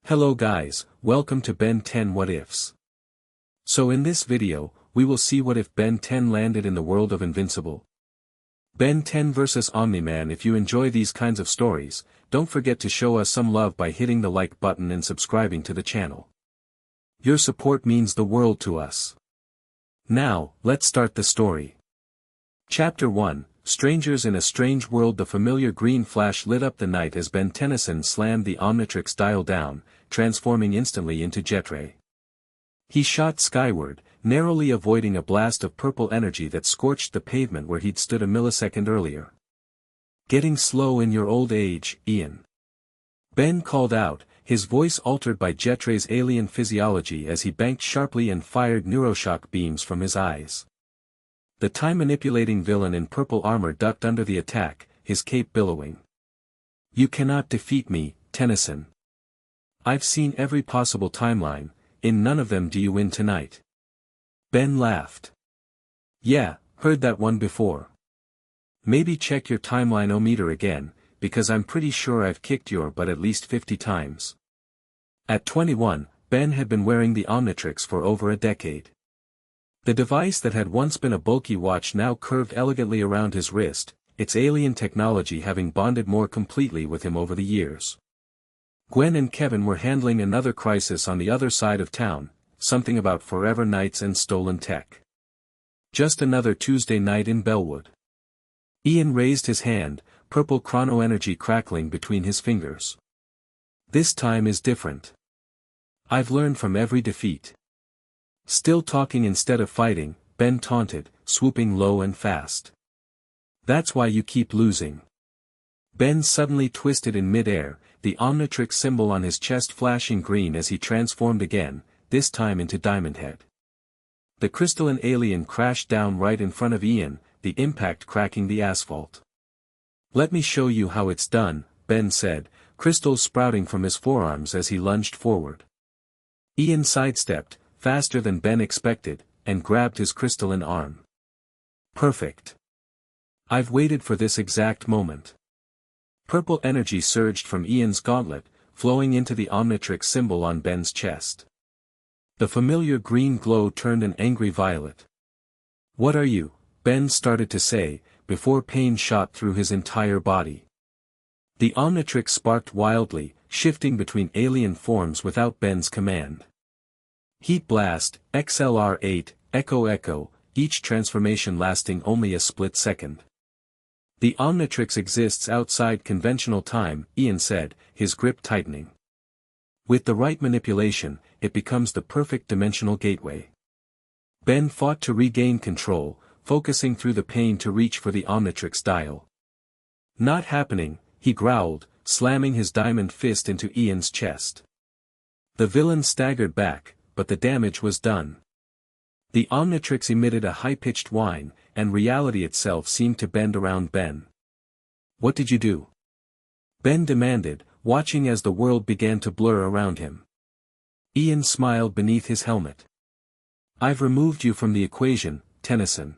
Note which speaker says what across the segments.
Speaker 1: Hello guys, welcome to Ben 10 What Ifs. So in this video, we will see what if Ben 10 landed in the world of Invincible. Ben 10 vs Omni Man. If you enjoy these kinds of stories, don't forget to show us some love by hitting the like button and subscribing to the channel. Your support means the world to us. Now, let's start the story. Chapter 1, Strangers in a Strange World. The familiar green flash lit up the night as Ben Tennyson slammed the Omnitrix dial down, transforming instantly into Jetray. He shot skyward, narrowly avoiding a blast of purple energy that scorched the pavement where he'd stood a millisecond earlier. "Getting slow in your old age, Ian," Ben called out, his voice altered by Jetray's alien physiology as he banked sharply and fired neuroshock beams from his eyes. The time-manipulating villain in purple armor ducked under the attack, his cape billowing. "You cannot defeat me, Tennyson. I've seen every possible timeline, in none of them do you win tonight." Ben laughed. "Yeah, heard that one before. Maybe check your timeline-o-meter again, because I'm pretty sure I've kicked your butt at least 50 times. At 21, Ben had been wearing the Omnitrix for over a decade. The device that had once been a bulky watch now curved elegantly around his wrist, its alien technology having bonded more completely with him over the years. Gwen and Kevin were handling another crisis on the other side of town, something about forever nights and stolen tech. Just another Tuesday night in Bellwood. Ian raised his hand, purple chrono energy crackling between his fingers. "This time is different. I've learned from every defeat." "Still talking instead of fighting," Ben taunted, swooping low and fast. "That's why you keep losing." Ben suddenly twisted in mid-air, the Omnitrix symbol on his chest flashing green as he transformed again, this time into Diamond Head. The crystalline alien crashed down right in front of Ian, the impact cracking the asphalt. "Let me show you how it's done," Ben said, crystals sprouting from his forearms as he lunged forward. Ian sidestepped, faster than Ben expected, and grabbed his crystalline arm. "Perfect. I've waited for this exact moment." Purple energy surged from Ian's gauntlet, flowing into the Omnitrix symbol on Ben's chest. The familiar green glow turned an angry violet. "What are you?" Ben started to say, before pain shot through his entire body. The Omnitrix sparked wildly, shifting between alien forms without Ben's command. Heat Blast, XLR8, Echo Echo, each transformation lasting only a split second. "The Omnitrix exists outside conventional time," Ian said, his grip tightening. "With the right manipulation, it becomes the perfect dimensional gateway." Ben fought to regain control, focusing through the pain to reach for the Omnitrix dial. "Not happening," he growled, slamming his diamond fist into Ian's chest. The villain staggered back, but the damage was done. The Omnitrix emitted a high-pitched whine, and reality itself seemed to bend around Ben. "What did you do?" Ben demanded, watching as the world began to blur around him. Ian smiled beneath his helmet. "I've removed you from the equation, Tennyson.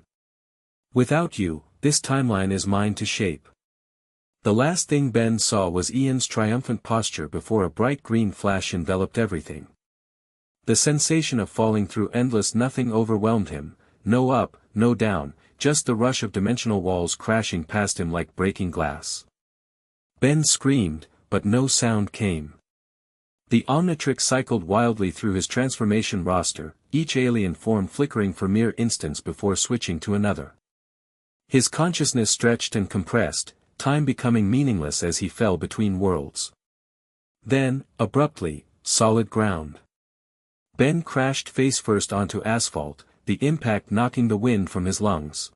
Speaker 1: Without you, this timeline is mine to shape." The last thing Ben saw was Ian's triumphant posture before a bright green flash enveloped everything. The sensation of falling through endless nothing overwhelmed him, no up, no down, just the rush of dimensional walls crashing past him like breaking glass. Ben screamed, but no sound came. The Omnitrix cycled wildly through his transformation roster, each alien form flickering for mere instants before switching to another. His consciousness stretched and compressed, time becoming meaningless as he fell between worlds. Then, abruptly, solid ground. Ben crashed face-first onto asphalt, the impact knocking the wind from his lungs.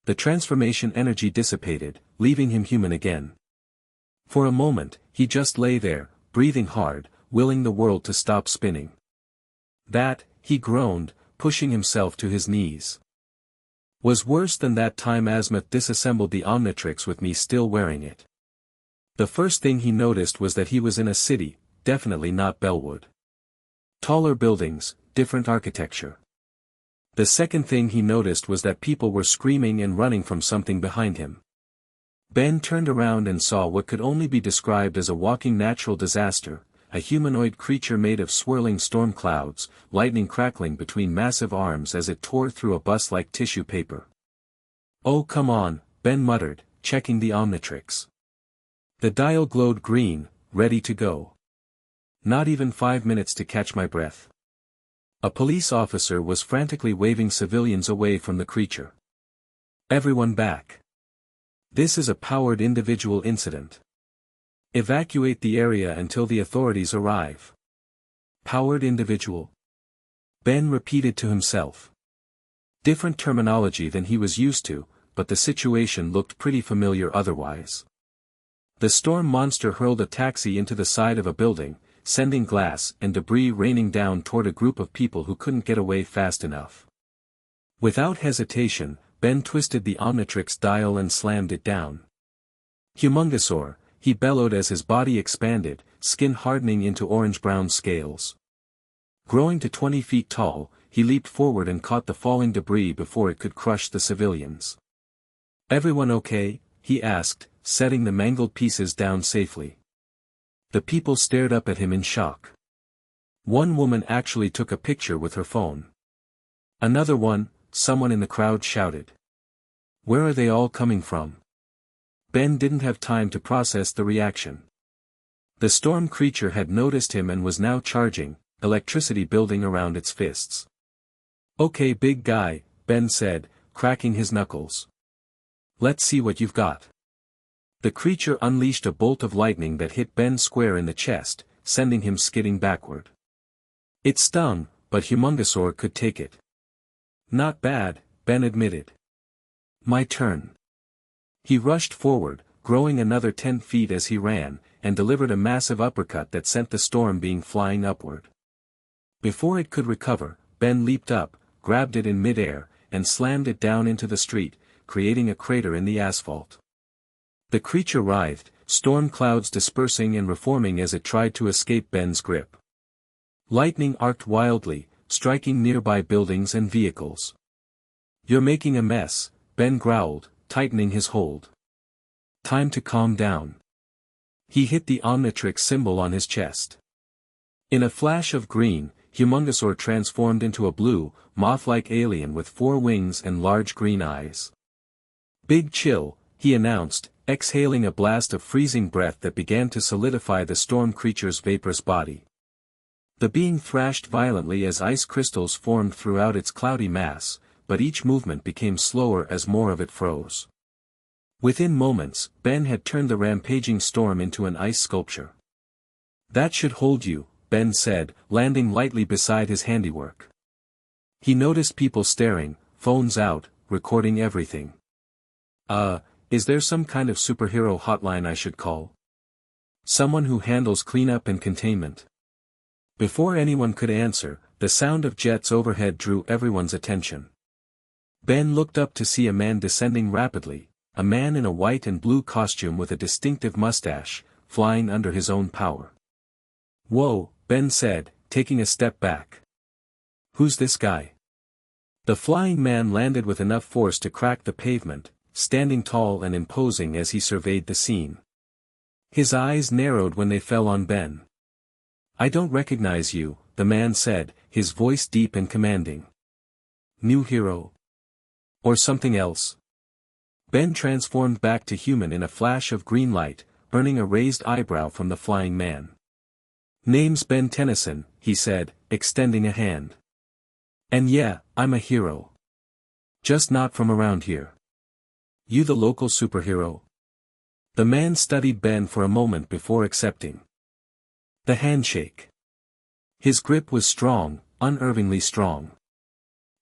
Speaker 1: The transformation energy dissipated, leaving him human again. For a moment, he just lay there, breathing hard, willing the world to stop spinning. "That," he groaned, pushing himself to his knees, "was worse than that time Azimuth disassembled the Omnitrix with me still wearing it." The first thing he noticed was that he was in a city, definitely not Bellwood. Taller buildings, different architecture. The second thing he noticed was that people were screaming and running from something behind him. Ben turned around and saw what could only be described as a walking natural disaster, a humanoid creature made of swirling storm clouds, lightning crackling between massive arms as it tore through a bus like tissue paper. "Oh come on," Ben muttered, checking the Omnitrix. The dial glowed green, ready to go. Not even 5 minutes to catch my breath. A police officer was frantically waving civilians away from the creature. "Everyone back. This is a powered individual incident. Evacuate the area until the authorities arrive." Powered individual? Ben repeated to himself. Different terminology than he was used to, but the situation looked pretty familiar otherwise. The storm monster hurled a taxi into the side of a building, sending glass and debris raining down toward a group of people who couldn't get away fast enough. Without hesitation, Ben twisted the Omnitrix dial and slammed it down. "Humongosaur," he bellowed as his body expanded, skin hardening into orange-brown scales. Growing to 20 feet tall, he leaped forward and caught the falling debris before it could crush the civilians. "Everyone okay?" he asked, setting the mangled pieces down safely. The people stared up at him in shock. One woman actually took a picture with her phone. "Another one," someone in the crowd shouted. "Where are they all coming from?" Ben didn't have time to process the reaction. The storm creature had noticed him and was now charging, electricity building around its fists. "Okay big guy," Ben said, cracking his knuckles. "Let's see what you've got." The creature unleashed a bolt of lightning that hit Ben square in the chest, sending him skidding backward. It stung, but Humongosaur could take it. "Not bad," Ben admitted. "My turn." He rushed forward, growing another 10 feet as he ran, and delivered a massive uppercut that sent the storm being flying upward. Before it could recover, Ben leaped up, grabbed it in midair, and slammed it down into the street, creating a crater in the asphalt. The creature writhed, storm clouds dispersing and reforming as it tried to escape Ben's grip. Lightning arced wildly, striking nearby buildings and vehicles. "You're making a mess," Ben growled, tightening his hold. "Time to calm down." He hit the Omnitrix symbol on his chest. In a flash of green, Humongosaur transformed into a blue, moth-like alien with 4 wings and large green eyes. "Big chill," he announced, exhaling a blast of freezing breath that began to solidify the storm creature's vaporous body. The being thrashed violently as ice crystals formed throughout its cloudy mass, but each movement became slower as more of it froze. Within moments, Ben had turned the rampaging storm into an ice sculpture. "That should hold you," Ben said, landing lightly beside his handiwork. He noticed people staring, phones out, recording everything. Is there some kind of superhero hotline I should call? Someone who handles cleanup and containment?" Before anyone could answer, the sound of jets overhead drew everyone's attention. Ben looked up to see a man descending rapidly, a man in a white and blue costume with a distinctive mustache, flying under his own power. "Whoa," Ben said, taking a step back. "Who's this guy?" The flying man landed with enough force to crack the pavement, standing tall and imposing as he surveyed the scene. His eyes narrowed when they fell on Ben. "I don't recognize you," the man said, his voice deep and commanding. "New hero? Or something else?" Ben transformed back to human in a flash of green light, earning a raised eyebrow from the flying man. "Name's Ben Tennyson," he said, extending a hand. "And yeah, I'm a hero. Just not from around here." "You the local superhero?" The man studied Ben for a moment before accepting. The handshake. His grip was strong, unnervingly strong.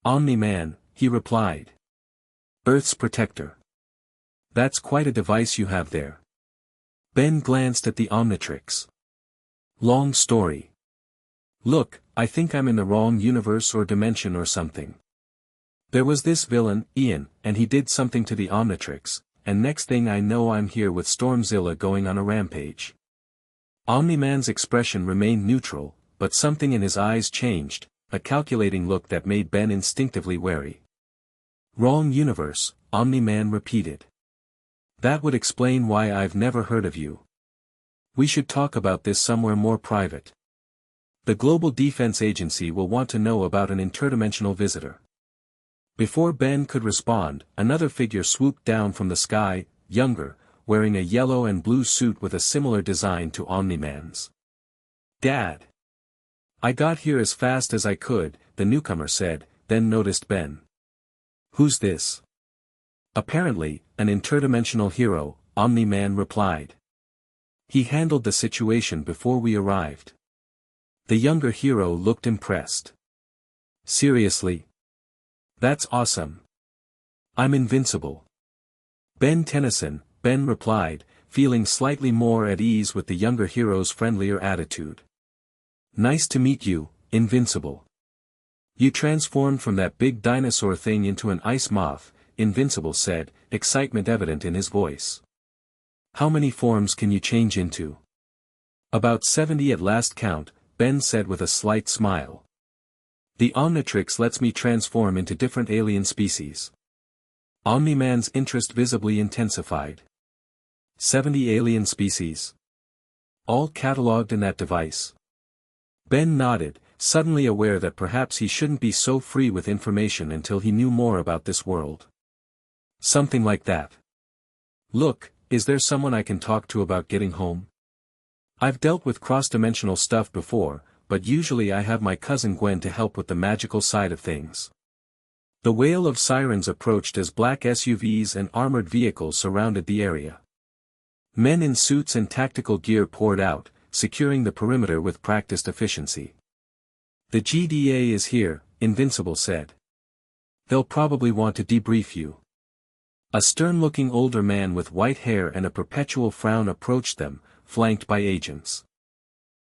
Speaker 1: "Omni Man," he replied. "Earth's protector." "That's quite a device you have there." Ben glanced at the Omnitrix. "Long story. Look, I think I'm in the wrong universe or dimension or something. There was this villain, Ian, and he did something to the Omnitrix, and next thing I know I'm here with Stormzilla going on a rampage." Omni-Man's expression remained neutral, but something in his eyes changed, a calculating look that made Ben instinctively wary. "Wrong universe," Omni-Man repeated. "That would explain why I've never heard of you." We should talk about this somewhere more private. The Global Defense Agency will want to know about an interdimensional visitor. Before Ben could respond, another figure swooped down from the sky, younger, wearing a yellow and blue suit with a similar design to Omni-Man's. "Dad. I got here as fast as I could," the newcomer said, then noticed Ben. "Who's this?" "Apparently, an interdimensional hero," Omni-Man replied. "He handled the situation before we arrived." The younger hero looked impressed. "Seriously? That's awesome. I'm invincible." "Ben Tennyson," Ben replied, feeling slightly more at ease with the younger hero's friendlier attitude. "Nice to meet you, Invincible. You transformed from that big dinosaur thing into an ice moth," Invincible said, excitement evident in his voice. "How many forms can you change into?" "About 70 at last count," Ben said with a slight smile. "The Omnitrix lets me transform into different alien species." Omni-Man's interest visibly intensified. 70 alien species? All catalogued in that device? Ben nodded, suddenly aware that perhaps he shouldn't be so free with information until he knew more about this world. "Something like that. Look, is there someone I can talk to about getting home? I've dealt with cross-dimensional stuff before, but usually I have my cousin Gwen to help with the magical side of things." The wail of sirens approached as black SUVs and armored vehicles surrounded the area. Men in suits and tactical gear poured out, securing the perimeter with practiced efficiency. "The GDA is here," Invincible said. "They'll probably want to debrief you." A stern-looking older man with white hair and a perpetual frown approached them, flanked by agents.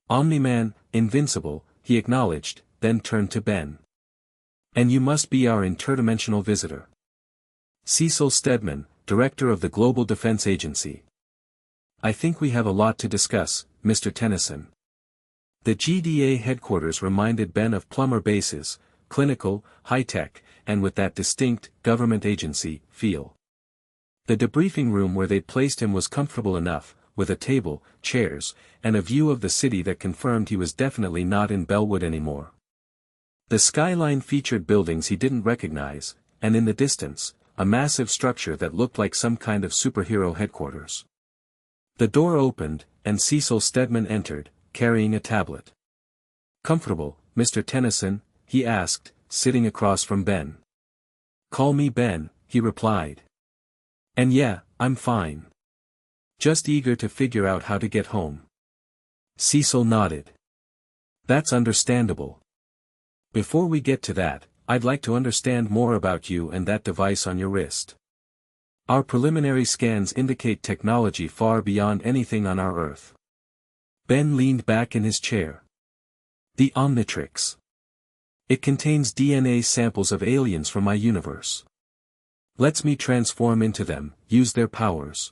Speaker 1: "Omni-Man, Invincible," he acknowledged, then turned to Ben. "And you must be our interdimensional visitor. Cecil Stedman, Director of the Global Defense Agency. I think we have a lot to discuss, Mr. Tennyson." The GDA headquarters reminded Ben of plumber bases, clinical, high-tech, and with that distinct, government agency, feel. The debriefing room where they'd placed him was comfortable enough, with a table, chairs, and a view of the city that confirmed he was definitely not in Bellwood anymore. The skyline featured buildings he didn't recognize, and in the distance, a massive structure that looked like some kind of superhero headquarters. The door opened, and Cecil Stedman entered, carrying a tablet. "Comfortable, Mr. Tennyson?" he asked, sitting across from Ben. "Call me Ben," he replied. "And yeah, I'm fine. Just eager to figure out how to get home." Cecil nodded. "That's understandable. Before we get to that, I'd like to understand more about you and that device on your wrist. Our preliminary scans indicate technology far beyond anything on our Earth." Ben leaned back in his chair. "The Omnitrix. It contains DNA samples of aliens from my universe. Lets me transform into them, use their powers.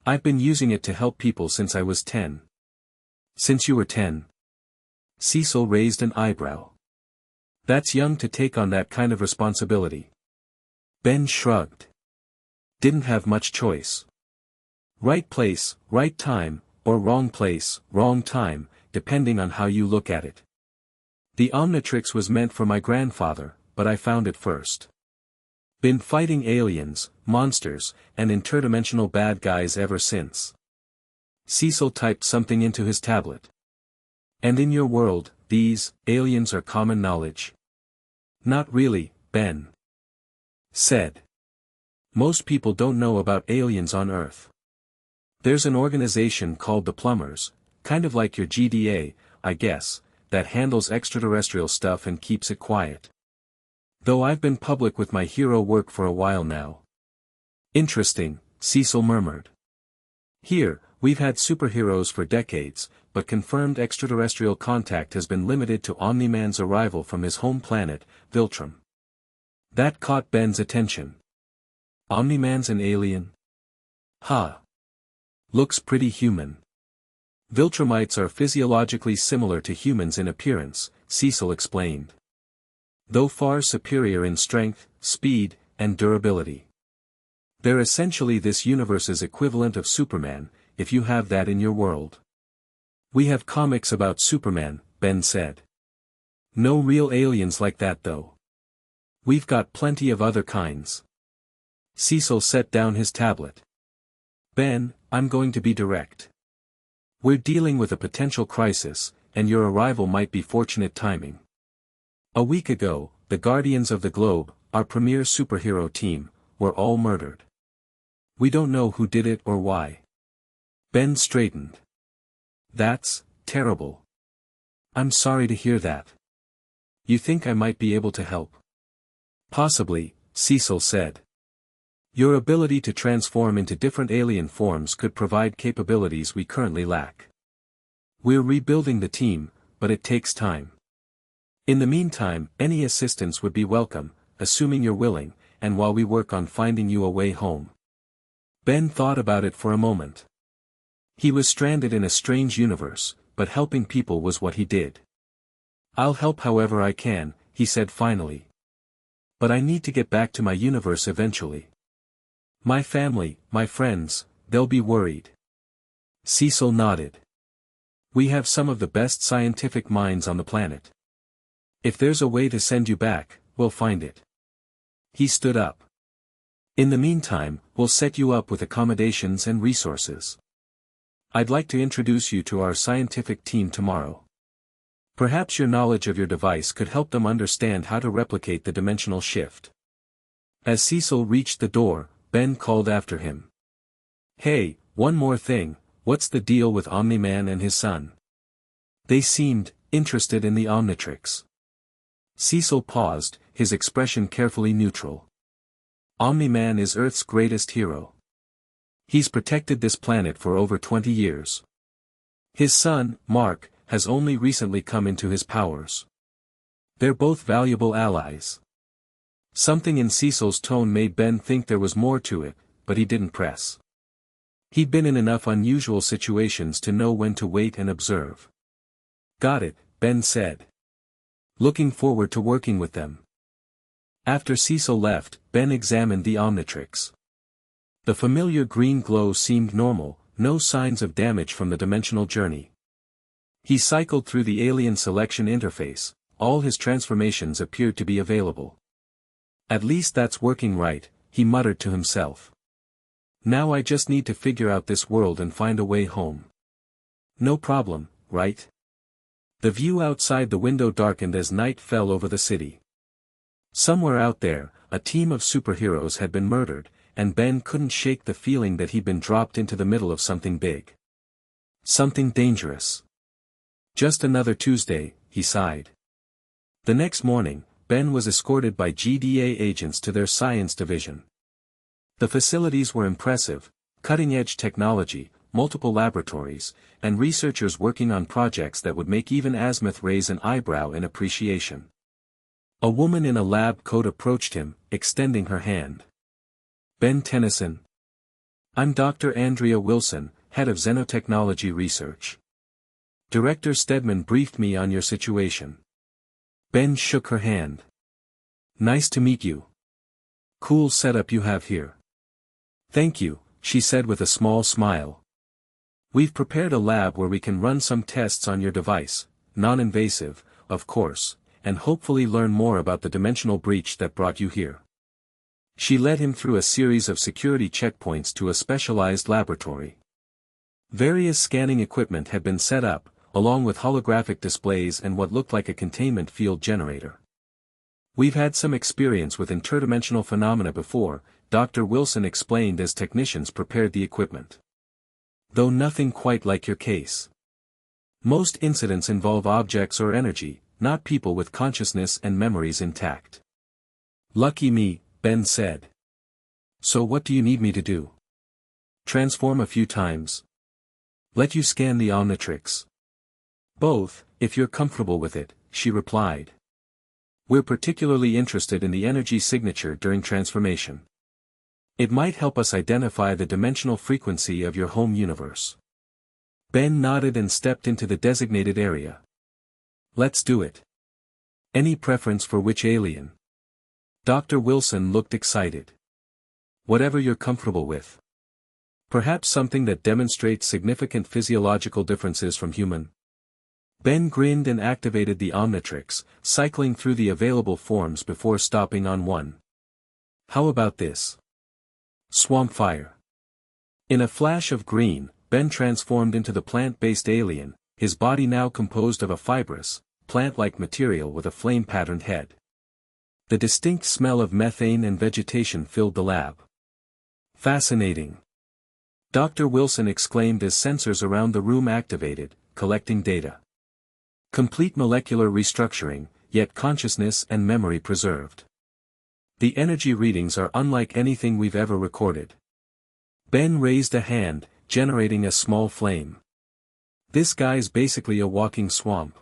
Speaker 1: I've been using it to help people since I was 10. "Since you were 10? Cecil raised an eyebrow. "That's young to take on that kind of responsibility." Ben shrugged. "Didn't have much choice. Right place, right time, or wrong place, wrong time, depending on how you look at it. The Omnitrix was meant for my grandfather, but I found it first. Been fighting aliens, monsters, and interdimensional bad guys ever since." Cecil typed something into his tablet. "And in your world, these aliens are common knowledge?" "Not really," Ben said. "Most people don't know about aliens on Earth. There's an organization called the Plumbers, kind of like your GDA, I guess, that handles extraterrestrial stuff and keeps it quiet. Though I've been public with my hero work for a while now." "Interesting," Cecil murmured. "Here, we've had superheroes for decades, but confirmed extraterrestrial contact has been limited to Omni-Man's arrival from his home planet, Viltrum." That caught Ben's attention. "Omni-Man's an alien? Ha! Looks pretty human." "Viltrumites are physiologically similar to humans in appearance," Cecil explained. "Though far superior in strength, speed, and durability. They're essentially this universe's equivalent of Superman, if you have that in your world. We have comics about Superman, Ben said. No real aliens like that though. We've got plenty of other kinds. Cecil set down his tablet. Ben, I'm going to be direct. We're dealing with a potential crisis, and your arrival might be fortunate timing. A week ago, the Guardians of the Globe, our premier superhero team, were all murdered. We don't know who did it or why. Ben straightened. That's terrible. I'm sorry to hear that. You think I might be able to help? Possibly, Cecil said. Your ability to transform into different alien forms could provide capabilities we currently lack. We're rebuilding the team, but it takes time. In the meantime, any assistance would be welcome, assuming you're willing, and while we work on finding you a way home. Ben thought about it for a moment. He was stranded in a strange universe, but helping people was what he did. I'll help however I can, he said finally. But I need to get back to my universe eventually. My family, my friends, they'll be worried. Cecil nodded. We have some of the best scientific minds on the planet. If there's a way to send you back, we'll find it. He stood up. In the meantime, we'll set you up with accommodations and resources. I'd like to introduce you to our scientific team tomorrow. Perhaps your knowledge of your device could help them understand how to replicate the dimensional shift. As Cecil reached the door, Ben called after him. Hey, one more thing, what's the deal with Omni-Man and his son? They seemed interested in the Omnitrix. Cecil paused, his expression carefully neutral. Omni-Man is Earth's greatest hero. He's protected this planet for over 20 years. His son, Mark, has only recently come into his powers. They're both valuable allies. Something in Cecil's tone made Ben think there was more to it, but he didn't press. He'd been in enough unusual situations to know when to wait and observe. Got it, Ben said. Looking forward to working with them. After Cecil left, Ben examined the Omnitrix. The familiar green glow seemed normal, no signs of damage from the dimensional journey. He cycled through the alien selection interface, all his transformations appeared to be available. At least that's working right, he muttered to himself. Now I just need to figure out this world and find a way home. No problem, right? The view outside the window darkened as night fell over the city. Somewhere out there, a team of superheroes had been murdered, and Ben couldn't shake the feeling that he'd been dropped into the middle of something big. Something dangerous. Just another Tuesday, he sighed. The next morning, Ben was escorted by GDA agents to their science division. The facilities were impressive, cutting-edge technology, multiple laboratories, and researchers working on projects that would make even Azimuth raise an eyebrow in appreciation. A woman in a lab coat approached him, extending her hand. Ben Tennyson. I'm Dr. Andrea Wilson, head of Xenotechnology Research. Director Stedman briefed me on your situation. Ben shook her hand. Nice to meet you. Cool setup you have here. Thank you, she said with a small smile. We've prepared a lab where we can run some tests on your device, non-invasive, of course, and hopefully learn more about the dimensional breach that brought you here. She led him through a series of security checkpoints to a specialized laboratory. Various scanning equipment had been set up, along with holographic displays and what looked like a containment field generator. We've had some experience with interdimensional phenomena before, Dr. Wilson explained as technicians prepared the equipment. Though nothing quite like your case. Most incidents involve objects or energy, not people with consciousness and memories intact. Lucky me, Ben said. So what do you need me to do? Transform a few times. Let you scan the Omnitrix. Both, if you're comfortable with it, she replied. We're particularly interested in the energy signature during transformation. It might help us identify the dimensional frequency of your home universe. Ben nodded and stepped into the designated area. Let's do it. Any preference for which alien? Dr. Wilson looked excited. Whatever you're comfortable with. Perhaps something that demonstrates significant physiological differences from human. Ben grinned and activated the Omnitrix, cycling through the available forms before stopping on one. How about this? Swamp fire. In a flash of green, Ben transformed into the plant-based alien, his body now composed of a fibrous, plant-like material with a flame-patterned head. The distinct smell of methane and vegetation filled the lab. Fascinating. Dr. Wilson exclaimed as sensors around the room activated, collecting data. Complete molecular restructuring, yet consciousness and memory preserved. The energy readings are unlike anything we've ever recorded. Ben raised a hand, generating a small flame. This guy's basically a walking swamp.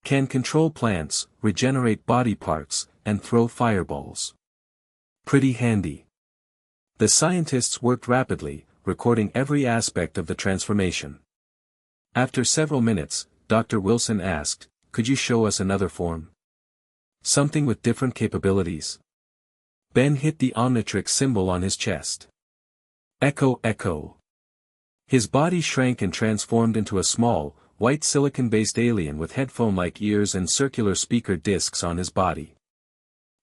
Speaker 1: Can control plants, regenerate body parts, and throw fireballs. Pretty handy. The scientists worked rapidly, recording every aspect of the transformation. After several minutes, Dr. Wilson asked, "Could you show us another form? Something with different capabilities?" Ben hit the Omnitrix symbol on his chest. Echo, echo. His body shrank and transformed into a small, white silicon-based alien with headphone-like ears and circular speaker discs on his body.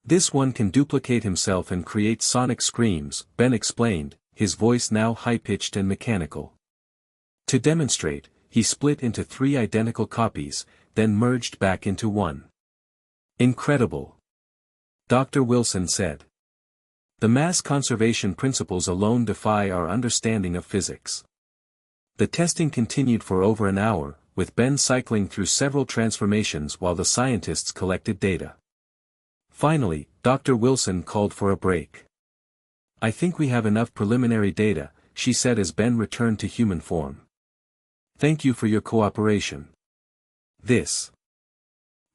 Speaker 1: This one can duplicate himself and create sonic screams, Ben explained, his voice now high-pitched and mechanical. To demonstrate, he split into 3 identical copies, then merged back into one. Incredible. Dr. Wilson said. The mass conservation principles alone defy our understanding of physics. The testing continued for over an hour, with Ben cycling through several transformations while the scientists collected data. Finally, Dr. Wilson called for a break. "I think we have enough preliminary data," she said as Ben returned to human form. "Thank you for your cooperation. This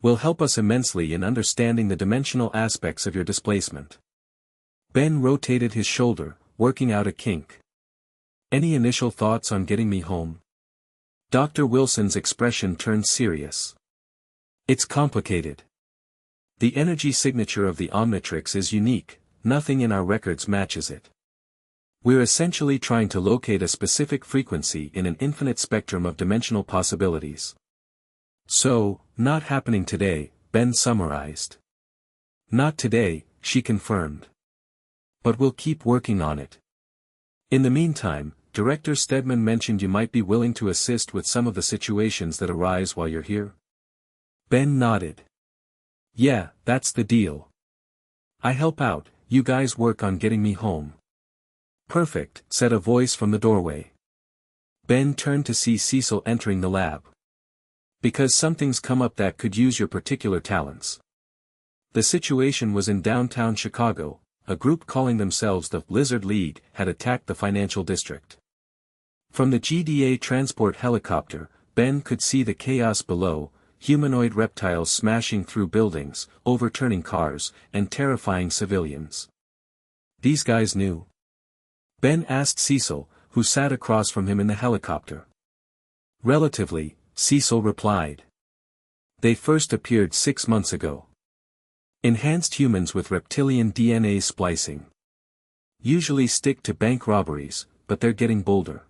Speaker 1: will help us immensely in understanding the dimensional aspects of your displacement." Ben rotated his shoulder, working out a kink. "Any initial thoughts on getting me home?" Dr. Wilson's expression turned serious. "It's complicated. The energy signature of the Omnitrix is unique, nothing in our records matches it. We're essentially trying to locate a specific frequency in an infinite spectrum of dimensional possibilities. So, not happening today," Ben summarized. "Not today," she confirmed. "But we'll keep working on it. In the meantime, Director Stedman mentioned you might be willing to assist with some of the situations that arise while you're here." Ben nodded. "Yeah, that's the deal. I help out, you guys work on getting me home." "Perfect," said a voice from the doorway. Ben turned to see Cecil entering the lab. "Because something's come up that could use your particular talents." The situation was in downtown Chicago. A group calling themselves the Lizard League had attacked the financial district. From the GDA transport helicopter, Ben could see the chaos below, humanoid reptiles smashing through buildings, overturning cars, and terrifying civilians. "These guys knew?" Ben asked Cecil, who sat across from him in the helicopter. "Relatively," Cecil replied. "They first appeared 6 months ago. Enhanced humans with reptilian DNA splicing. Usually stick to bank robberies, but they're getting bolder."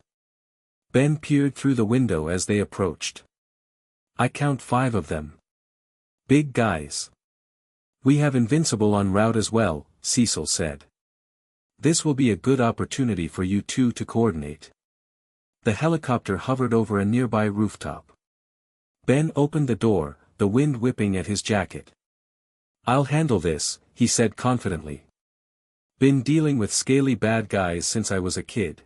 Speaker 1: Ben peered through the window as they approached. "I count 5 of them. Big guys. We have Invincible en route as well," Cecil said. "This will be a good opportunity for you two to coordinate." The helicopter hovered over a nearby rooftop. Ben opened the door, the wind whipping at his jacket. "I'll handle this," he said confidently. "Been dealing with scaly bad guys since I was a kid."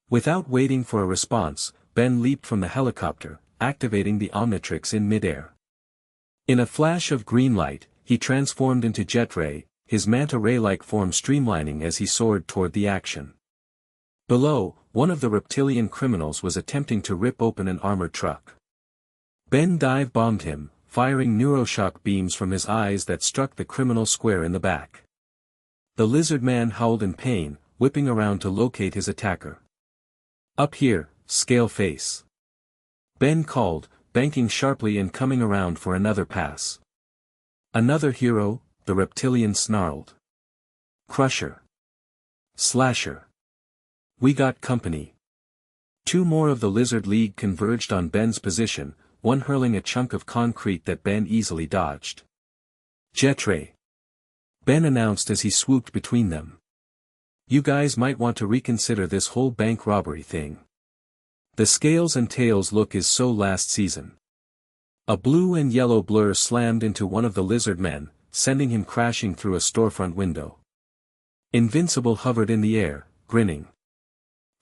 Speaker 1: Without waiting for a response, Ben leaped from the helicopter, activating the Omnitrix in midair. In a flash of green light, he transformed into Jet Ray, his manta ray-like form streamlining as he soared toward the action. Below, one of the reptilian criminals was attempting to rip open an armored truck. Ben dive-bombed him, firing neuroshock beams from his eyes that struck the criminal square in the back. The lizard man howled in pain, whipping around to locate his attacker. "Up here, scale face," Ben called, banking sharply and coming around for another pass. "Another hero," the reptilian snarled. "Crusher. Slasher. We got company. Two more of the Lizard League converged on Ben's position, one hurling a chunk of concrete that Ben easily dodged. Jetray. Ben announced as he swooped between them. You guys might want to reconsider this whole bank robbery thing. The scales and tails look is so last season. A blue and yellow blur slammed into one of the lizard men, sending him crashing through a storefront window. Invincible hovered in the air, grinning.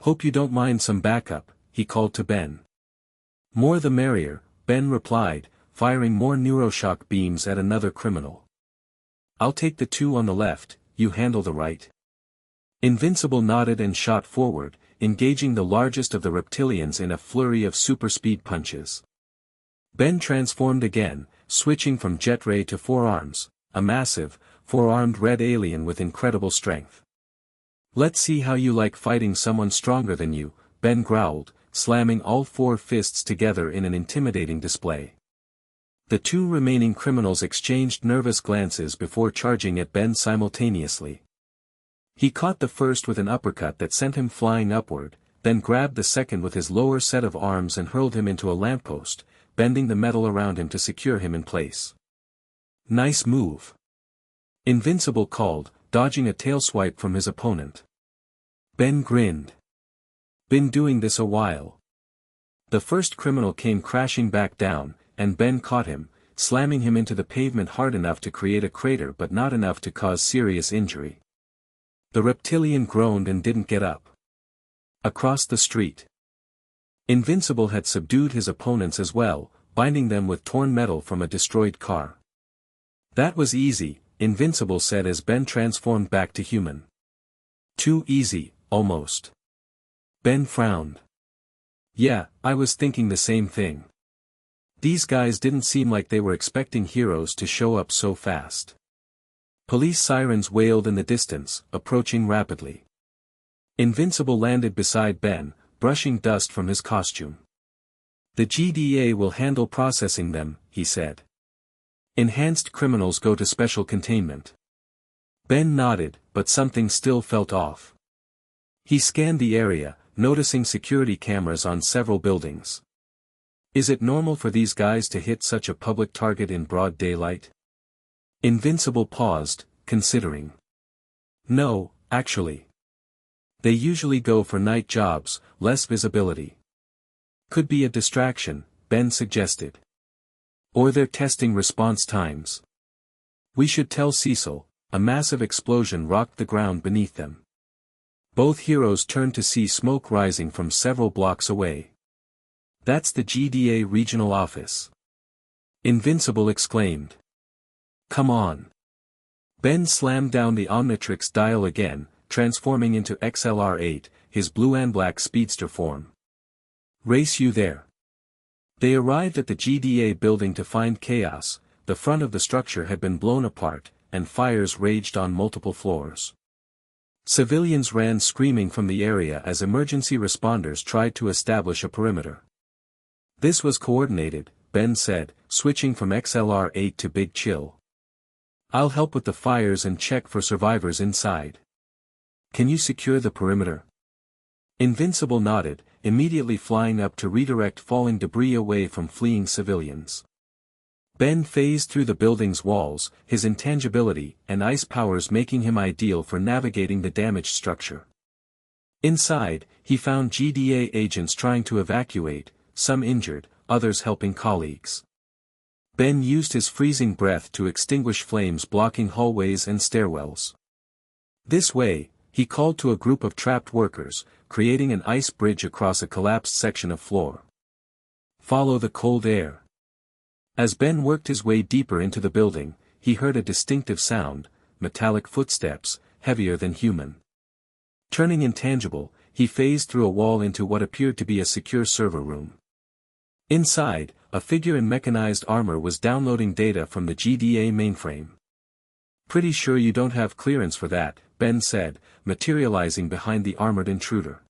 Speaker 1: Hope you don't mind some backup, he called to Ben. More the merrier, Ben replied, firing more neuroshock beams at another criminal. I'll take the two on the left, you handle the right. Invincible nodded and shot forward, engaging the largest of the reptilians in a flurry of super-speed punches. Ben transformed again, switching from Jetray to Four Arms, a massive, four-armed red alien with incredible strength. Let's see how you like fighting someone stronger than you, Ben growled, slamming all four fists together in an intimidating display. The two remaining criminals exchanged nervous glances before charging at Ben simultaneously. He caught the first with an uppercut that sent him flying upward, then grabbed the second with his lower set of arms and hurled him into a lamppost, bending the metal around him to secure him in place. Nice move. Invincible called, dodging a tail swipe from his opponent. Ben grinned. Been doing this a while. The first criminal came crashing back down, and Ben caught him, slamming him into the pavement hard enough to create a crater but not enough to cause serious injury. The reptilian groaned and didn't get up. Across the street. Invincible had subdued his opponents as well, binding them with torn metal from a destroyed car. That was easy, Invincible said as Ben transformed back to human. Too easy, almost. Ben frowned. Yeah, I was thinking the same thing. These guys didn't seem like they were expecting heroes to show up so fast. Police sirens wailed in the distance, approaching rapidly. Invincible landed beside Ben, brushing dust from his costume. The GDA will handle processing them, he said. Enhanced criminals go to special containment. Ben nodded, but something still felt off. He scanned the area, noticing security cameras on several buildings. Is it normal for these guys to hit such a public target in broad daylight? Invincible paused, considering. No, actually. They usually go for night jobs, less visibility. Could be a distraction, Ben suggested. Or they're testing response times. We should tell Cecil. A massive explosion rocked the ground beneath them. Both heroes turned to see smoke rising from several blocks away. That's the GDA regional office. Invincible exclaimed. Come on. Ben slammed down the Omnitrix dial again, transforming into XLR-8, his blue and black speedster form. Race you there. They arrived at the GDA building to find chaos. The front of the structure had been blown apart, and fires raged on multiple floors. Civilians ran screaming from the area as emergency responders tried to establish a perimeter. This was coordinated, Ben said, switching from XLR-8 to Big Chill. I'll help with the fires and check for survivors inside. Can you secure the perimeter? Invincible nodded, immediately flying up to redirect falling debris away from fleeing civilians. Ben phased through the building's walls, his intangibility and ice powers making him ideal for navigating the damaged structure. Inside, he found GDA agents trying to evacuate, some injured, others helping colleagues. Ben used his freezing breath to extinguish flames blocking hallways and stairwells. This way, he called to a group of trapped workers, creating an ice bridge across a collapsed section of floor. Follow the cold air. As Ben worked his way deeper into the building, he heard a distinctive sound, metallic footsteps, heavier than human. Turning intangible, he phased through a wall into what appeared to be a secure server room. Inside, a figure in mechanized armor was downloading data from the GDA mainframe. Pretty sure you don't have clearance for that, Ben said, materializing behind the armored intruder.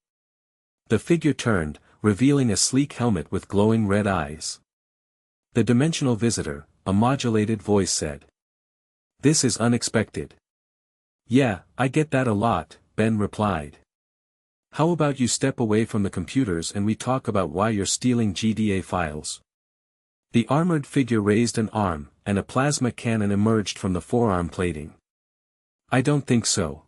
Speaker 1: The figure turned, revealing a sleek helmet with glowing red eyes. The dimensional visitor, a modulated voice said. This is unexpected. Yeah, I get that a lot, Ben replied. How about you step away from the computers and we talk about why you're stealing GDA files? The armored figure raised an arm, and a plasma cannon emerged from the forearm plating. I don't think so.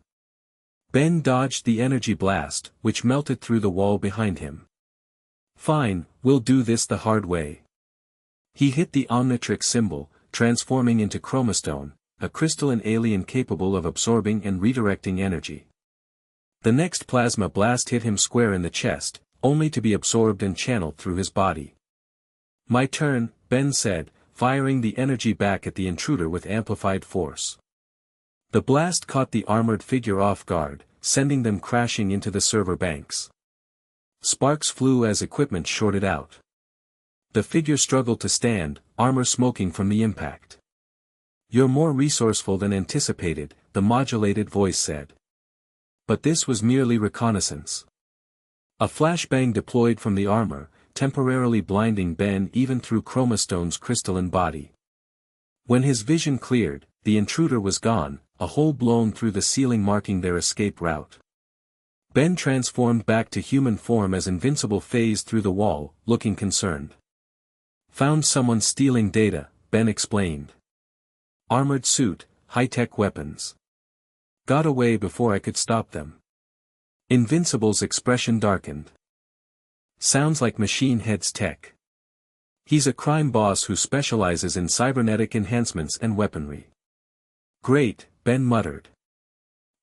Speaker 1: Ben dodged the energy blast, which melted through the wall behind him. Fine, we'll do this the hard way. He hit the Omnitrix symbol, transforming into chromastone, a crystalline alien capable of absorbing and redirecting energy. The next plasma blast hit him square in the chest, only to be absorbed and channeled through his body. My turn, Ben said, firing the energy back at the intruder with amplified force. The blast caught the armored figure off guard, sending them crashing into the server banks. Sparks flew as equipment shorted out. The figure struggled to stand, armor smoking from the impact. You're more resourceful than anticipated, the modulated voice said. But this was merely reconnaissance. A flashbang deployed from the armor, temporarily blinding Ben even through Chromastone's crystalline body. When his vision cleared, the intruder was gone, a hole blown through the ceiling marking their escape route. Ben transformed back to human form as Invincible phased through the wall, looking concerned. Found someone stealing data, Ben explained. Armored suit, high-tech weapons. Got away before I could stop them. Invincible's expression darkened. Sounds like Machine Head's tech. He's a crime boss who specializes in cybernetic enhancements and weaponry. Great, Ben muttered.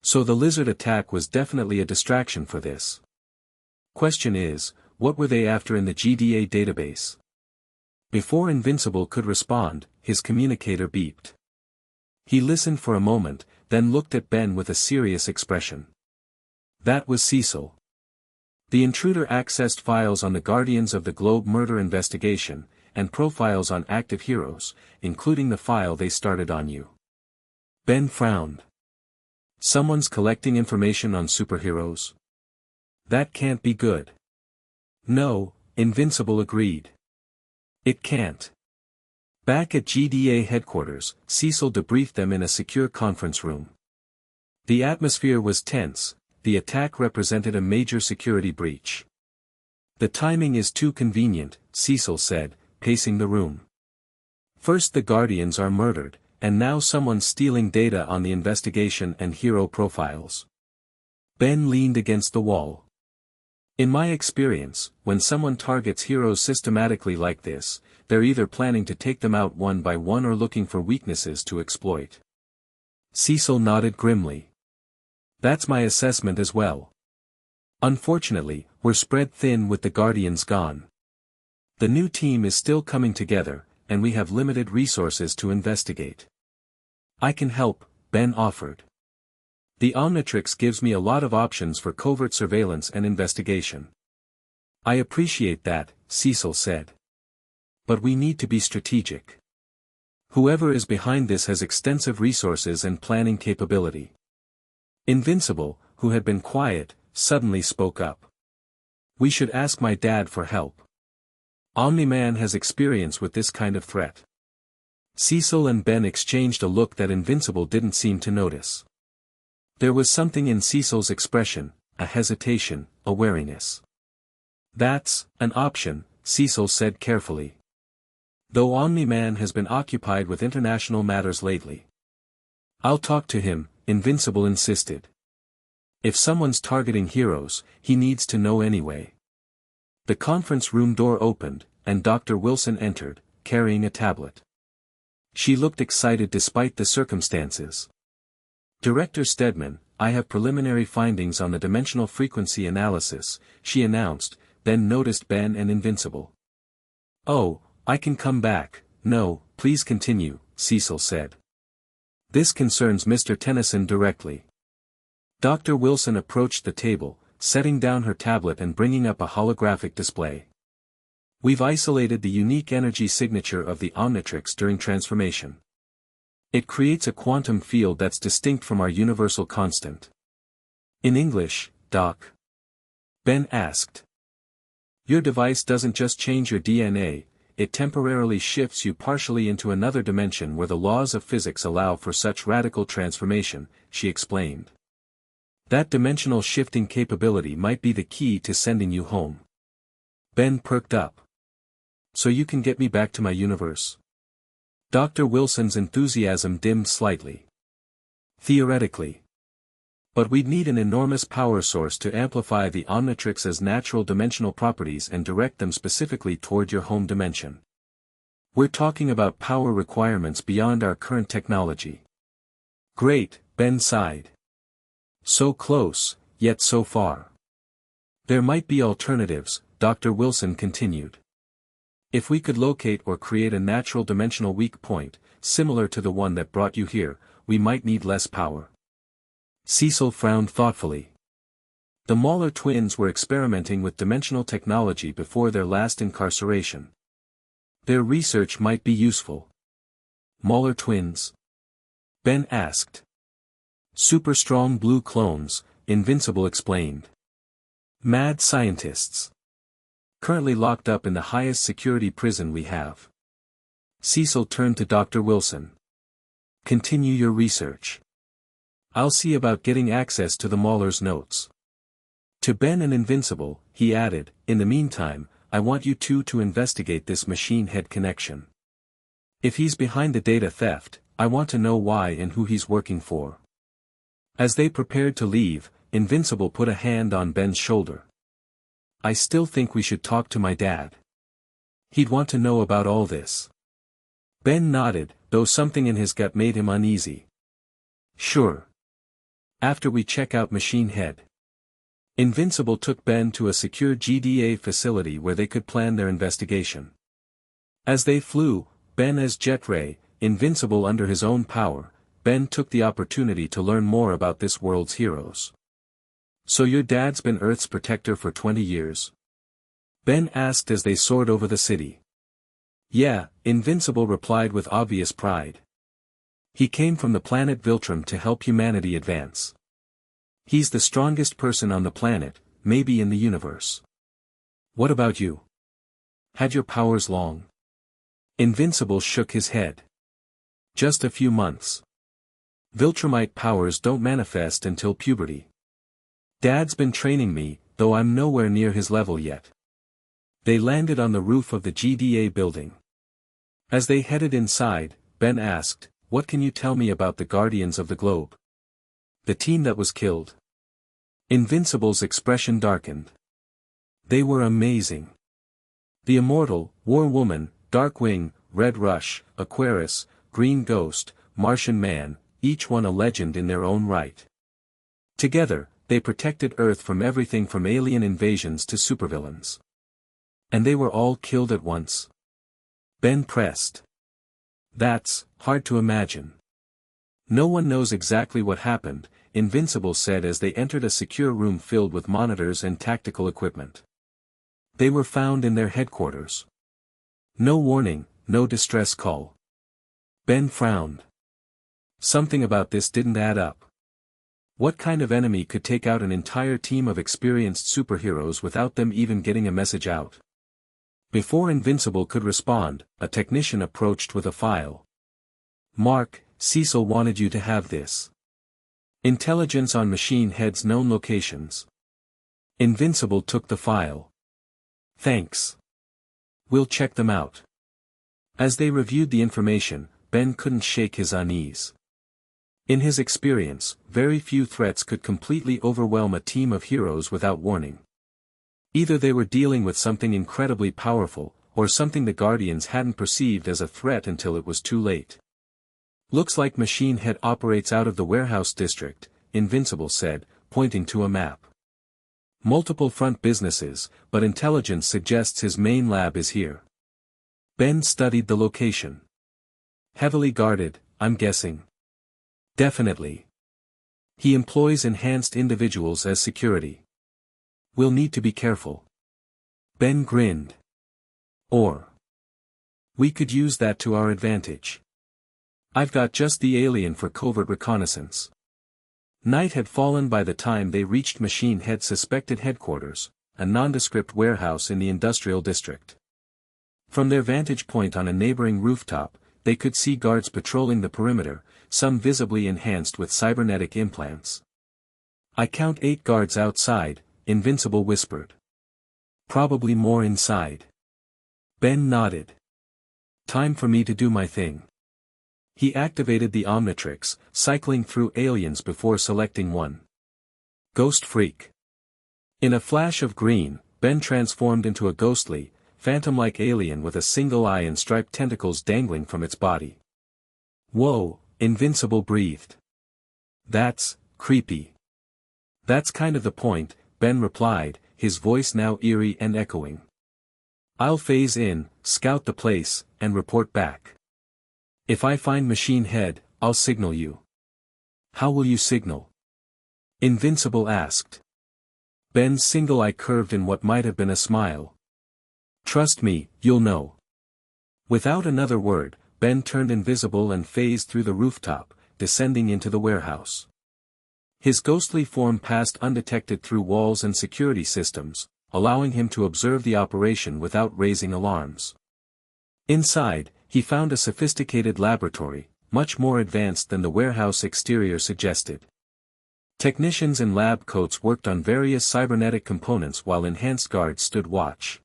Speaker 1: So the lizard attack was definitely a distraction for this. Question is, what were they after in the GDA database? Before Invincible could respond, his communicator beeped. He listened for a moment, then looked at Ben with a serious expression. That was Cecil. The intruder accessed files on the Guardians of the Globe murder investigation, and profiles on active heroes, including the file they started on you. Ben frowned. Someone's collecting information on superheroes? That can't be good. No, Invincible agreed. It can't. Back at GDA headquarters, Cecil debriefed them in a secure conference room. The atmosphere was tense. The attack represented a major security breach. The timing is too convenient, Cecil said, pacing the room. First the Guardians are murdered, and now someone's stealing data on the investigation and hero profiles. Ben leaned against the wall. In my experience, when someone targets heroes systematically like this, they're either planning to take them out one by one or looking for weaknesses to exploit. Cecil nodded grimly. That's my assessment as well. Unfortunately, we're spread thin with the Guardians gone. The new team is still coming together, and we have limited resources to investigate. I can help, Ben offered. The Omnitrix gives me a lot of options for covert surveillance and investigation. I appreciate that, Cecil said. But we need to be strategic. Whoever is behind this has extensive resources and planning capability. Invincible, who had been quiet, suddenly spoke up. We should ask my dad for help. Omni-Man has experience with this kind of threat. Cecil and Ben exchanged a look that Invincible didn't seem to notice. There was something in Cecil's expression, a hesitation, a wariness. That's an option, Cecil said carefully. Though Omni-Man has been occupied with international matters lately. I'll talk to him, Invincible insisted. If someone's targeting heroes, he needs to know anyway. The conference room door opened, and Dr. Wilson entered, carrying a tablet. She looked excited despite the circumstances. Director Stedman, I have preliminary findings on the dimensional frequency analysis, she announced, then noticed Ben and Invincible. Oh, I can come back. No, please continue, Cecil said. This concerns Mr. Tennyson directly. Dr. Wilson approached the table, setting down her tablet and bringing up a holographic display. We've isolated the unique energy signature of the Omnitrix during transformation. It creates a quantum field that's distinct from our universal constant. In English, Doc? Ben asked. Your device doesn't just change your DNA, it temporarily shifts you partially into another dimension where the laws of physics allow for such radical transformation, she explained. That dimensional shifting capability might be the key to sending you home. Ben perked up. So you can get me back to my universe? Dr. Wilson's enthusiasm dimmed slightly. Theoretically. But we'd need an enormous power source to amplify the Omnitrix's natural dimensional properties and direct them specifically toward your home dimension. We're talking about power requirements beyond our current technology. Great, Ben sighed. So close, yet so far. There might be alternatives, Dr. Wilson continued. If we could locate or create a natural dimensional weak point, similar to the one that brought you here, we might need less power. Cecil frowned thoughtfully. The Mauler twins were experimenting with dimensional technology before their last incarceration. Their research might be useful. Mauler twins? Ben asked. Super strong blue clones, Invincible explained. Mad scientists. Currently locked up in the highest security prison we have. Cecil turned to Dr. Wilson. Continue your research. I'll see about getting access to the Mauler's notes. To Ben and Invincible, he added, in the meantime, I want you two to investigate this machine head connection. If he's behind the data theft, I want to know why and who he's working for. As they prepared to leave, Invincible put a hand on Ben's shoulder. I still think we should talk to my dad. He'd want to know about all this. Ben nodded, though something in his gut made him uneasy. Sure. After we check out Machine Head. Invincible took Ben to a secure GDA facility where they could plan their investigation. As they flew, Ben as Jet Ray, Invincible under his own power, Ben took the opportunity to learn more about this world's heroes. So your dad's been Earth's protector for 20 years? Ben asked as they soared over the city. Yeah, Invincible replied with obvious pride. He came from the planet Viltrum to help humanity advance. He's the strongest person on the planet, maybe in the universe. What about you? Had your powers long? Invincible shook his head. Just a few months. Viltrumite powers don't manifest until puberty. Dad's been training me, though I'm nowhere near his level yet. They landed on the roof of the GDA building. As they headed inside, Ben asked, what can you tell me about the Guardians of the Globe? The team that was killed. Invincible's expression darkened. They were amazing. The Immortal, War Woman, Darkwing, Red Rush, Aquarius, Green Ghost, Martian Man, each one a legend in their own right. Together, they protected Earth from everything from alien invasions to supervillains. And they were all killed at once. Ben pressed. That's hard to imagine. No one knows exactly what happened, Invincible said as they entered a secure room filled with monitors and tactical equipment. They were found in their headquarters. No warning, no distress call. Ben frowned. Something about this didn't add up. What kind of enemy could take out an entire team of experienced superheroes without them even getting a message out? Before Invincible could respond, a technician approached with a file. Mark, Cecil wanted you to have this. Intelligence on Machine Head's known locations. Invincible took the file. Thanks. We'll check them out. As they reviewed the information, Ben couldn't shake his unease. In his experience, very few threats could completely overwhelm a team of heroes without warning. Either they were dealing with something incredibly powerful, or something the Guardians hadn't perceived as a threat until it was too late. Looks like Machine Head operates out of the warehouse district, Invincible said, pointing to a map. Multiple front businesses, but intelligence suggests his main lab is here. Ben studied the location. Heavily guarded, I'm guessing. Definitely. He employs enhanced individuals as security. We'll need to be careful. Ben grinned. Or we could use that to our advantage. I've got just the alien for covert reconnaissance. Night had fallen by the time they reached Machine Head's suspected headquarters, a nondescript warehouse in the industrial district. From their vantage point on a neighboring rooftop, they could see guards patrolling the perimeter, some visibly enhanced with cybernetic implants. I count 8 guards outside, Invincible whispered. Probably more inside. Ben nodded. Time for me to do my thing. He activated the Omnitrix, cycling through aliens before selecting one. Ghost Freak. In a flash of green, Ben transformed into a ghostly, phantom-like alien with a single eye and striped tentacles dangling from its body. Whoa, Invincible breathed. That's creepy. That's kind of the point, Ben replied, his voice now eerie and echoing. I'll phase in, scout the place, and report back. If I find Machine Head, I'll signal you. How will you signal? Invincible asked. Ben's single eye curved in what might have been a smile. Trust me, you'll know. Without another word, Ben turned invisible and phased through the rooftop, descending into the warehouse. His ghostly form passed undetected through walls and security systems, allowing him to observe the operation without raising alarms. Inside, he found a sophisticated laboratory, much more advanced than the warehouse exterior suggested. Technicians in lab coats worked on various cybernetic components while enhanced guards stood watch.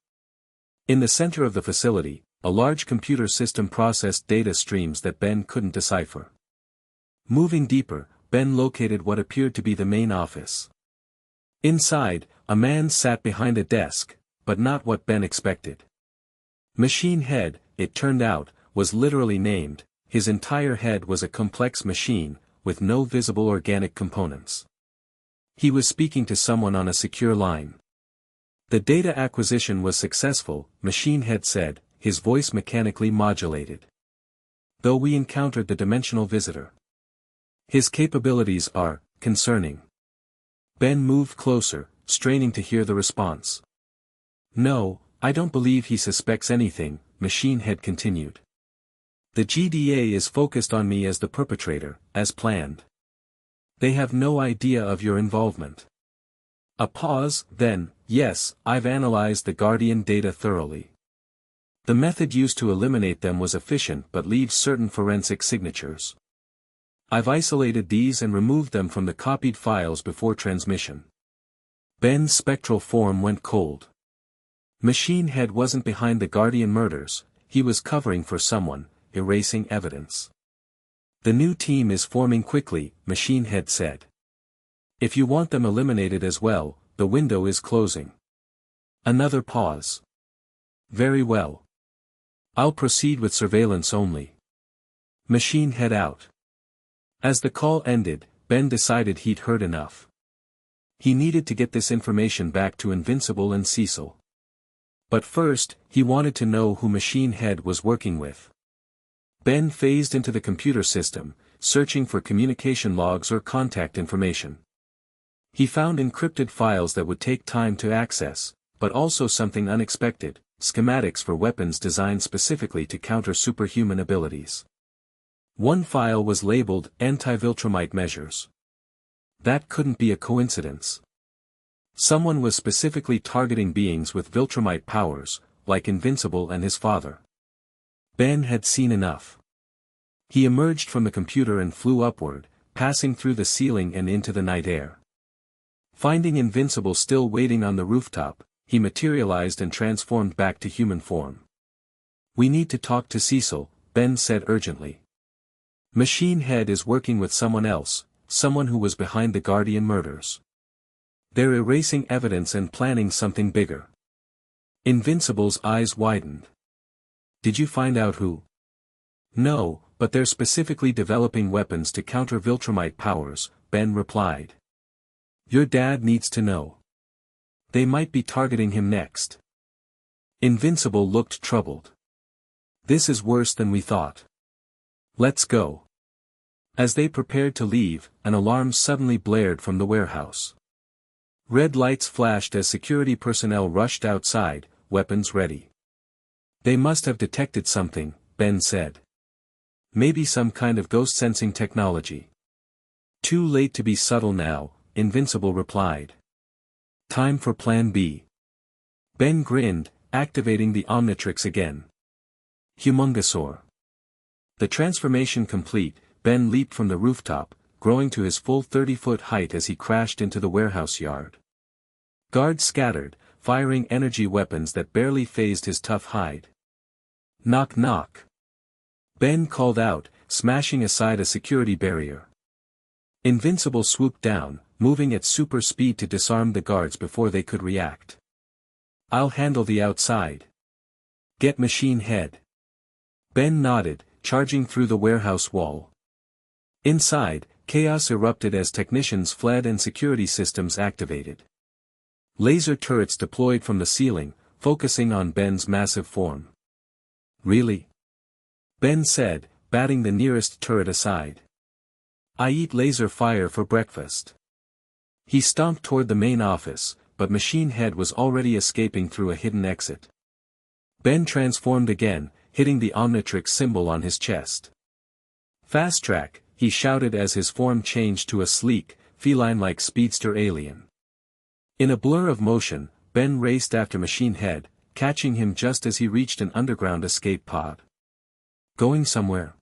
Speaker 1: In the center of the facility, a large computer system processed data streams that Ben couldn't decipher. Moving deeper, Ben located what appeared to be the main office. Inside, a man sat behind a desk, but not what Ben expected. Machine Head, it turned out, was literally named. His entire head was a complex machine, with no visible organic components. He was speaking to someone on a secure line. The data acquisition was successful, Machine Head said, his voice mechanically modulated. Though we encountered the dimensional visitor. His capabilities are concerning. Ben moved closer, straining to hear the response. No, I don't believe he suspects anything, Machine Head continued. The GDA is focused on me as the perpetrator, as planned. They have no idea of your involvement. A pause, then, yes, I've analyzed the Guardian data thoroughly. The method used to eliminate them was efficient but leaves certain forensic signatures. I've isolated these and removed them from the copied files before transmission. Ben's spectral form went cold. Machine Head wasn't behind the Guardian murders, he was covering for someone, erasing evidence. The new team is forming quickly, Machine Head said. If you want them eliminated as well, the window is closing. Another pause. Very well. I'll proceed with surveillance only. Machine Head out. As the call ended, Ben decided he'd heard enough. He needed to get this information back to Invincible and Cecil. But first, he wanted to know who Machine Head was working with. Ben phased into the computer system, searching for communication logs or contact information. He found encrypted files that would take time to access, but also something unexpected, schematics for weapons designed specifically to counter superhuman abilities. One file was labeled Anti-Viltrumite Measures. That couldn't be a coincidence. Someone was specifically targeting beings with Viltrumite powers, like Invincible and his father. Ben had seen enough. He emerged from the computer and flew upward, passing through the ceiling and into the night air. Finding Invincible still waiting on the rooftop, he materialized and transformed back to human form. We need to talk to Cecil, Ben said urgently. Machine Head is working with someone else, someone who was behind the Guardian murders. They're erasing evidence and planning something bigger. Invincible's eyes widened. Did you find out who? No, but they're specifically developing weapons to counter Viltrumite powers, Ben replied. Your dad needs to know. They might be targeting him next. Invincible looked troubled. This is worse than we thought. Let's go. As they prepared to leave, an alarm suddenly blared from the warehouse. Red lights flashed as security personnel rushed outside, weapons ready. They must have detected something, Ben said. Maybe some kind of ghost sensing technology. Too late to be subtle now, Invincible replied. Time for Plan B. Ben grinned, activating the Omnitrix again. Humongosaur. The transformation complete, Ben leaped from the rooftop, growing to his full 30-foot height as he crashed into the warehouse yard. Guards scattered, firing energy weapons that barely phased his tough hide. Knock knock. Ben called out, smashing aside a security barrier. Invincible swooped down, moving at super speed to disarm the guards before they could react. I'll handle the outside. Get Machine Head. Ben nodded, charging through the warehouse wall. Inside, chaos erupted as technicians fled and security systems activated. Laser turrets deployed from the ceiling, focusing on Ben's massive form. Really? Ben said, batting the nearest turret aside. I eat laser fire for breakfast. He stomped toward the main office, but Machine Head was already escaping through a hidden exit. Ben transformed again, hitting the Omnitrix symbol on his chest. Fast track, he shouted as his form changed to a sleek, feline-like speedster alien. In a blur of motion, Ben raced after Machine Head, catching him just as he reached an underground escape pod. Going somewhere?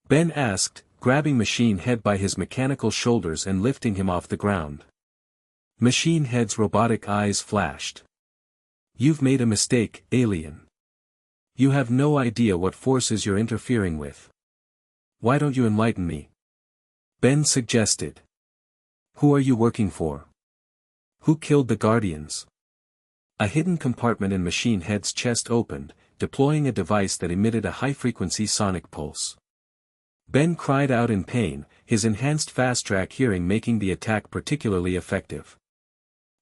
Speaker 1: Ben asked, grabbing Machine Head by his mechanical shoulders and lifting him off the ground. Machine Head's robotic eyes flashed. You've made a mistake, alien. You have no idea what forces you're interfering with. Why don't you enlighten me? Ben suggested. Who are you working for? Who killed the Guardians? A hidden compartment in Machine Head's chest opened, deploying a device that emitted a high-frequency sonic pulse. Ben cried out in pain, his enhanced fast-track hearing making the attack particularly effective.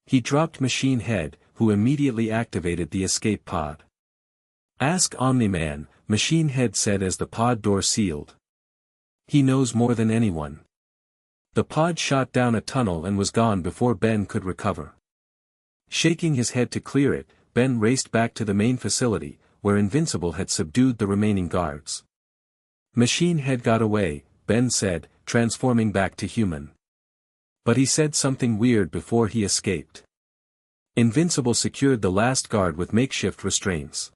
Speaker 1: He dropped Machine Head, who immediately activated the escape pod. Ask Omni-Man, Machine Head said as the pod door sealed. He knows more than anyone. The pod shot down a tunnel and was gone before Ben could recover. Shaking his head to clear it, Ben raced back to the main facility, where Invincible had subdued the remaining guards. Machine Head got away, Ben said, transforming back to human. But he said something weird before he escaped. Invincible secured the last guard with makeshift restraints.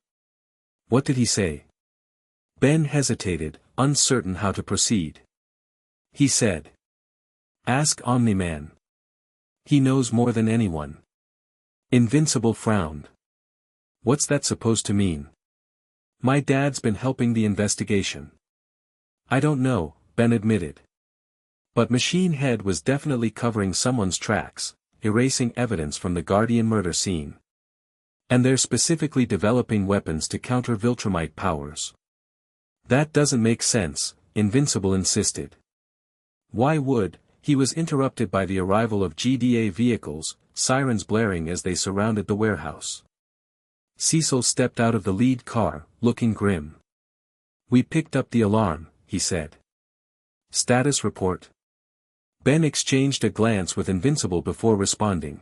Speaker 1: What did he say? Ben hesitated, uncertain how to proceed. He said. Ask Omni-Man. He knows more than anyone. Invincible frowned. What's that supposed to mean? My dad's been helping the investigation. I don't know, Ben admitted. But Machine Head was definitely covering someone's tracks, erasing evidence from the Guardian murder scene. And they're specifically developing weapons to counter Viltrumite powers. That doesn't make sense, Invincible insisted. Why would? He was interrupted by the arrival of GDA vehicles, sirens blaring as they surrounded the warehouse. Cecil stepped out of the lead car, looking grim. We picked up the alarm, he said. Status report. Ben exchanged a glance with Invincible before responding.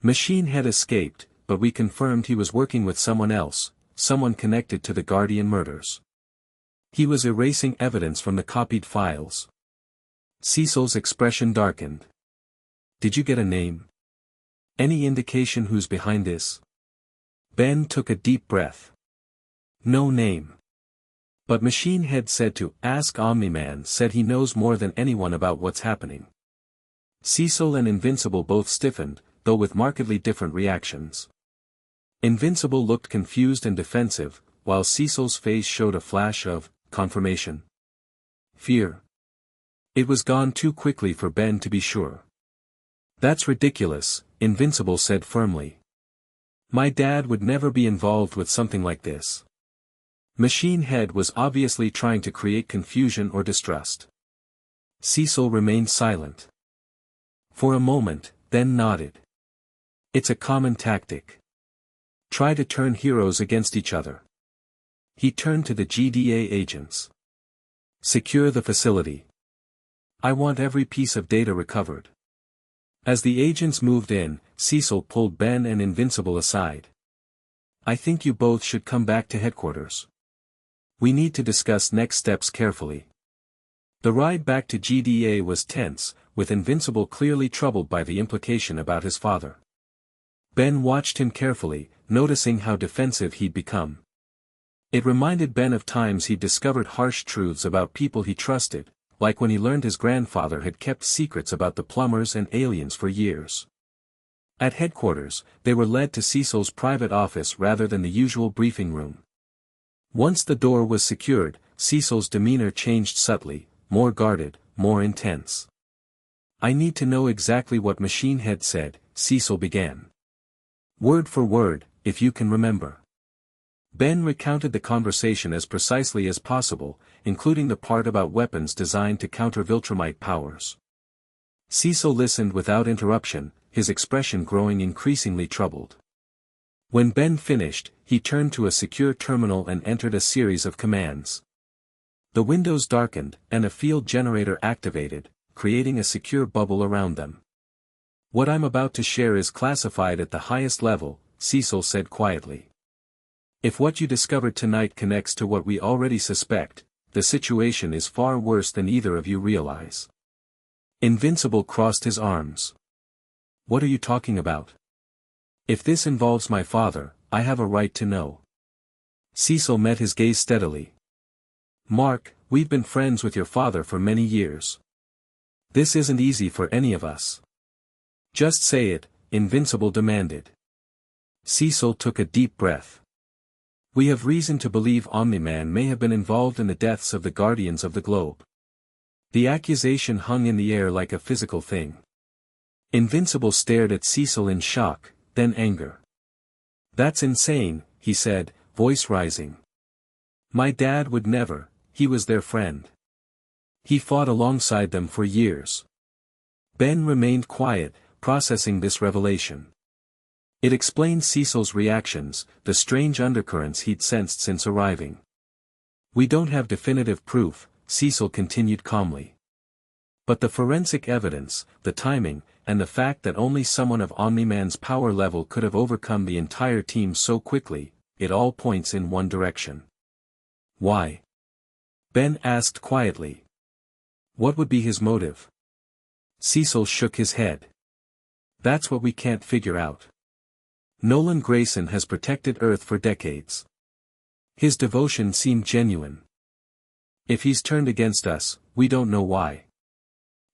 Speaker 1: Machine Head escaped, but we confirmed he was working with someone else, someone connected to the Guardian murders. He was erasing evidence from the copied files. Cecil's expression darkened. Did you get a name? Any indication who's behind this? Ben took a deep breath. No name. But Machine Head said to ask Omni-Man said he knows more than anyone about what's happening. Cecil and Invincible both stiffened, though with markedly different reactions. Invincible looked confused and defensive, while Cecil's face showed a flash of confirmation. Fear. It was gone too quickly for Ben to be sure. That's ridiculous, Invincible said firmly. My dad would never be involved with something like this. Machine Head was obviously trying to create confusion or distrust. Cecil remained silent. For a moment, then nodded. It's a common tactic. Try to turn heroes against each other. He turned to the GDA agents. Secure the facility. I want every piece of data recovered. As the agents moved in, Cecil pulled Ben and Invincible aside. I think you both should come back to headquarters. We need to discuss next steps carefully. The ride back to GDA was tense, with Invincible clearly troubled by the implication about his father. Ben watched him carefully, noticing how defensive he'd become. It reminded Ben of times he'd discovered harsh truths about people he trusted, like when he learned his grandfather had kept secrets about the plumbers and aliens for years. At headquarters, they were led to Cecil's private office rather than the usual briefing room. Once the door was secured, Cecil's demeanor changed subtly, more guarded, more intense. "I need to know exactly what Machine Head said," Cecil began. "Word for word, if you can remember." Ben recounted the conversation as precisely as possible, including the part about weapons designed to counter Viltrumite powers. Cecil listened without interruption, his expression growing increasingly troubled. When Ben finished, he turned to a secure terminal and entered a series of commands. The windows darkened, and a field generator activated, creating a secure bubble around them. "What I'm about to share is classified at the highest level," Cecil said quietly. "If what you discovered tonight connects to what we already suspect, the situation is far worse than either of you realize." Invincible crossed his arms. "What are you talking about? If this involves my father, I have a right to know." Cecil met his gaze steadily. "Mark, we've been friends with your father for many years. This isn't easy for any of us." "Just say it," Invincible demanded. Cecil took a deep breath. "We have reason to believe Omni-Man may have been involved in the deaths of the Guardians of the Globe." The accusation hung in the air like a physical thing. Invincible stared at Cecil in shock, then anger. "That's insane," he said, voice rising. "My dad would never, he was their friend. He fought alongside them for years." Ben remained quiet, processing this revelation. It explained Cecil's reactions, the strange undercurrents he'd sensed since arriving. "We don't have definitive proof," Cecil continued calmly. "But the forensic evidence, the timing, and the fact that only someone of Omni-Man's power level could have overcome the entire team so quickly, it all points in one direction." "Why?" Ben asked quietly. "What would be his motive?" Cecil shook his head. "That's what we can't figure out. Nolan Grayson has protected Earth for decades. His devotion seemed genuine. If he's turned against us, we don't know why."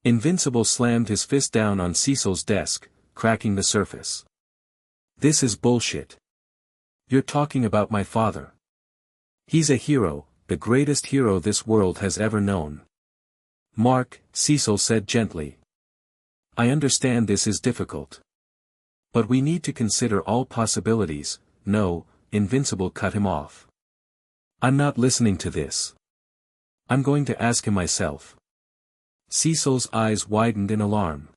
Speaker 1: Invincible slammed his fist down on Cecil's desk, cracking the surface. "This is bullshit. You're talking about my father. He's a hero, the greatest hero this world has ever known." "Mark," Cecil said gently. "I understand this is difficult. But we need to consider all possibilities." "No," Invincible cut him off. "I'm not listening to this. I'm going to ask him myself." Cecil's eyes widened in alarm.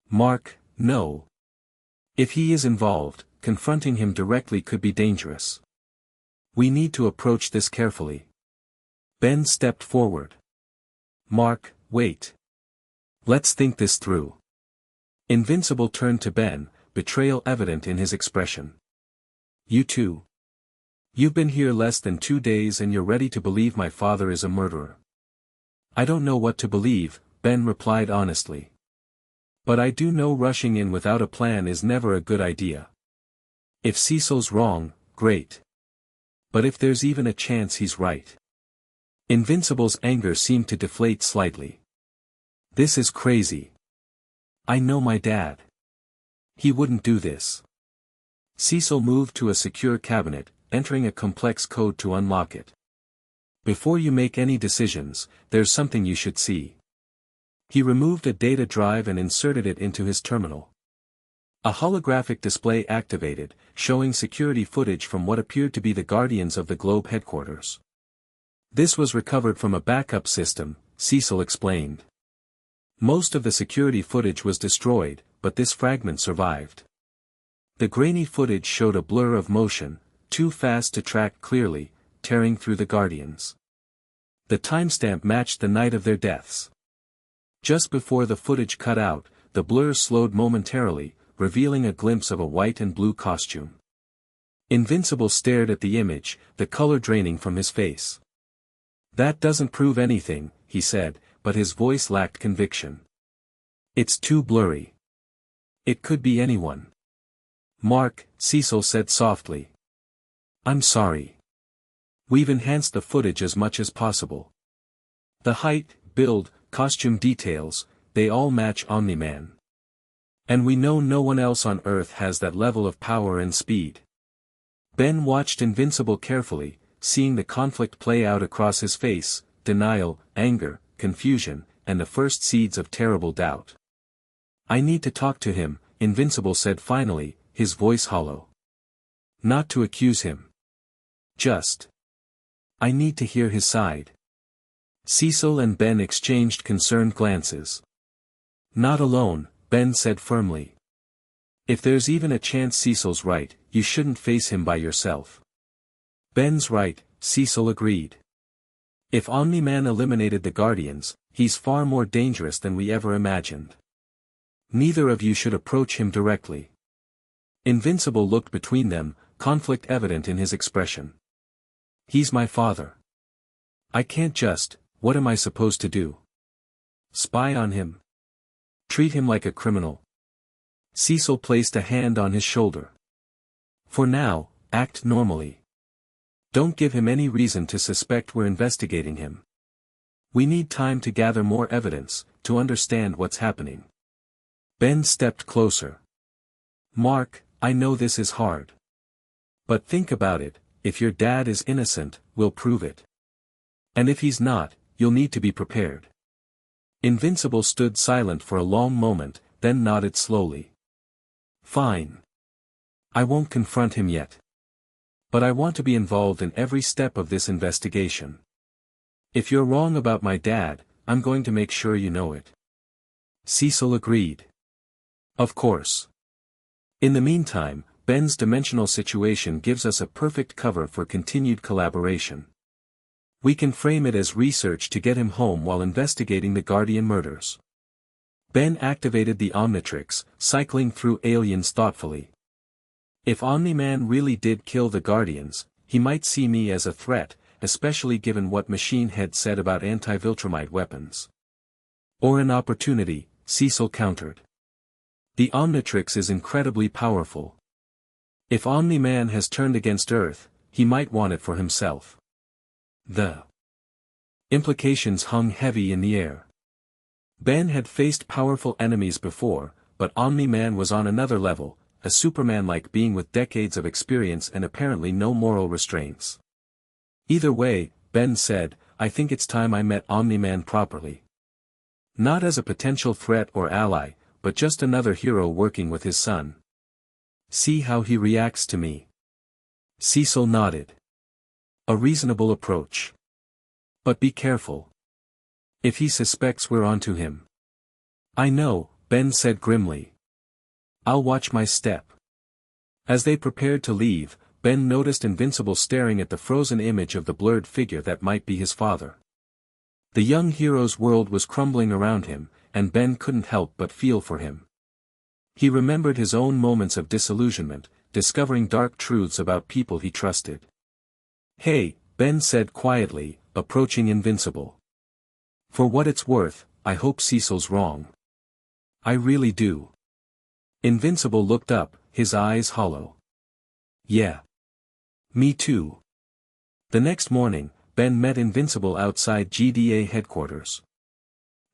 Speaker 1: "Mark, no. If he is involved, confronting him directly could be dangerous. We need to approach this carefully." Ben stepped forward. "Mark, wait. Let's think this through." Invincible turned to Ben, betrayal evident in his expression. "You too. You've been here less than 2 days and you're ready to believe my father is a murderer." "I don't know what to believe," Ben replied honestly. "But I do know rushing in without a plan is never a good idea. If Cecil's wrong, great. But if there's even a chance he's right." Invincible's anger seemed to deflate slightly. "This is crazy. I know my dad. He wouldn't do this." Cecil moved to a secure cabinet, entering a complex code to unlock it. "Before you make any decisions, there's something you should see." He removed a data drive and inserted it into his terminal. A holographic display activated, showing security footage from what appeared to be the Guardians of the Globe headquarters. "This was recovered from a backup system," Cecil explained. "Most of the security footage was destroyed, but this fragment survived." The grainy footage showed a blur of motion, too fast to track clearly, tearing through the Guardians. The timestamp matched the night of their deaths. Just before the footage cut out, the blur slowed momentarily, revealing a glimpse of a white and blue costume. Invincible stared at the image, the color draining from his face. "That doesn't prove anything," he said, but his voice lacked conviction. "It's too blurry. It could be anyone." "Mark," Cecil said softly. "I'm sorry. We've enhanced the footage as much as possible. The height, build, costume details, they all match Omni-Man. And we know no one else on Earth has that level of power and speed. Ben watched Invincible carefully, seeing the conflict play out across his face, denial, anger, confusion, and the first seeds of terrible doubt. "I need to talk to him," Invincible said finally, his voice hollow. "Not to accuse him. Just. I need to hear his side." Cecil and Ben exchanged concerned glances. "Not alone," Ben said firmly. "If there's even a chance Cecil's right, you shouldn't face him by yourself." "Ben's right," Cecil agreed. "If Omni-Man eliminated the Guardians, he's far more dangerous than we ever imagined. Neither of you should approach him directly." Invincible looked between them, conflict evident in his expression. "He's my father. I can't just, what am I supposed to do? Spy on him? Treat him like a criminal?" Cecil placed a hand on his shoulder. "For now, act normally. Don't give him any reason to suspect we're investigating him. We need time to gather more evidence, to understand what's happening." Ben stepped closer. "Mark, I know this is hard. But think about it, if your dad is innocent, we'll prove it. And if he's not, you'll need to be prepared." Invincible stood silent for a long moment, then nodded slowly. "Fine. I won't confront him yet. But I want to be involved in every step of this investigation. If you're wrong about my dad, I'm going to make sure you know it." Cecil agreed. "Of course." In the meantime, Ben's dimensional situation gives us a perfect cover for continued collaboration. We can frame it as research to get him home while investigating the Guardian murders. Ben activated the Omnitrix, cycling through aliens thoughtfully. If Omni-Man really did kill the Guardians, he might see me as a threat, especially given what Machine Head said about anti-Viltrumite weapons. Or an opportunity, Cecil countered. The Omnitrix is incredibly powerful. If Omni-Man has turned against Earth, he might want it for himself. The implications hung heavy in the air. Ben had faced powerful enemies before, but Omni-Man was on another level, a Superman-like being with decades of experience and apparently no moral restraints. "Either way," Ben said, "I think it's time I met Omni-Man properly. Not as a potential threat or ally, but just another hero working with his son. See how he reacts to me." Cecil nodded. "A reasonable approach. But be careful. If he suspects we're onto him." "I know," Ben said grimly. "I'll watch my step." As they prepared to leave, Ben noticed Invincible staring at the frozen image of the blurred figure that might be his father. The young hero's world was crumbling around him, and Ben couldn't help but feel for him. He remembered his own moments of disillusionment, discovering dark truths about people he trusted. "Hey," Ben said quietly, approaching Invincible. "For what it's worth, I hope Cecil's wrong. I really do." Invincible looked up, his eyes hollow. "Yeah. Me too." The next morning, Ben met Invincible outside GDA headquarters.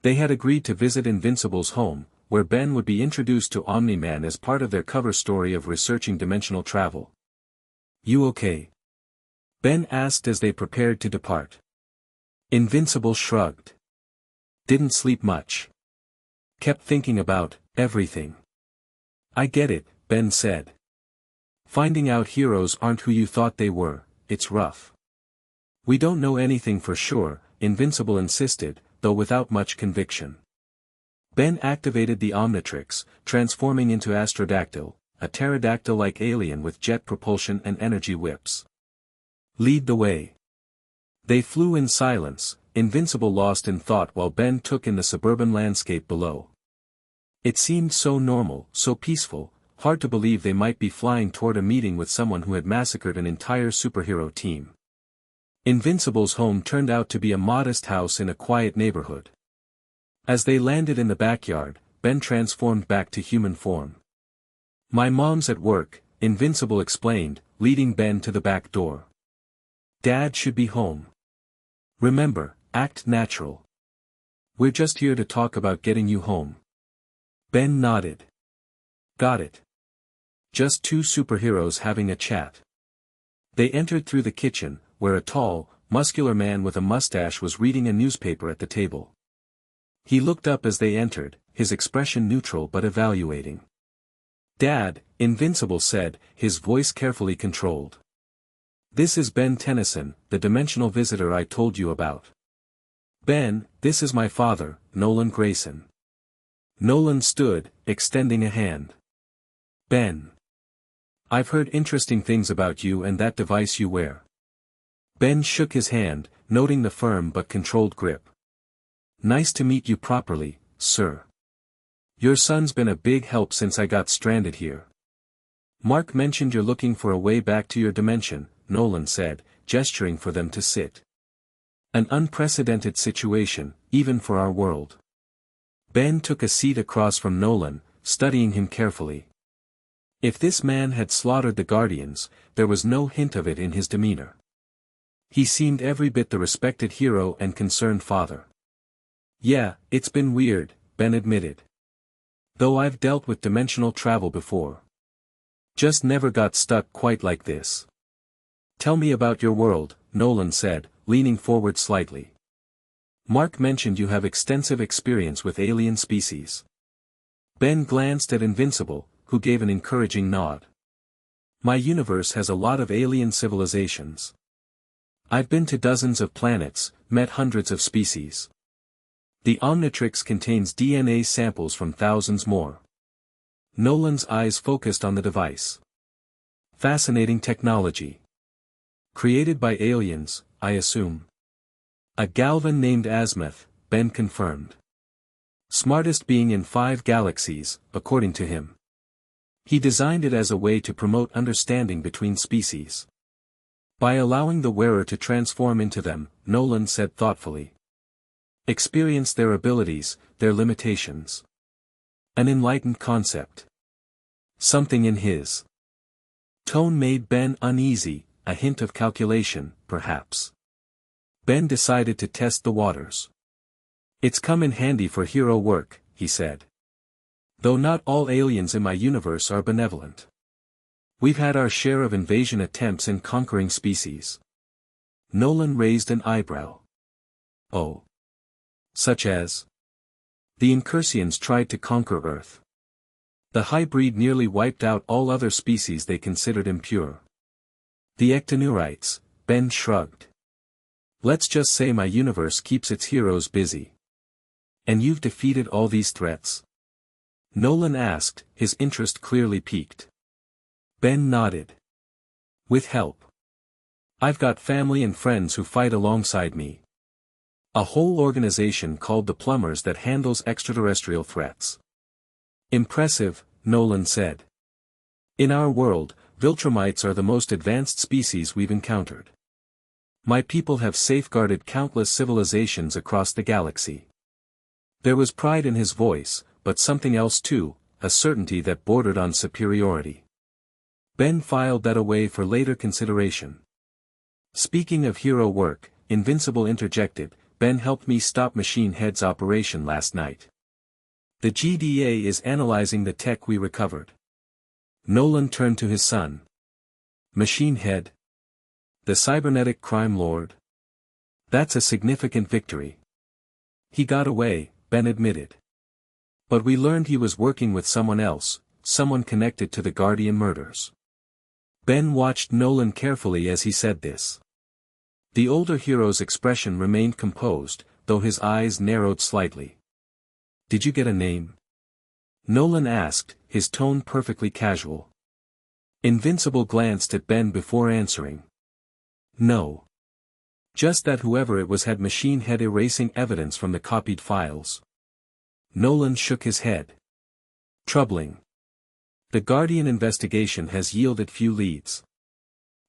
Speaker 1: They had agreed to visit Invincible's home, where Ben would be introduced to Omni-Man as part of their cover story of researching dimensional travel. "You okay?" Ben asked as they prepared to depart. Invincible shrugged. "Didn't sleep much. Kept thinking about everything." "I get it," Ben said. "Finding out heroes aren't who you thought they were, it's rough." "We don't know anything for sure," Invincible insisted, though without much conviction. Ben activated the Omnitrix, transforming into Astrodactyl, a pterodactyl-like alien with jet propulsion and energy whips. "Lead the way." They flew in silence, Invincible lost in thought while Ben took in the suburban landscape below. It seemed so normal, so peaceful, hard to believe they might be flying toward a meeting with someone who had massacred an entire superhero team. Invincible's home turned out to be a modest house in a quiet neighborhood. As they landed in the backyard, Ben transformed back to human form. "My mom's at work," Invincible explained, leading Ben to the back door. "Dad should be home. Remember, act natural." We're just here to talk about getting you home. Ben nodded. Got it. Just two superheroes having a chat. They entered through the kitchen, where a tall, muscular man with a mustache was reading a newspaper at the table. He looked up as they entered, his expression neutral but evaluating. "Dad," Invincible said, his voice carefully controlled. "This is Ben Tennyson, the dimensional visitor I told you about." "Ben, this is my father, Nolan Grayson." Nolan stood, extending a hand. "Ben. I've heard interesting things about you and that device you wear." Ben shook his hand, noting the firm but controlled grip. "Nice to meet you properly, sir. Your son's been a big help since I got stranded here." "Mark mentioned you're looking for a way back to your dimension," Nolan said, gesturing for them to sit. "An unprecedented situation, even for our world." Ben took a seat across from Nolan, studying him carefully. If this man had slaughtered the Guardians, there was no hint of it in his demeanor. He seemed every bit the respected hero and concerned father. "Yeah, it's been weird," Ben admitted. "Though I've dealt with dimensional travel before. Just never got stuck quite like this." "Tell me about your world," Nolan said, leaning forward slightly. "Mark mentioned you have extensive experience with alien species." Ben glanced at Invincible, who gave an encouraging nod. "My universe has a lot of alien civilizations. I've been to dozens of planets, met hundreds of species. The Omnitrix contains DNA samples from thousands more." Nolan's eyes focused on the device. "Fascinating technology. Created by aliens, I assume." "A Galvan named Azimuth," Ben confirmed. "Smartest being in 5 galaxies, according to him. He designed it as a way to promote understanding between species. By allowing the wearer to transform into them," Nolan said thoughtfully. "Experience their abilities, their limitations. An enlightened concept." Something in his tone made Ben uneasy, a hint of calculation, perhaps. Ben decided to test the waters. "It's come in handy for hero work," he said. "Though not all aliens in my universe are benevolent. We've had our share of invasion attempts in conquering species." Nolan raised an eyebrow. "Oh. Such as?" "The Incursians tried to conquer Earth. The hybrid nearly wiped out all other species they considered impure." "The Ectonurites," Ben shrugged. "Let's just say my universe keeps its heroes busy." "And you've defeated all these threats?" Nolan asked, his interest clearly piqued. Ben nodded. "With help. I've got family and friends who fight alongside me. A whole organization called the Plumbers that handles extraterrestrial threats." "Impressive," Nolan said. "In our world, Viltrumites are the most advanced species we've encountered. My people have safeguarded countless civilizations across the galaxy." There was pride in his voice, but something else too, a certainty that bordered on superiority. Ben filed that away for later consideration. "Speaking of hero work," Invincible interjected, "Ben helped me stop Machine Head's operation last night. The GDA is analyzing the tech we recovered." Nolan turned to his son. "Machine Head? The cybernetic crime lord? That's a significant victory." "He got away," Ben admitted. "But we learned he was working with someone else, someone connected to the Guardian murders." Ben watched Nolan carefully as he said this. The older hero's expression remained composed, though his eyes narrowed slightly. "Did you get a name?" Nolan asked, his tone perfectly casual. Invincible glanced at Ben before answering. "No. Just that whoever it was had Machine Head erasing evidence from the copied files." Nolan shook his head. "Troubling. The Guardian investigation has yielded few leads.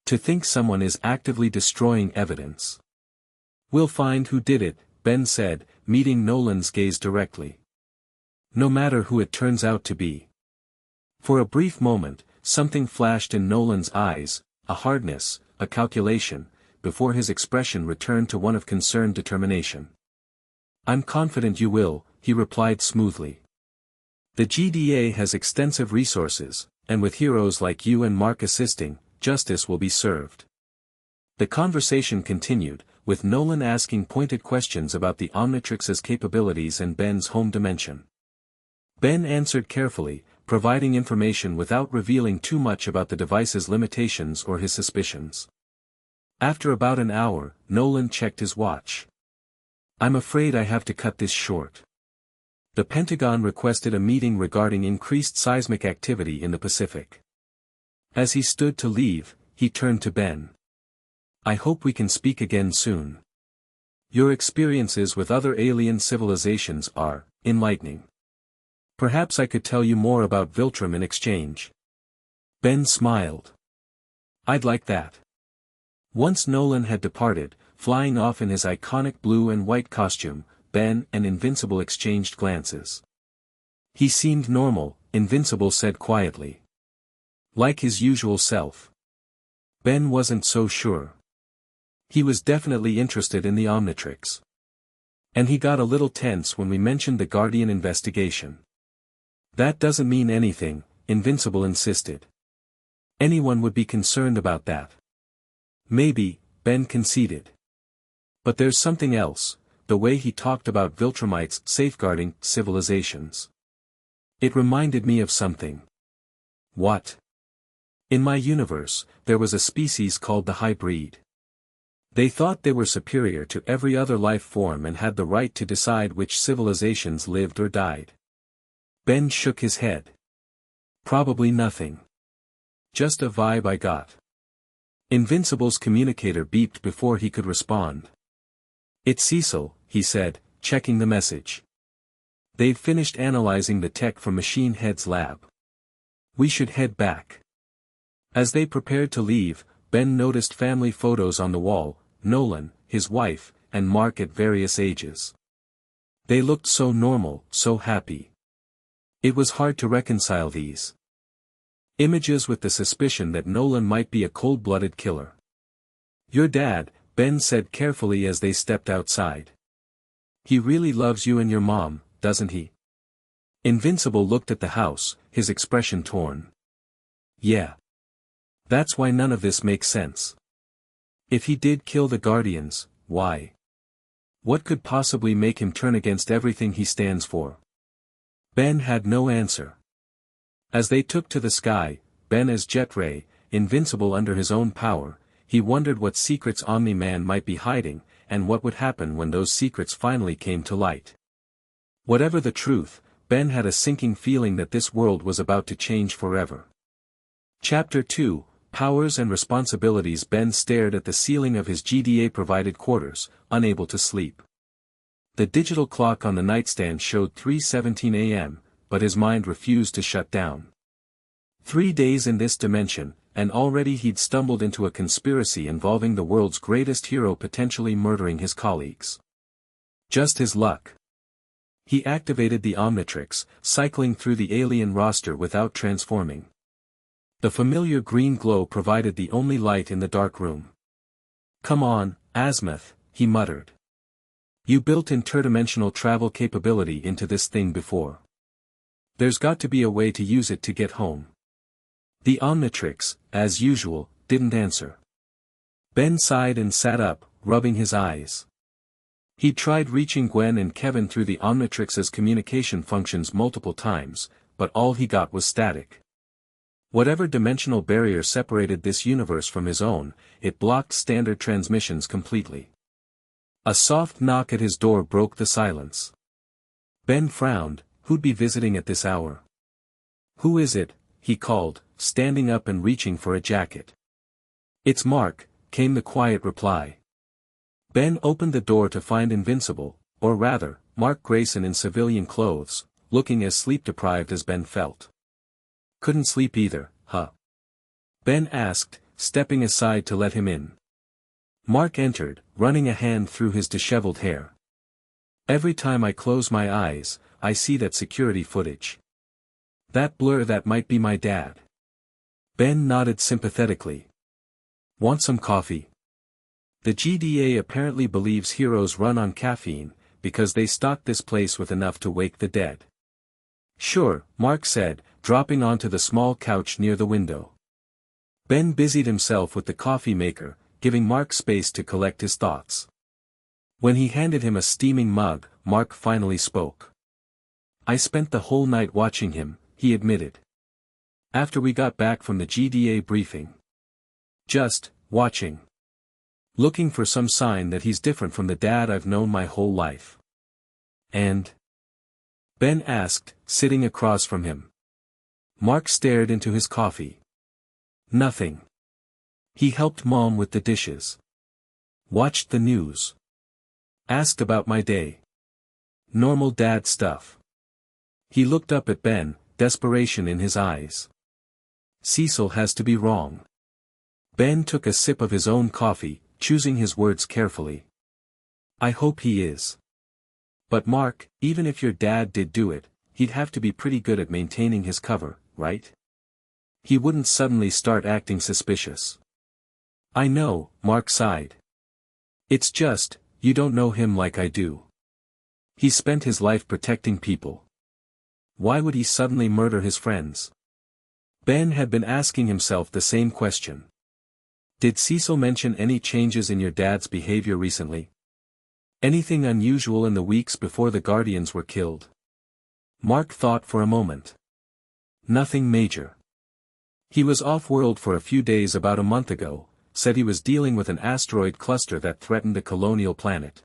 Speaker 1: To think someone is actively destroying evidence." "We'll find who did it," Ben said, meeting Nolan's gaze directly. "No matter who it turns out to be." For a brief moment, something flashed in Nolan's eyes, a hardness, a calculation, before his expression returned to one of concerned determination. I'm confident you will, he replied smoothly. The GDA has extensive resources, and with heroes like you and Mark assisting, justice will be served. The conversation continued, with Nolan asking pointed questions about the Omnitrix's capabilities and Ben's home dimension. Ben answered carefully, providing information without revealing too much about the device's limitations or his suspicions. After about an hour, Nolan checked his watch. I'm afraid I have to cut this short. The Pentagon requested a meeting regarding increased seismic activity in the Pacific. As he stood to leave, he turned to Ben. I hope we can speak again soon. Your experiences with other alien civilizations are enlightening. Perhaps I could tell you more about Viltrum in exchange. Ben smiled. I'd like that. Once Nolan had departed, flying off in his iconic blue and white costume, Ben and Invincible exchanged glances. He seemed normal, Invincible said quietly. Like his usual self. Ben wasn't so sure. He was definitely interested in the Omnitrix. And he got a little tense when we mentioned the Guardian investigation. That doesn't mean anything, Invincible insisted. Anyone would be concerned about that. Maybe, Ben conceded. But there's something else, the way he talked about Viltrumites safeguarding civilizations. It reminded me of something. What? In my universe, there was a species called the High Breed. They thought they were superior to every other life form and had the right to decide which civilizations lived or died. Ben shook his head. Probably nothing. Just a vibe I got. Invincible's communicator beeped before he could respond. It's Cecil, he said, checking the message. They've finished analyzing the tech from Machine Head's lab. We should head back. As they prepared to leave, Ben noticed family photos on the wall, Nolan, his wife, and Mark at various ages. They looked so normal, so happy. It was hard to reconcile these images with the suspicion that Nolan might be a cold-blooded killer. Your dad, Ben said carefully as they stepped outside. He really loves you and your mom, doesn't he? Invincible looked at the house, his expression torn. Yeah. That's why none of this makes sense. If he did kill the Guardians, why? What could possibly make him turn against everything he stands for? Ben had no answer. As they took to the sky, Ben as Jet Ray, Invincible under his own power, he wondered what secrets Omni-Man might be hiding, and what would happen when those secrets finally came to light. Whatever the truth, Ben had a sinking feeling that this world was about to change forever. Chapter 2, Powers and Responsibilities. Ben stared at the ceiling of his GDA-provided quarters, unable to sleep. The digital clock on the nightstand showed 3:17 a.m., but his mind refused to shut down. 3 days in this dimension, and already he'd stumbled into a conspiracy involving the world's greatest hero potentially murdering his colleagues. Just his luck. He activated the Omnitrix, cycling through the alien roster without transforming. The familiar green glow provided the only light in the dark room. Come on, Azimuth, he muttered. You built interdimensional travel capability into this thing before. There's got to be a way to use it to get home. The Omnitrix, as usual, didn't answer. Ben sighed and sat up, rubbing his eyes. He'd tried reaching Gwen and Kevin through the Omnitrix's communication functions multiple times, but all he got was static. Whatever dimensional barrier separated this universe from his own, it blocked standard transmissions completely. A soft knock at his door broke the silence. Ben frowned. Who'd be visiting at this hour? Who is it? He called, standing up and reaching for a jacket. It's Mark, came the quiet reply. Ben opened the door to find Invincible, or rather, Mark Grayson in civilian clothes, looking as sleep-deprived as Ben felt. Couldn't sleep either, huh? Ben asked, stepping aside to let him in. Mark entered, running a hand through his disheveled hair. Every time I close my eyes, I see that security footage. That blur, that might be my dad. Ben nodded sympathetically. Want some coffee? The GDA apparently believes heroes run on caffeine, because they stocked this place with enough to wake the dead. Sure, Mark said, dropping onto the small couch near the window. Ben busied himself with the coffee maker, giving Mark space to collect his thoughts. When he handed him a steaming mug, Mark finally spoke. I spent the whole night watching him, he admitted. After we got back from the GDA briefing. Just, watching. Looking for some sign that he's different from the dad I've known my whole life. And? Ben asked, sitting across from him. Mark stared into his coffee. Nothing. He helped Mom with the dishes. Watched the news. Asked about my day. Normal dad stuff. He looked up at Ben, desperation in his eyes. Cecil has to be wrong. Ben took a sip of his own coffee, choosing his words carefully. I hope he is. But Mark, even if your dad did do it, he'd have to be pretty good at maintaining his cover, right? He wouldn't suddenly start acting suspicious. I know, Mark sighed. It's just, you don't know him like I do. He spent his life protecting people. Why would he suddenly murder his friends? Ben had been asking himself the same question. Did Cecil mention any changes in your dad's behavior recently? Anything unusual in the weeks before the Guardians were killed? Mark thought for a moment. Nothing major. He was off-world for a few days about a month ago, said he was dealing with an asteroid cluster that threatened a colonial planet.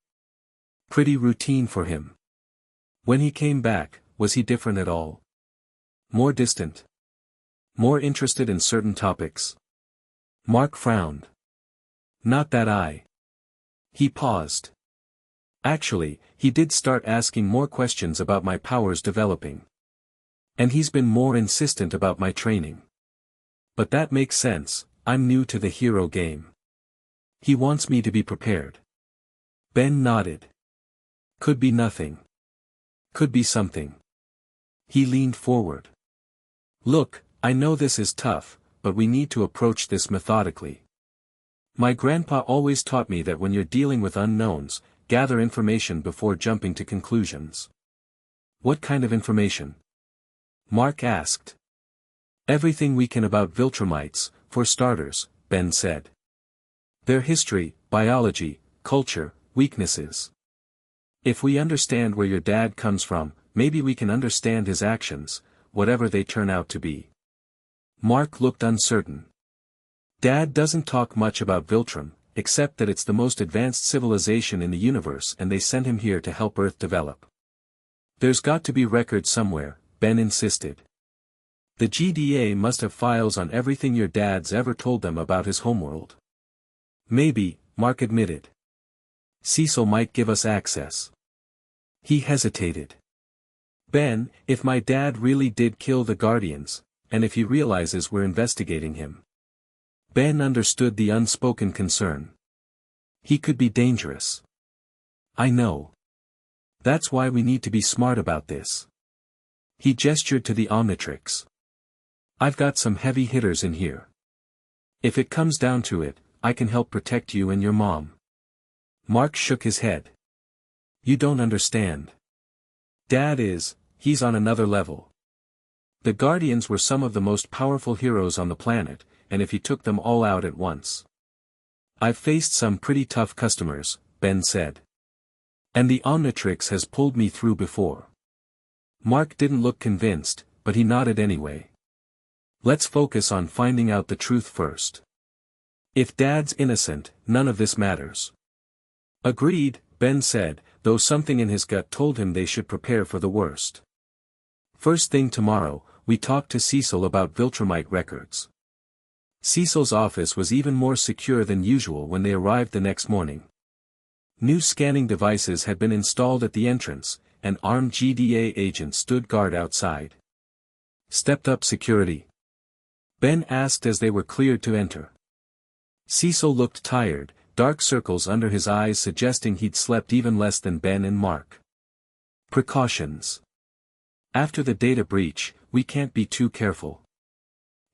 Speaker 1: Pretty routine for him. When he came back, was he different at all? More distant? More interested in certain topics? Mark frowned. Not that I. He paused. Actually, he did start asking more questions about my powers developing. And he's been more insistent about my training. But that makes sense, I'm new to the hero game. He wants me to be prepared. Ben nodded. Could be nothing. Could be something. He leaned forward. Look, I know this is tough, but we need to approach this methodically. My grandpa always taught me that when you're dealing with unknowns, gather information before jumping to conclusions. What kind of information? Mark asked. Everything we can about Viltrumites, for starters, Ben said. Their history, biology, culture, weaknesses. If we understand where your dad comes from, maybe we can understand his actions, whatever they turn out to be. Mark looked uncertain. Dad doesn't talk much about Viltrum, except that it's the most advanced civilization in the universe and they sent him here to help Earth develop. There's got to be records somewhere, Ben insisted. The GDA must have files on everything your dad's ever told them about his homeworld. Maybe, Mark admitted. Cecil might give us access. He hesitated. Ben, if my dad really did kill the Guardians, and if he realizes we're investigating him. Ben understood the unspoken concern. He could be dangerous. I know. That's why we need to be smart about this. He gestured to the Omnitrix. I've got some heavy hitters in here. If it comes down to it, I can help protect you and your mom. Mark shook his head. You don't understand. Dad he's on another level. The Guardians were some of the most powerful heroes on the planet, and if he took them all out at once. I've faced some pretty tough customers, Ben said. And the Omnitrix has pulled me through before. Mark didn't look convinced, but he nodded anyway. Let's focus on finding out the truth first. If Dad's innocent, none of this matters. Agreed, Ben said, though something in his gut told him they should prepare for the worst. First thing tomorrow, we talked to Cecil about Viltrumite records. Cecil's office was even more secure than usual when they arrived the next morning. New scanning devices had been installed at the entrance, and armed GDA agents stood guard outside. Stepped up security? Ben asked as they were cleared to enter. Cecil looked tired, dark circles under his eyes suggesting he'd slept even less than Ben and Mark. Precautions. After the data breach, we can't be too careful.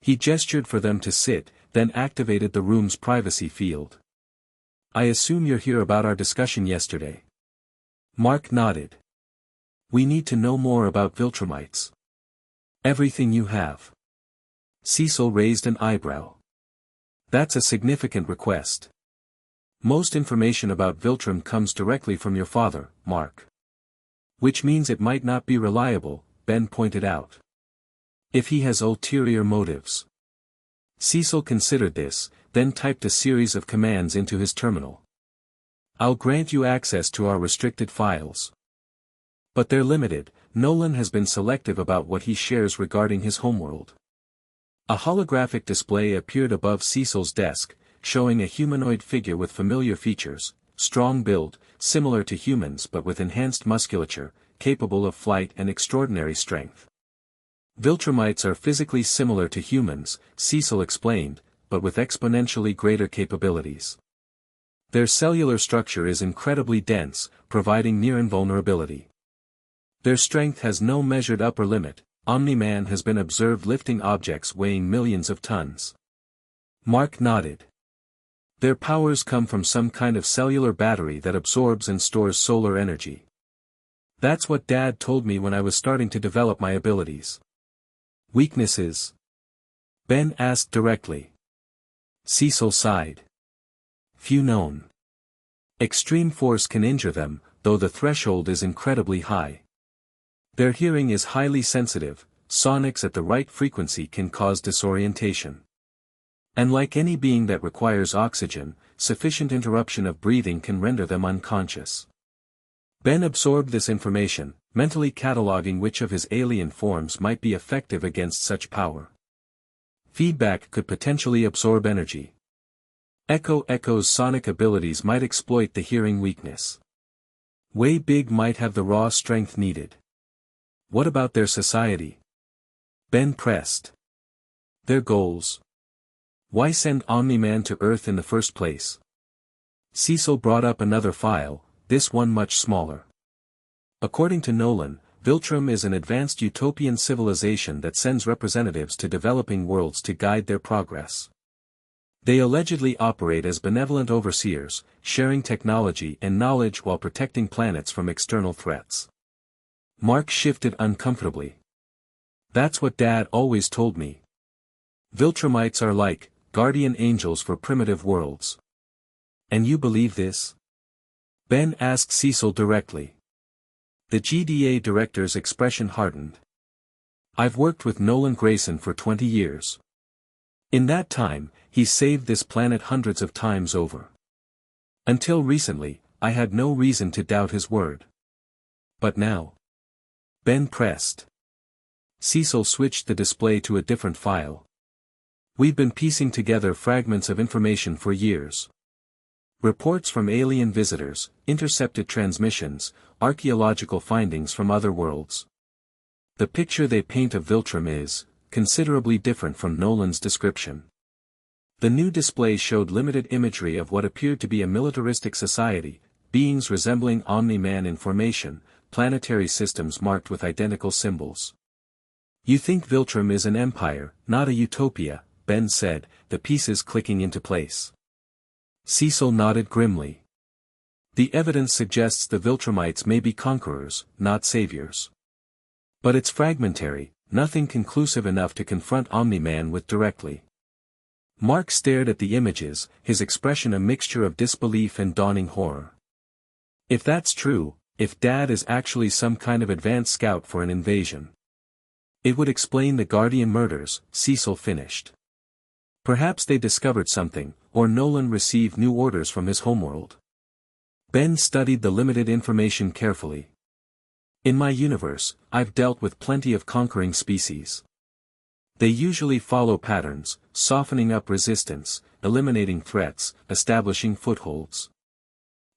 Speaker 1: He gestured for them to sit, then activated the room's privacy field. I assume you're here about our discussion yesterday. Mark nodded. We need to know more about Viltrumites. Everything you have. Cecil raised an eyebrow. That's a significant request. Most information about Viltrum comes directly from your father, Mark. Which means it might not be reliable, Ben pointed out. If he has ulterior motives. Cecil considered this, then typed a series of commands into his terminal. I'll grant you access to our restricted files. But they're limited. Nolan has been selective about what he shares regarding his homeworld. A holographic display appeared above Cecil's desk, showing a humanoid figure with familiar features, strong build, similar to humans but with enhanced musculature, capable of flight and extraordinary strength. Viltrumites are physically similar to humans, Cecil explained, but with exponentially greater capabilities. Their cellular structure is incredibly dense, providing near invulnerability. Their strength has no measured upper limit. Omni-Man has been observed lifting objects weighing millions of tons. Mark nodded. Their powers come from some kind of cellular battery that absorbs and stores solar energy. That's what Dad told me when I was starting to develop my abilities. Weaknesses? Ben asked directly. Cecil sighed. Few known. Extreme force can injure them, though the threshold is incredibly high. Their hearing is highly sensitive, sonics at the right frequency can cause disorientation. And like any being that requires oxygen, sufficient interruption of breathing can render them unconscious. Ben absorbed this information, mentally cataloging which of his alien forms might be effective against such power. Feedback could potentially absorb energy. Echo's sonic abilities might exploit the hearing weakness. Way Big might have the raw strength needed. What about their society? Ben pressed. Their goals. Why send Omni-Man to Earth in the first place? Cecil brought up another file, this one much smaller. According to Nolan, Viltrum is an advanced utopian civilization that sends representatives to developing worlds to guide their progress. They allegedly operate as benevolent overseers, sharing technology and knowledge while protecting planets from external threats. Mark shifted uncomfortably. That's what Dad always told me. Viltrumites are like guardian angels for primitive worlds. And you believe this? Ben asked Cecil directly. The GDA director's expression hardened. I've worked with Nolan Grayson for 20 years. In that time, he's saved this planet hundreds of times over. Until recently, I had no reason to doubt his word. But now? Ben pressed. Cecil switched the display to a different file. We've been piecing together fragments of information for years. Reports from alien visitors, intercepted transmissions, archaeological findings from other worlds. The picture they paint of Viltrum is considerably different from Nolan's description. The new display showed limited imagery of what appeared to be a militaristic society, beings resembling Omni-Man in formation, planetary systems marked with identical symbols. You think Viltrum is an empire, not a utopia, Ben said, the pieces clicking into place. Cecil nodded grimly. The evidence suggests the Viltrumites may be conquerors, not saviors. But it's fragmentary, nothing conclusive enough to confront Omni-Man with directly. Mark stared at the images, his expression a mixture of disbelief and dawning horror. If that's true, if Dad is actually some kind of advanced scout for an invasion, it would explain the Guardian murders, Cecil finished. Perhaps they discovered something, or Nolan received new orders from his homeworld. Ben studied the limited information carefully. In my universe, I've dealt with plenty of conquering species. They usually follow patterns, softening up resistance, eliminating threats, establishing footholds.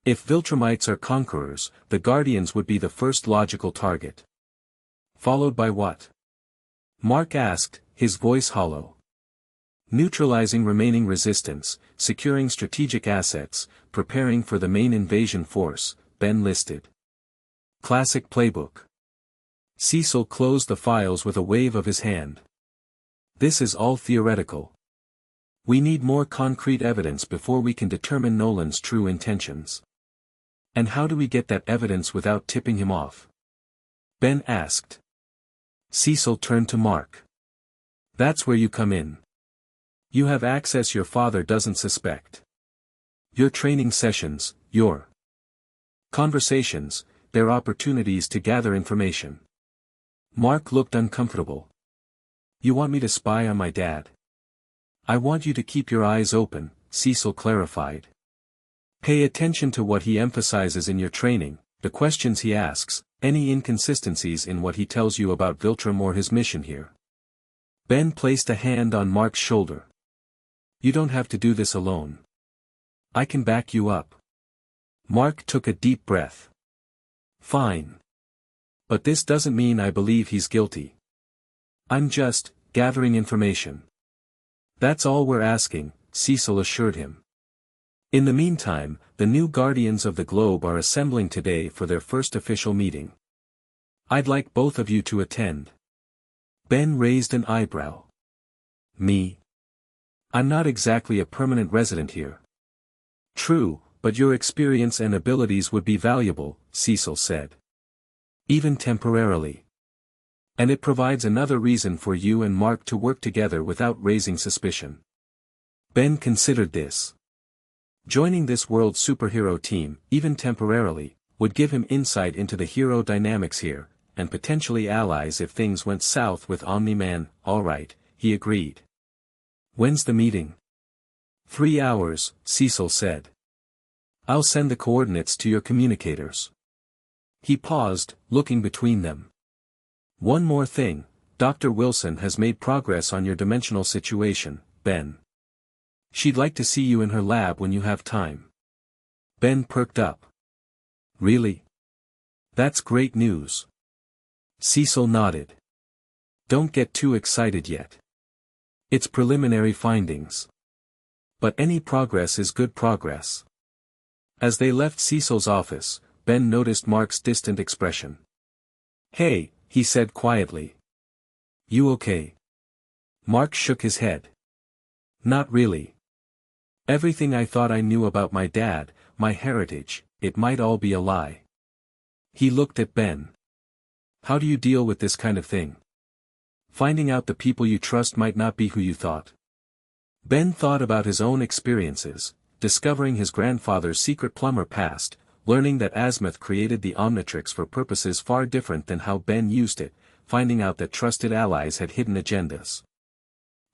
Speaker 1: If Viltrumites are conquerors, the Guardians would be the first logical target. Followed by what? Mark asked, his voice hollow. Neutralizing remaining resistance, securing strategic assets, preparing for the main invasion force, Ben listed. Classic playbook. Cecil closed the files with a wave of his hand. This is all theoretical. We need more concrete evidence before we can determine Nolan's true intentions. And how do we get that evidence without tipping him off? Ben asked. Cecil turned to Mark. That's where you come in. You have access your father doesn't suspect. Your training sessions, your conversations, they're opportunities to gather information. Mark looked uncomfortable. You want me to spy on my dad? I want you to keep your eyes open, Cecil clarified. Pay attention to what he emphasizes in your training, the questions he asks, any inconsistencies in what he tells you about Viltrum or his mission here. Ben placed a hand on Mark's shoulder. You don't have to do this alone. I can back you up. Mark took a deep breath. Fine. But this doesn't mean I believe he's guilty. I'm just gathering information. That's all we're asking, Cecil assured him. In the meantime, the new Guardians of the Globe are assembling today for their first official meeting. I'd like both of you to attend. Ben raised an eyebrow. Me? I'm not exactly a permanent resident here. True, but your experience and abilities would be valuable, Cecil said. Even temporarily. And it provides another reason for you and Mark to work together without raising suspicion. Ben considered this. Joining this world superhero team, even temporarily, would give him insight into the hero dynamics here, and potentially allies if things went south with Omni-Man. All right, he agreed. When's the meeting? 3 hours, Cecil said. I'll send the coordinates to your communicators. He paused, looking between them. One more thing, Dr. Wilson has made progress on your dimensional situation, Ben. She'd like to see you in her lab when you have time. Ben perked up. Really? That's great news. Cecil nodded. Don't get too excited yet. It's preliminary findings. But any progress is good progress. As they left Cecil's office, Ben noticed Mark's distant expression. Hey, he said quietly. You okay? Mark shook his head. Not really. Everything I thought I knew about my dad, my heritage, it might all be a lie. He looked at Ben. How do you deal with this kind of thing? Finding out the people you trust might not be who you thought. Ben thought about his own experiences, discovering his grandfather's secret plumber past, learning that Azimuth created the Omnitrix for purposes far different than how Ben used it, finding out that trusted allies had hidden agendas.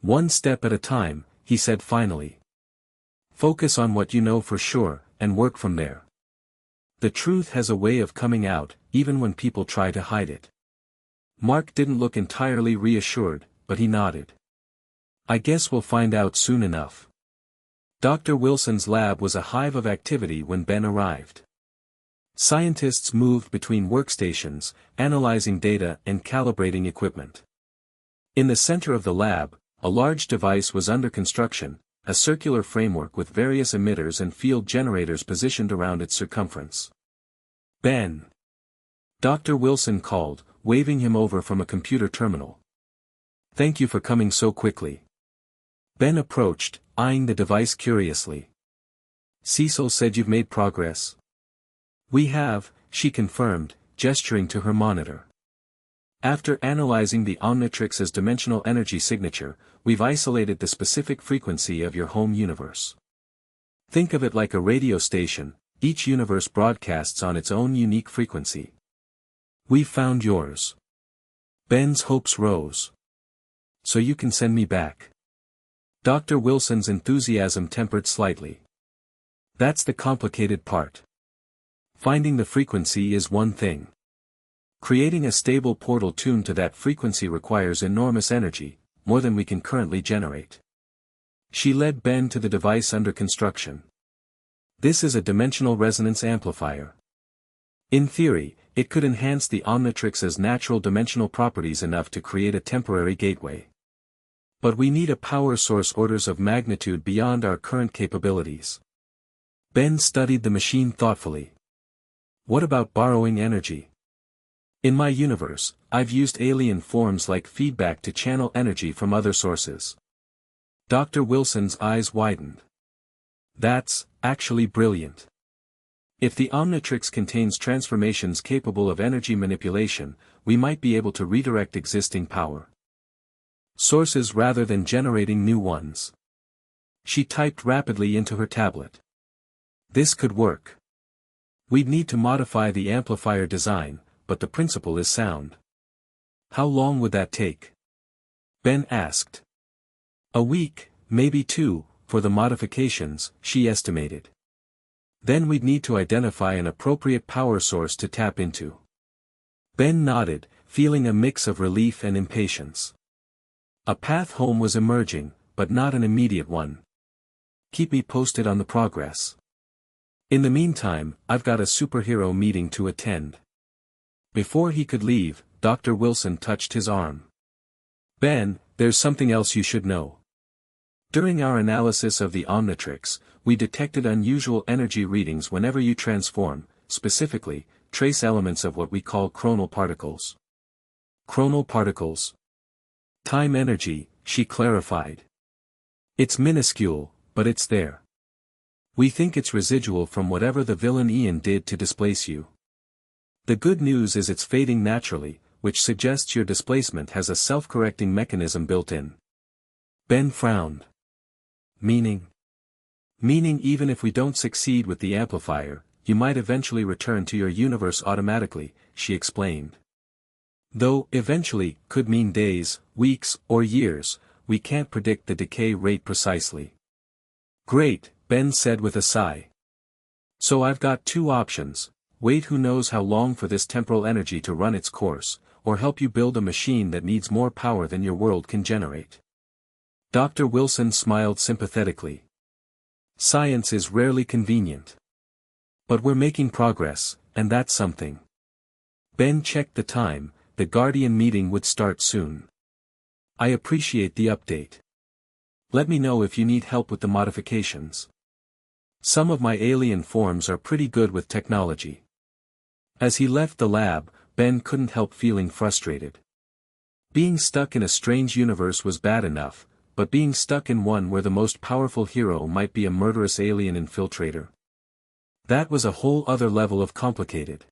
Speaker 1: One step at a time, he said finally. Focus on what you know for sure, and work from there. The truth has a way of coming out, even when people try to hide it. Mark didn't look entirely reassured, but he nodded. I guess we'll find out soon enough. Dr. Wilson's lab was a hive of activity when Ben arrived. Scientists moved between workstations, analyzing data and calibrating equipment. In the center of the lab, a large device was under construction, a circular framework with various emitters and field generators positioned around its circumference. Ben. Dr. Wilson called, waving him over from a computer terminal. Thank you for coming so quickly. Ben approached, eyeing the device curiously. Cecil said you've made progress. We have, she confirmed, gesturing to her monitor. After analyzing the Omnitrix's dimensional energy signature, we've isolated the specific frequency of your home universe. Think of it like a radio station, each universe broadcasts on its own unique frequency. We've found yours. Ben's hopes rose. So you can send me back. Dr. Wilson's enthusiasm tempered slightly. That's the complicated part. Finding the frequency is one thing. Creating a stable portal tuned to that frequency requires enormous energy, more than we can currently generate. She led Ben to the device under construction. This is a dimensional resonance amplifier. In theory, it could enhance the Omnitrix's natural dimensional properties enough to create a temporary gateway. But we need a power source orders of magnitude beyond our current capabilities. Ben studied the machine thoughtfully. What about borrowing energy? In my universe, I've used alien forms like feedback to channel energy from other sources. Dr. Wilson's eyes widened. That's actually brilliant. If the Omnitrix contains transformations capable of energy manipulation, we might be able to redirect existing power sources rather than generating new ones. She typed rapidly into her tablet. This could work. We'd need to modify the amplifier design, but the principle is sound. How long would that take? Ben asked. A week, maybe 2, for the modifications, she estimated. Then we'd need to identify an appropriate power source to tap into. Ben nodded, feeling a mix of relief and impatience. A path home was emerging, but not an immediate one. Keep me posted on the progress. In the meantime, I've got a superhero meeting to attend. Before he could leave, Dr. Wilson touched his arm. Ben, there's something else you should know. During our analysis of the Omnitrix, we detected unusual energy readings whenever you transform, specifically, trace elements of what we call chronal particles. Chronal particles. Time energy, she clarified. It's minuscule, but it's there. We think it's residual from whatever the villain Ian did to displace you. The good news is it's fading naturally, which suggests your displacement has a self-correcting mechanism built in. Ben frowned. Meaning? Meaning even if we don't succeed with the amplifier, you might eventually return to your universe automatically, she explained. Though, eventually, could mean days, weeks, or years, we can't predict the decay rate precisely. Great, Ben said with a sigh. So I've got 2 options, wait who knows how long for this temporal energy to run its course, or help you build a machine that needs more power than your world can generate. Dr. Wilson smiled sympathetically. Science is rarely convenient. But we're making progress, and that's something. Ben checked the time, the Guardian meeting would start soon. I appreciate the update. Let me know if you need help with the modifications. Some of my alien forms are pretty good with technology. As he left the lab, Ben couldn't help feeling frustrated. Being stuck in a strange universe was bad enough, but being stuck in one where the most powerful hero might be a murderous alien infiltrator. That was a whole other level of complicated.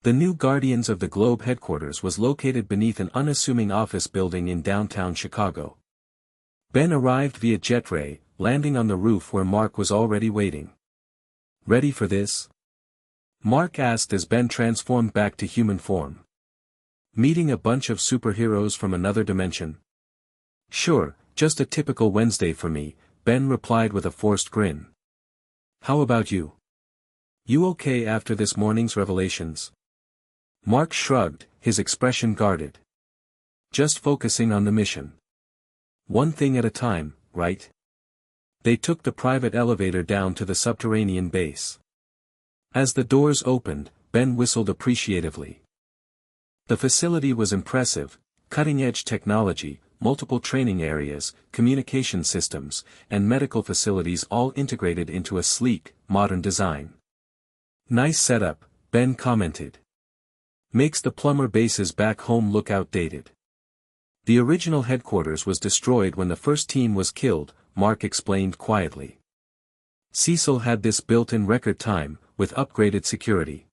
Speaker 1: The new Guardians of the Globe headquarters was located beneath an unassuming office building in downtown Chicago. Ben arrived via jetray, landing on the roof where Mark was already waiting. Ready for this? Mark asked as Ben transformed back to human form. Meeting a bunch of superheroes from another dimension? Sure, just a typical Wednesday for me, Ben replied with a forced grin. How about you? You okay after this morning's revelations? Mark shrugged, his expression guarded. Just focusing on the mission. One thing at a time, right? They took the private elevator down to the subterranean base. As the doors opened, Ben whistled appreciatively. The facility was impressive, cutting-edge technology, multiple training areas, communication systems, and medical facilities all integrated into a sleek, modern design. Nice setup, Ben commented. Makes the plumber bases back home look outdated. The original headquarters was destroyed when the first team was killed, Mark explained quietly. Cecil had this built in record time, with upgraded security.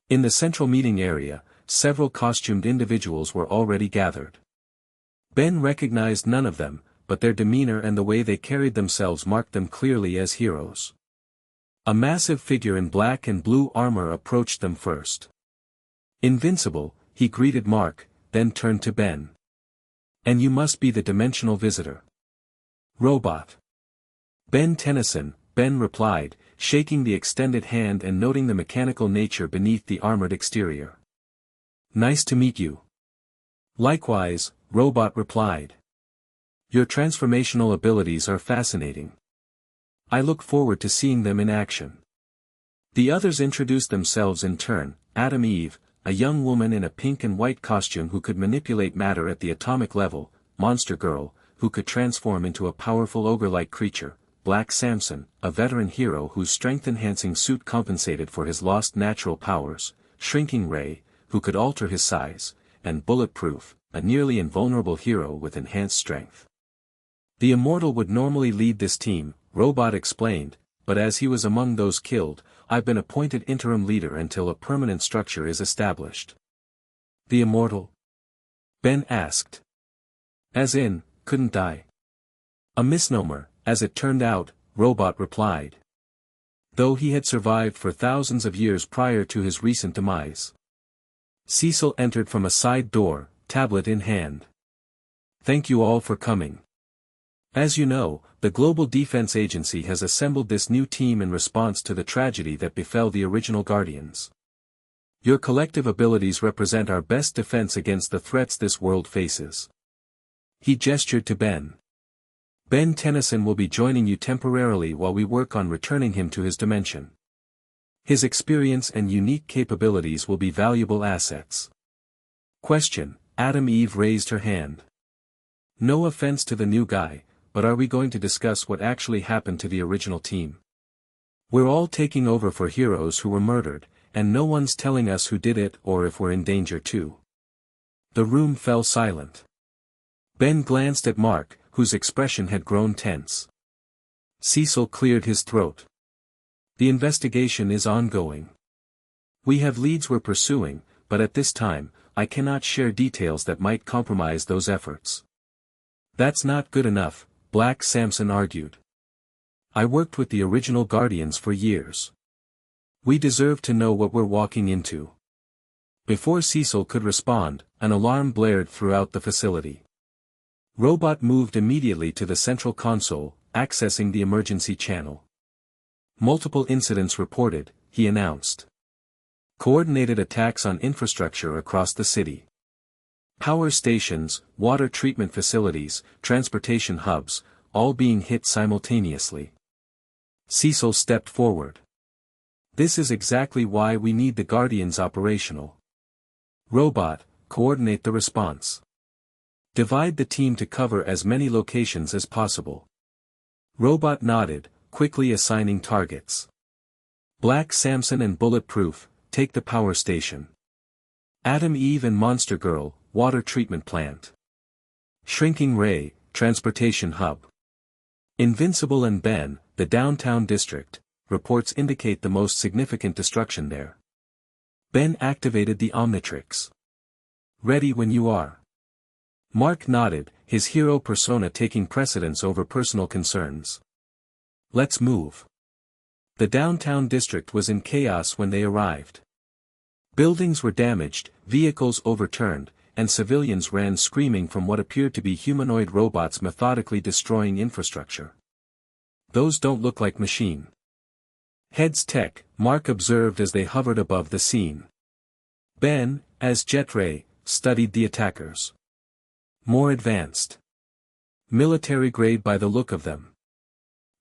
Speaker 1: In the central meeting area, several costumed individuals were already gathered. Ben recognized none of them, but their demeanor and the way they carried themselves marked them clearly as heroes. A massive figure in black and blue armor approached them first. Invincible, he greeted Mark, then turned to Ben. And you must be the dimensional visitor. Robot. Ben Tennyson, Ben replied, shaking the extended hand and noting the mechanical nature beneath the armored exterior. Nice to meet you. Likewise, Robot replied. Your transformational abilities are fascinating. I look forward to seeing them in action. The others introduced themselves in turn. Adam Eve, a young woman in a pink and white costume who could manipulate matter at the atomic level, Monster Girl, who could transform into a powerful ogre-like creature, Black Samson, a veteran hero whose strength-enhancing suit compensated for his lost natural powers, Shrinking Ray, who could alter his size, and Bulletproof, a nearly invulnerable hero with enhanced strength. The Immortal would normally lead this team, Robot explained, but as he was among those killed, I've been appointed interim leader until a permanent structure is established. The immortal? Ben asked. As in, couldn't die? A misnomer, as it turned out, Robot replied. Though he had survived for thousands of years prior to his recent demise. Cecil entered from a side door, tablet in hand. Thank you all for coming. As you know, the Global Defense Agency has assembled this new team in response to the tragedy that befell the original Guardians. Your collective abilities represent our best defense against the threats this world faces. He gestured to Ben. Ben Tennyson will be joining you temporarily while we work on returning him to his dimension. His experience and unique capabilities will be valuable assets. Question: Adam Eve raised her hand. No offense to the new guy, but are we going to discuss what actually happened to the original team? We're all taking over for heroes who were murdered, and no one's telling us who did it or if we're in danger too. The room fell silent. Ben glanced at Mark, whose expression had grown tense. Cecil cleared his throat. The investigation is ongoing. We have leads we're pursuing, but at this time, I cannot share details that might compromise those efforts. That's not good enough, Black Samson argued. I worked with the original Guardians for years. We deserve to know what we're walking into. Before Cecil could respond, an alarm blared throughout the facility. Robot moved immediately to the central console, accessing the emergency channel. Multiple incidents reported, he announced. Coordinated attacks on infrastructure across the city. Power stations, water treatment facilities, transportation hubs, all being hit simultaneously. Cecil stepped forward. This is exactly why we need the Guardians operational. Robot, coordinate the response. Divide the team to cover as many locations as possible. Robot nodded, quickly assigning targets. Black Samson and Bulletproof, take the power station. Adam Eve and Monster Girl, water treatment plant. Shrinking Ray, transportation hub. Invincible and Ben, the downtown district, reports indicate the most significant destruction there. Ben activated the Omnitrix. Ready when you are. Mark nodded, his hero persona taking precedence over personal concerns. Let's move. The downtown district was in chaos when they arrived. Buildings were damaged, vehicles overturned, and civilians ran screaming from what appeared to be humanoid robots methodically destroying infrastructure. Those don't look like machine heads tech, Mark observed as they hovered above the scene. Ben, as Jetray, studied the attackers. More advanced. Military grade by the look of them.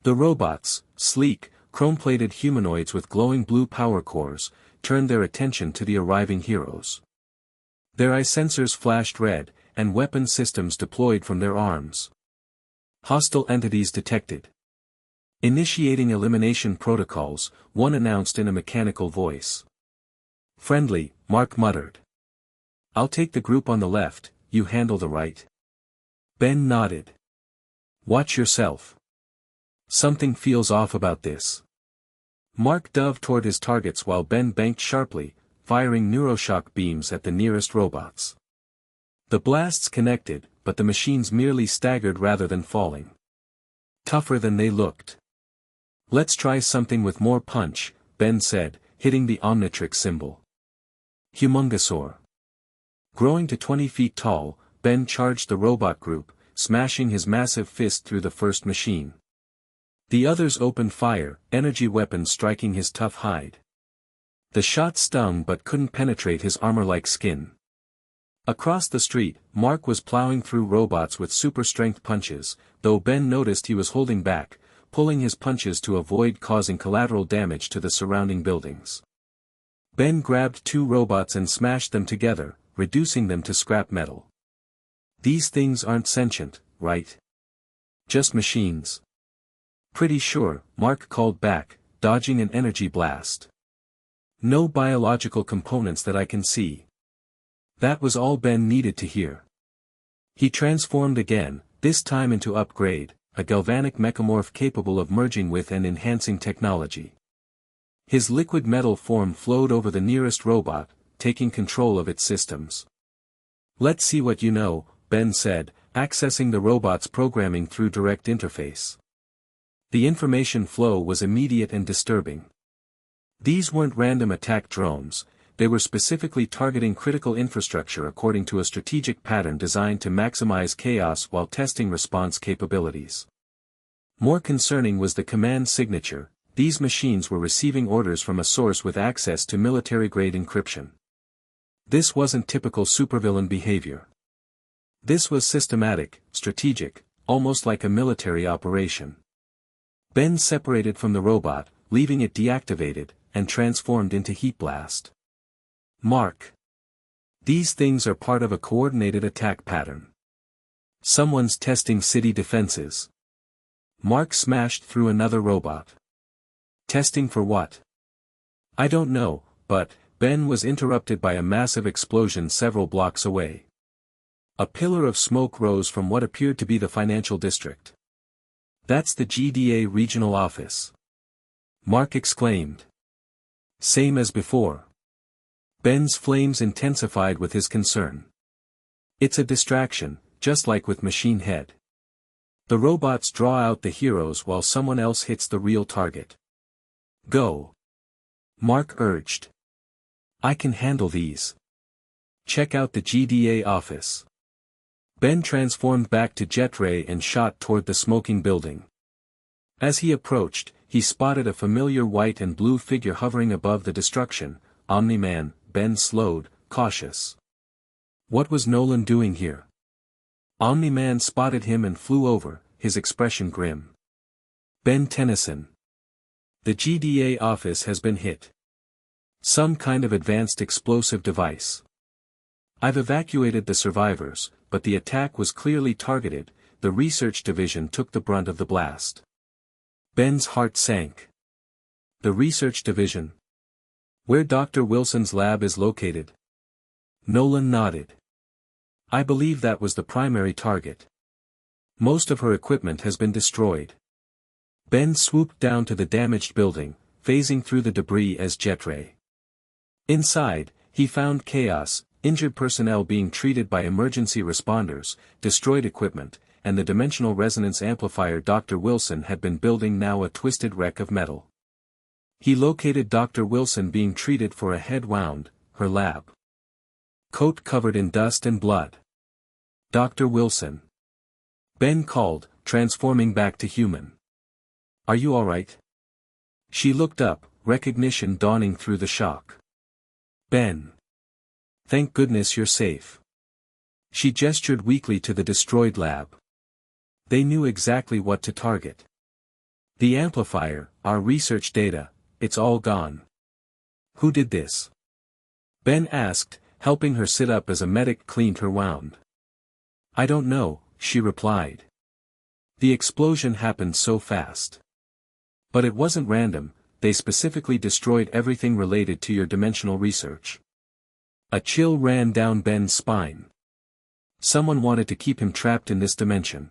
Speaker 1: The robots, sleek, chrome-plated humanoids with glowing blue power cores, turned their attention to the arriving heroes. Their eye sensors flashed red, and weapon systems deployed from their arms. Hostile entities detected. Initiating elimination protocols, one announced in a mechanical voice. Friendly, Mark muttered. I'll take the group on the left, you handle the right. Ben nodded. Watch yourself. Something feels off about this. Mark dove toward his targets while Ben banked sharply, firing neuroshock beams at the nearest robots. The blasts connected, but the machines merely staggered rather than falling. Tougher than they looked. Let's try something with more punch, Ben said, hitting the Omnitrix symbol. Humongousaur. Growing to 20 feet tall, Ben charged the robot group, smashing his massive fist through the first machine. The others opened fire, energy weapons striking his tough hide. The shot stung but couldn't penetrate his armor-like skin. Across the street, Mark was plowing through robots with super-strength punches, though Ben noticed he was holding back, pulling his punches to avoid causing collateral damage to the surrounding buildings. Ben grabbed two robots and smashed them together, reducing them to scrap metal. These things aren't sentient, right? Just machines. Pretty sure, Mark called back, dodging an energy blast. No biological components that I can see. That was all Ben needed to hear. He transformed again, this time into Upgrade, a galvanic mechamorph capable of merging with and enhancing technology. His liquid metal form flowed over the nearest robot, taking control of its systems. "Let's see what you know," Ben said, accessing the robot's programming through direct interface. The information flow was immediate and disturbing. These weren't random attack drones, they were specifically targeting critical infrastructure according to a strategic pattern designed to maximize chaos while testing response capabilities. More concerning was the command signature. These machines were receiving orders from a source with access to military-grade encryption. This wasn't typical supervillain behavior. This was systematic, strategic, almost like a military operation. Ben separated from the robot, leaving it deactivated, and transformed into Heat Blast. Mark. These things are part of a coordinated attack pattern. Someone's testing city defenses. Mark smashed through another robot. Testing for what? I don't know, but Ben was interrupted by a massive explosion several blocks away. A pillar of smoke rose from what appeared to be the financial district. "That's the GDA regional office," Mark exclaimed. "Same as before." Ben's flames intensified with his concern. "It's a distraction, just like with Machine Head. The robots draw out the heroes while someone else hits the real target." "Go," Mark urged. "I can handle these. Check out the GDA office." Ben transformed back to Jetray and shot toward the smoking building. As he approached, he spotted a familiar white and blue figure hovering above the destruction. Omni-Man. Ben slowed, cautious. What was Nolan doing here? Omni-Man spotted him and flew over, his expression grim. "Ben Tennyson. The GDA office has been hit. Some kind of advanced explosive device. I've evacuated the survivors, but the attack was clearly targeted. The research division took the brunt of the blast." Ben's heart sank. "The research division? Where Dr. Wilson's lab is located?" Nolan nodded. "I believe that was the primary target. Most of her equipment has been destroyed." Ben swooped down to the damaged building, phasing through the debris as Jetray. Inside, he found chaos, injured personnel being treated by emergency responders, destroyed equipment, and the dimensional resonance amplifier Dr. Wilson had been building now a twisted wreck of metal. He located Dr. Wilson being treated for a head wound, her lab coat covered in dust and blood. "Dr. Wilson." Ben called, transforming back to human. "Are you alright?" She looked up, recognition dawning through the shock. "Ben. Thank goodness you're safe." She gestured weakly to the destroyed lab. They knew exactly what to target. "The amplifier, our research data, it's all gone." "Who did this?" Ben asked, helping her sit up as a medic cleaned her wound. "I don't know," she replied. "The explosion happened so fast. But it wasn't random, they specifically destroyed everything related to your dimensional research." A chill ran down Ben's spine. Someone wanted to keep him trapped in this dimension.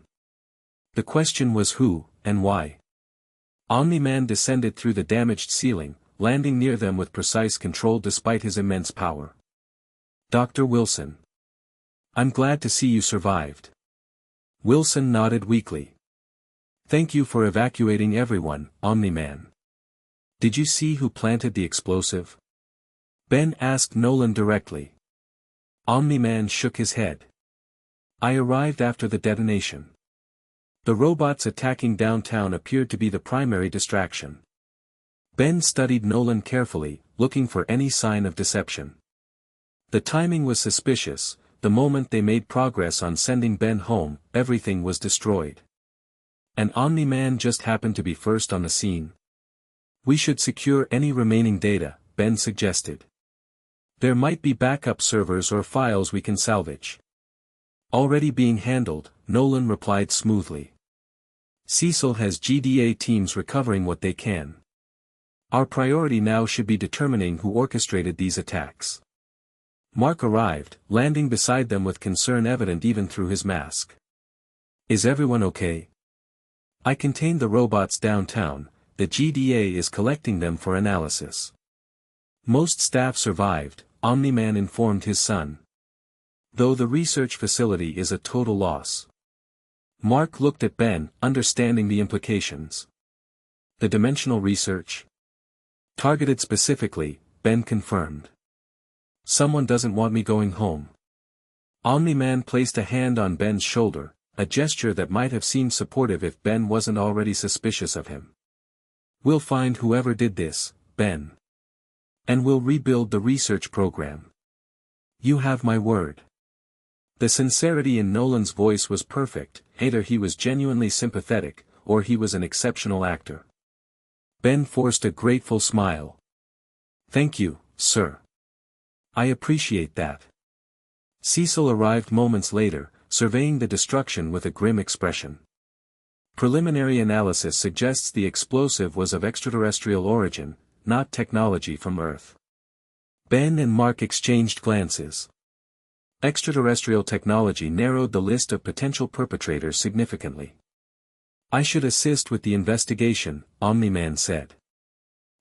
Speaker 1: The question was who, and why. Omni-Man descended through the damaged ceiling, landing near them with precise control despite his immense power. "Dr. Wilson. I'm glad to see you survived." Wilson nodded weakly. "Thank you for evacuating everyone, Omni-Man. Did you see who planted the explosive?" Ben asked Nolan directly. Omni-Man shook his head. "I arrived after the detonation. The robots attacking downtown appeared to be the primary distraction." Ben studied Nolan carefully, looking for any sign of deception. The timing was suspicious. The moment they made progress on sending Ben home, everything was destroyed. And Omni-Man just happened to be first on the scene. "We should secure any remaining data," Ben suggested. "There might be backup servers or files we can salvage." "Already being handled," Nolan replied smoothly. "Cecil has GDA teams recovering what they can. Our priority now should be determining who orchestrated these attacks." Mark arrived, landing beside them with concern evident even through his mask. "Is everyone okay?" "I contained the robots downtown, the GDA is collecting them for analysis. Most staff survived, Omni-Man informed his son. Though the research facility is a total loss. Mark looked at Ben, understanding the implications. The dimensional research? Targeted specifically, Ben confirmed. Someone doesn't want me going home. Omni-Man placed a hand on Ben's shoulder, a gesture that might have seemed supportive if Ben wasn't already suspicious of him. We'll find whoever did this, Ben. And we'll rebuild the research program. You have my word. The sincerity in Nolan's voice was perfect, either he was genuinely sympathetic, or he was an exceptional actor. Ben forced a grateful smile. Thank you, sir. I appreciate that. Cecil arrived moments later, surveying the destruction with a grim expression. Preliminary analysis suggests the explosive was of extraterrestrial origin, not technology from Earth. Ben and Mark exchanged glances. Extraterrestrial technology narrowed the list of potential perpetrators significantly. I should assist with the investigation, Omni-Man said.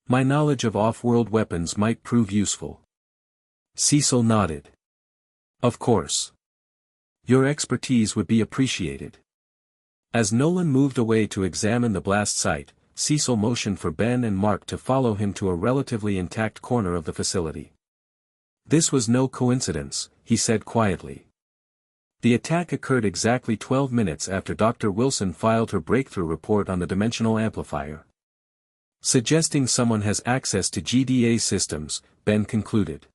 Speaker 1: My knowledge of off-world weapons might prove useful. Cecil nodded. Of course. Your expertise would be appreciated. As Nolan moved away to examine the blast site, Cecil motioned for Ben and Mark to follow him to a relatively intact corner of the facility. This was no coincidence, he said quietly. The attack occurred exactly 12 minutes after Dr. Wilson filed her breakthrough report on the dimensional amplifier. Suggesting someone has access to GDA systems, Ben concluded.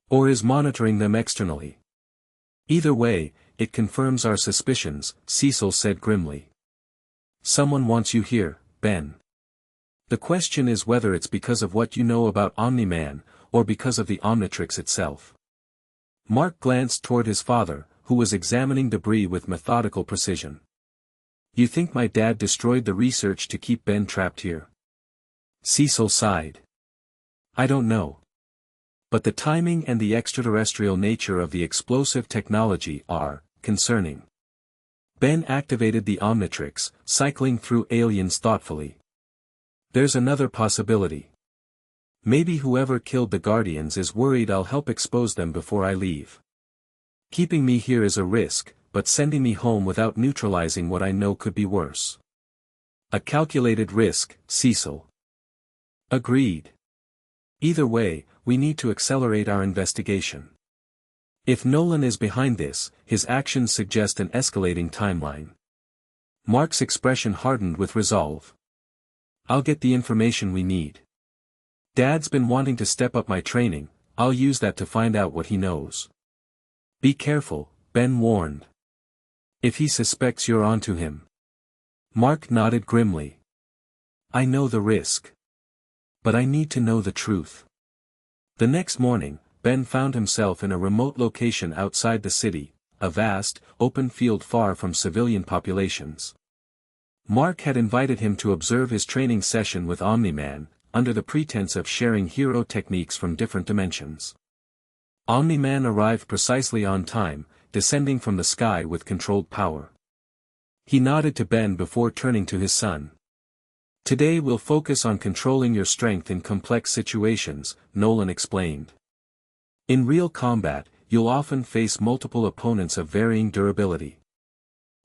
Speaker 1: Or is monitoring them externally. Either way, it confirms our suspicions, Cecil said grimly. Someone wants you here, Ben. The question is whether it's because of what you know about Omni-Man, or because of the Omnitrix itself. Mark glanced toward his father, who was examining debris with methodical precision. You think my dad destroyed the research to keep Ben trapped here? Cecil sighed. I don't know. But the timing and the extraterrestrial nature of the explosive technology are concerning. Ben activated the Omnitrix, cycling through aliens thoughtfully. There's another possibility. Maybe whoever killed the Guardians is worried I'll help expose them before I leave. Keeping me here is a risk, but sending me home without neutralizing what I know could be worse. A calculated risk, Cecil. Agreed. Either way, we need to accelerate our investigation. If Nolan is behind this, his actions suggest an escalating timeline. Mark's expression hardened with resolve. I'll get the information we need. Dad's been wanting to step up my training, I'll use that to find out what he knows. Be careful, Ben warned. If he suspects you're onto him. Mark nodded grimly. I know the risk. But I need to know the truth. The next morning, Ben found himself in a remote location outside the city, a vast, open field far from civilian populations. Mark had invited him to observe his training session with Omni-Man, under the pretense of sharing hero techniques from different dimensions. Omni-Man arrived precisely on time, descending from the sky with controlled power. He nodded to Ben before turning to his son. Today we'll focus on controlling your strength in complex situations, Nolan explained. In real combat, you'll often face multiple opponents of varying durability.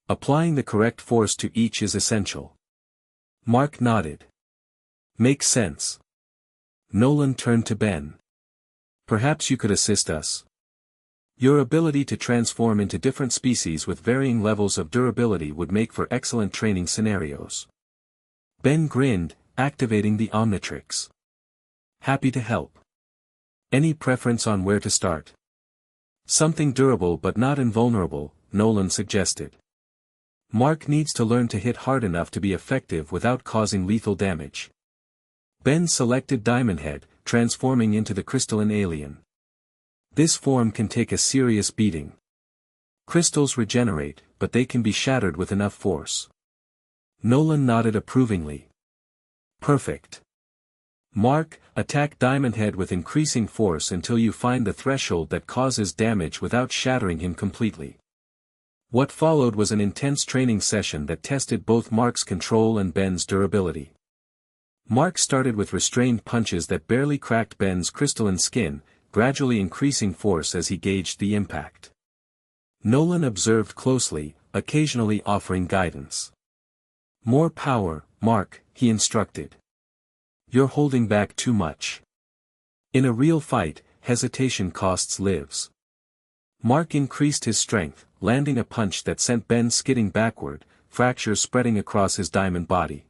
Speaker 1: Applying the correct force to each is essential. Mark nodded. Makes sense. Nolan turned to Ben. Perhaps you could assist us. Your ability to transform into different species with varying levels of durability would make for excellent training scenarios. Ben grinned, activating the Omnitrix. Happy to help. Any preference on where to start? Something durable but not invulnerable, Nolan suggested. Mark needs to learn to hit hard enough to be effective without causing lethal damage. Ben selected Diamond Head, transforming into the crystalline alien. This form can take a serious beating. Crystals regenerate, but they can be shattered with enough force. Nolan nodded approvingly. Perfect. Mark, attack Diamond Head with increasing force until you find the threshold that causes damage without shattering him completely. What followed was an intense training session that tested both Mark's control and Ben's durability. Mark started with restrained punches that barely cracked Ben's crystalline skin, gradually increasing force as he gauged the impact. Nolan observed closely, occasionally offering guidance. "More power, Mark," he instructed. "You're holding back too much." In a real fight, hesitation costs lives. Mark increased his strength, landing a punch that sent Ben skidding backward, fractures spreading across his diamond body.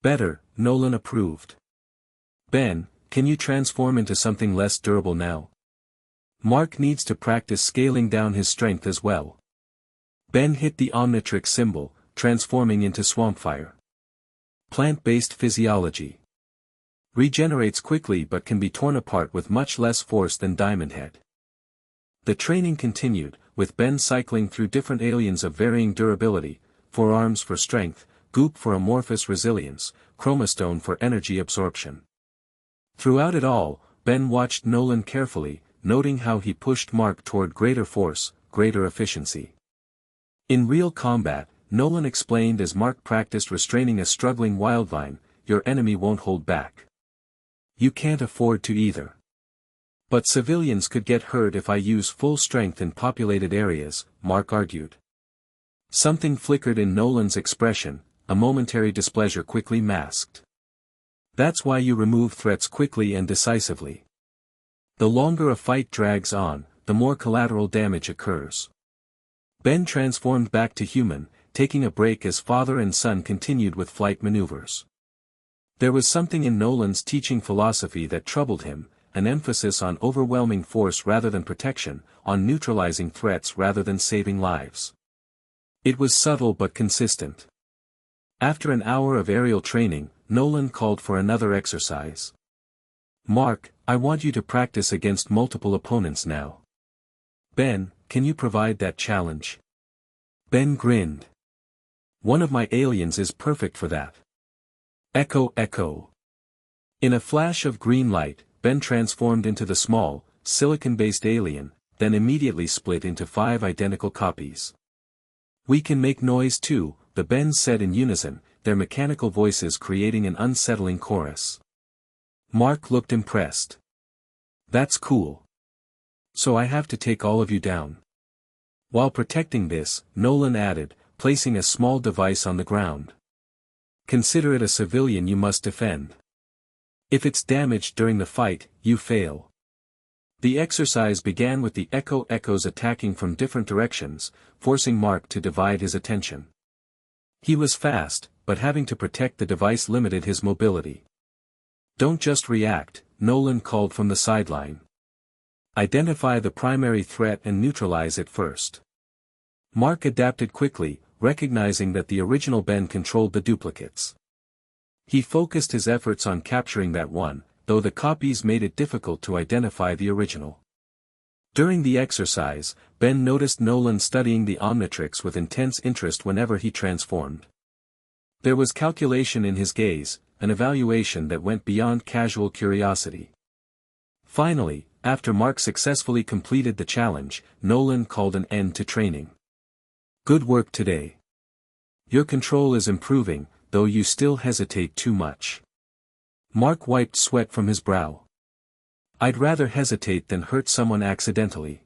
Speaker 1: "Better," Nolan approved. "Ben, can you transform into something less durable now?" Mark needs to practice scaling down his strength as well. Ben hit the Omnitrix symbol, transforming into Swampfire. Plant-based physiology. Regenerates quickly but can be torn apart with much less force than Diamond Head. The training continued, with Ben cycling through different aliens of varying durability, Forearms for strength, Goop for amorphous resilience, Chromastone for energy absorption. Throughout it all, Ben watched Nolan carefully, noting how he pushed Mark toward greater force, greater efficiency. In real combat, Nolan explained as Mark practiced restraining a struggling wildvine, "Your enemy won't hold back. You can't afford to either. But civilians could get hurt if I use full strength in populated areas," Mark argued. Something flickered in Nolan's expression, a momentary displeasure quickly masked. "That's why you remove threats quickly and decisively. The longer a fight drags on, the more collateral damage occurs." Ben transformed back to human, taking a break as father and son continued with flight maneuvers. There was something in Nolan's teaching philosophy that troubled him, an emphasis on overwhelming force rather than protection, on neutralizing threats rather than saving lives. It was subtle but consistent. After an hour of aerial training, Nolan called for another exercise. "Mark, I want you to practice against multiple opponents now." "Ben, can you provide that challenge?" Ben grinned. "One of my aliens is perfect for that." Echo, echo. In a flash of green light, Ben transformed into the small, silicon-based alien, then immediately split into 5 identical copies. "We can make noise too," the Bens said in unison, their mechanical voices creating an unsettling chorus. Mark looked impressed. "That's cool. So I have to take all of you down." While protecting this, Nolan added, placing a small device on the ground. "Consider it a civilian you must defend. If it's damaged during the fight, you fail." The exercise began with the echoes attacking from different directions, forcing Mark to divide his attention. He was fast, but having to protect the device limited his mobility. "Don't just react," Nolan called from the sideline. "Identify the primary threat and neutralize it first." Mark adapted quickly, recognizing that the original Ben controlled the duplicates. He focused his efforts on capturing that one, though the copies made it difficult to identify the original. During the exercise, Ben noticed Nolan studying the Omnitrix with intense interest whenever he transformed. There was calculation in his gaze, an evaluation that went beyond casual curiosity. Finally, after Mark successfully completed the challenge, Nolan called an end to training. "Good work today. Your control is improving, though you still hesitate too much." Mark wiped sweat from his brow. "I'd rather hesitate than hurt someone accidentally."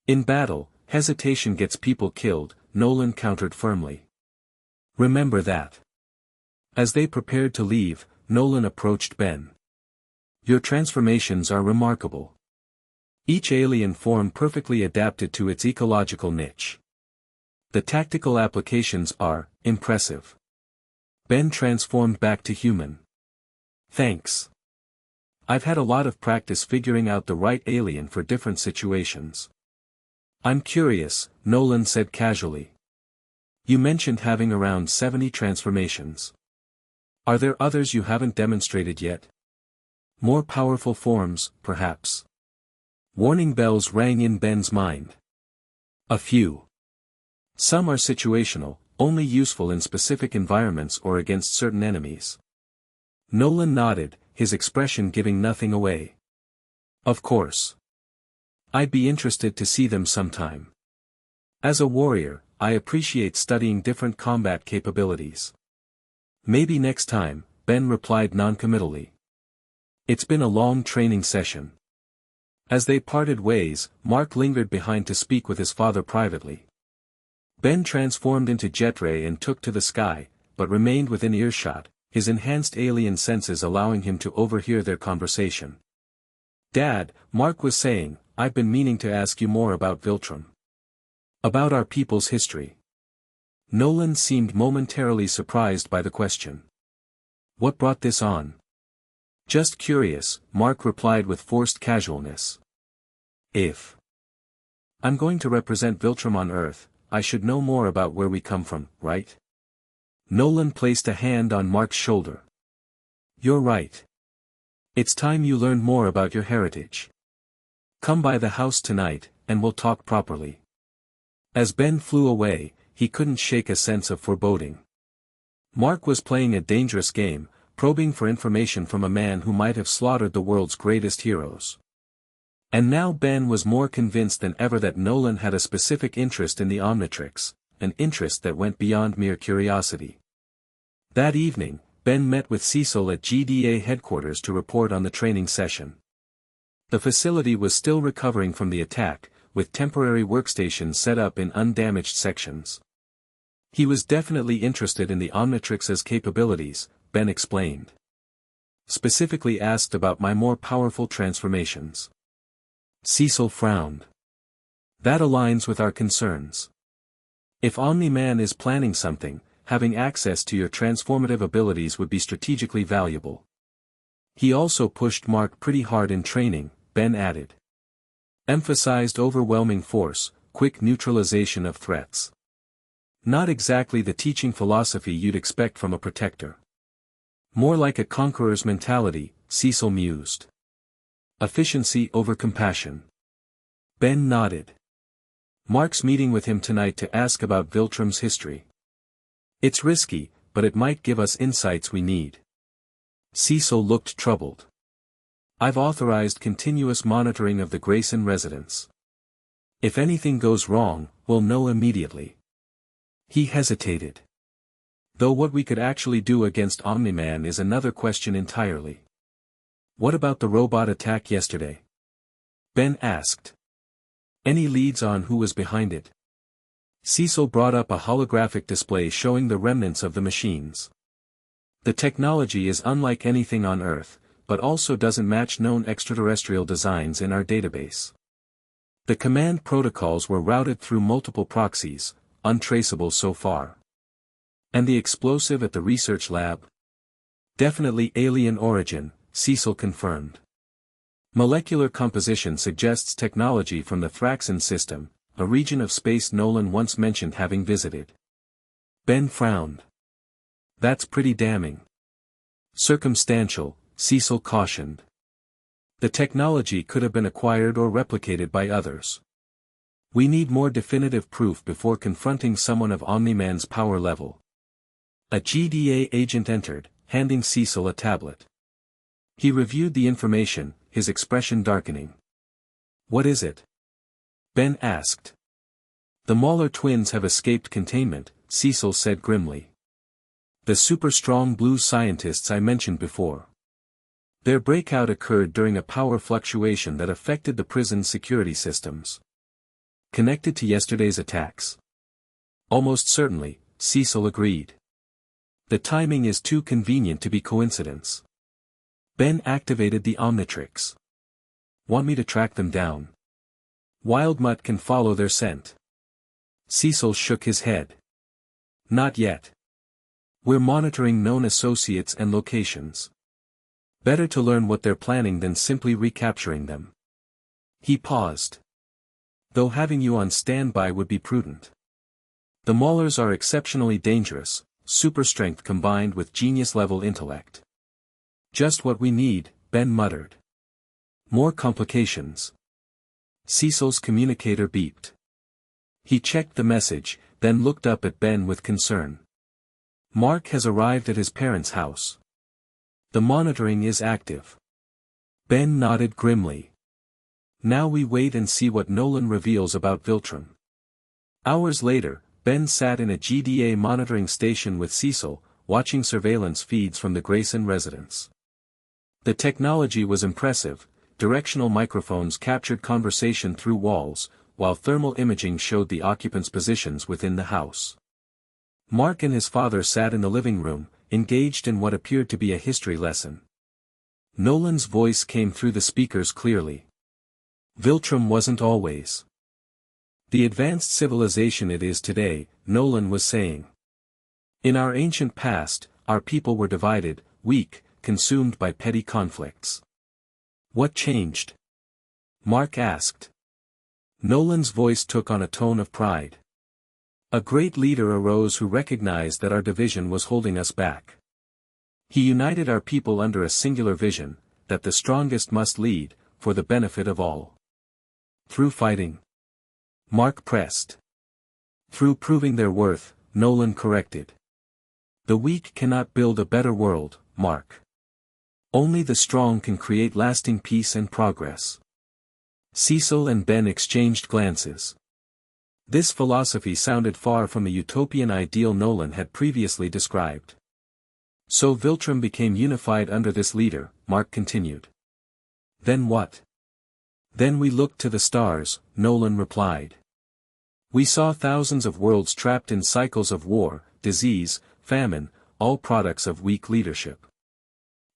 Speaker 1: "In battle, hesitation gets people killed," Nolan countered firmly. "Remember that." As they prepared to leave, Nolan approached Ben. "Your transformations are remarkable. Each alien form perfectly adapted to its ecological niche. The tactical applications are impressive." Ben transformed back to human. "Thanks. I've had a lot of practice figuring out the right alien for different situations." "I'm curious," Nolan said casually. "You mentioned having around 70 transformations. Are there others you haven't demonstrated yet? More powerful forms, perhaps?" Warning bells rang in Ben's mind. "A few. Some are situational, only useful in specific environments or against certain enemies." Nolan nodded, his expression giving nothing away. "Of course. I'd be interested to see them sometime. As a warrior, I appreciate studying different combat capabilities. Maybe next time." Ben replied noncommittally. It's been a long training session. As they parted ways, Mark lingered behind to speak with his father privately. Ben transformed into Jetray and took to the sky, but remained within earshot, his enhanced alien senses allowing him to overhear their conversation. Dad, Mark was saying, I've been meaning to ask you more about Viltrum. About our people's history. Nolan seemed momentarily surprised by the question. What brought this on? Just curious, Mark replied with forced casualness. If I'm going to represent Viltrum on Earth, I should know more about where we come from, right? Nolan placed a hand on Mark's shoulder. You're right. It's time you learned more about your heritage. Come by the house tonight, and we'll talk properly. As Ben flew away, he couldn't shake a sense of foreboding. Mark was playing a dangerous game, probing for information from a man who might have slaughtered the world's greatest heroes. And now Ben was more convinced than ever that Nolan had a specific interest in the Omnitrix, an interest that went beyond mere curiosity. That evening, Ben met with Cecil at GDA headquarters to report on the training session. The facility was still recovering from the attack, with temporary workstations set up in undamaged sections. He was definitely interested in the Omnitrix's capabilities, Ben explained. Specifically asked about my more powerful transformations. Cecil frowned. That aligns with our concerns. If Omni-Man is planning something, having access to your transformative abilities would be strategically valuable. He also pushed Mark pretty hard in training, Ben added. Emphasized overwhelming force, quick neutralization of threats. Not exactly the teaching philosophy you'd expect from a protector. More like a conqueror's mentality, Cecil mused. Efficiency over compassion. Ben nodded. Mark's meeting with him tonight to ask about Viltrum's history. It's risky, but it might give us insights we need. Cecil looked troubled. I've authorized continuous monitoring of the Grayson residence. If anything goes wrong, we'll know immediately. He hesitated. Though what we could actually do against Omni-Man is another question entirely. What about the robot attack yesterday? Ben asked. Any leads on who was behind it? Cecil brought up a holographic display showing the remnants of the machines. The technology is unlike anything on Earth, but also doesn't match known extraterrestrial designs in our database. The command protocols were routed through multiple proxies, untraceable so far. And the explosive at the research lab? Definitely alien origin, Cecil confirmed. Molecular composition suggests technology from the Thraxan system, a region of space Nolan once mentioned having visited. Ben frowned. That's pretty damning. Circumstantial, Cecil cautioned. The technology could have been acquired or replicated by others. We need more definitive proof before confronting someone of Omni-Man's power level. A GDA agent entered, handing Cecil a tablet. He reviewed the information, his expression darkening. What is it? Ben asked. The Mauler twins have escaped containment, Cecil said grimly. The super-strong blue scientists I mentioned before. Their breakout occurred during a power fluctuation that affected the prison's security systems. Connected to yesterday's attacks? Almost certainly, Cecil agreed. The timing is too convenient to be coincidence. Ben activated the Omnitrix. Want me to track them down? Wildmutt can follow their scent. Cecil shook his head. Not yet. We're monitoring known associates and locations. Better to learn what they're planning than simply recapturing them. He paused. Though having you on standby would be prudent. The Maulers are exceptionally dangerous, super strength combined with genius-level intellect. Just what we need, Ben muttered. More complications. Cecil's communicator beeped. He checked the message, then looked up at Ben with concern. Mark has arrived at his parents' house. The monitoring is active. Ben nodded grimly. Now we wait and see what Nolan reveals about Viltrum. Hours later, Ben sat in a GDA monitoring station with Cecil, watching surveillance feeds from the Grayson residence. The technology was impressive. Directional microphones captured conversation through walls, while thermal imaging showed the occupants' positions within the house. Mark and his father sat in the living room, engaged in what appeared to be a history lesson. Nolan's voice came through the speakers clearly. Viltrum wasn't always the advanced civilization it is today, Nolan was saying. In our ancient past, our people were divided, weak, consumed by petty conflicts. What changed? Mark asked. Nolan's voice took on a tone of pride. A great leader arose who recognized that our division was holding us back. He united our people under a singular vision, that the strongest must lead, for the benefit of all. Through fighting? Mark pressed. Through proving their worth, Nolan corrected. The weak cannot build a better world, Mark. Only the strong can create lasting peace and progress. Cecil and Ben exchanged glances. This philosophy sounded far from the utopian ideal Nolan had previously described. So Viltrum became unified under this leader, Mark continued. Then what? Then we looked to the stars, Nolan replied. We saw thousands of worlds trapped in cycles of war, disease, famine, all products of weak leadership.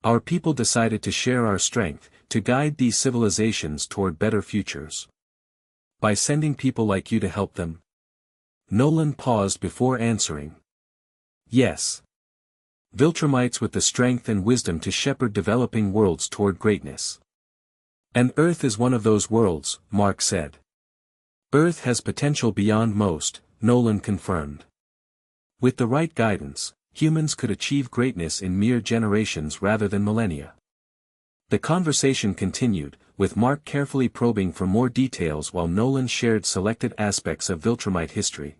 Speaker 1: Our people decided to share our strength, to guide these civilizations toward better futures. By sending people like you to help them? Nolan paused before answering. Yes. Viltrumites with the strength and wisdom to shepherd developing worlds toward greatness. And Earth is one of those worlds, Mark said. Earth has potential beyond most, Nolan confirmed. With the right guidance, humans could achieve greatness in mere generations rather than millennia. The conversation continued, with Mark carefully probing for more details while Nolan shared selected aspects of Viltrumite history.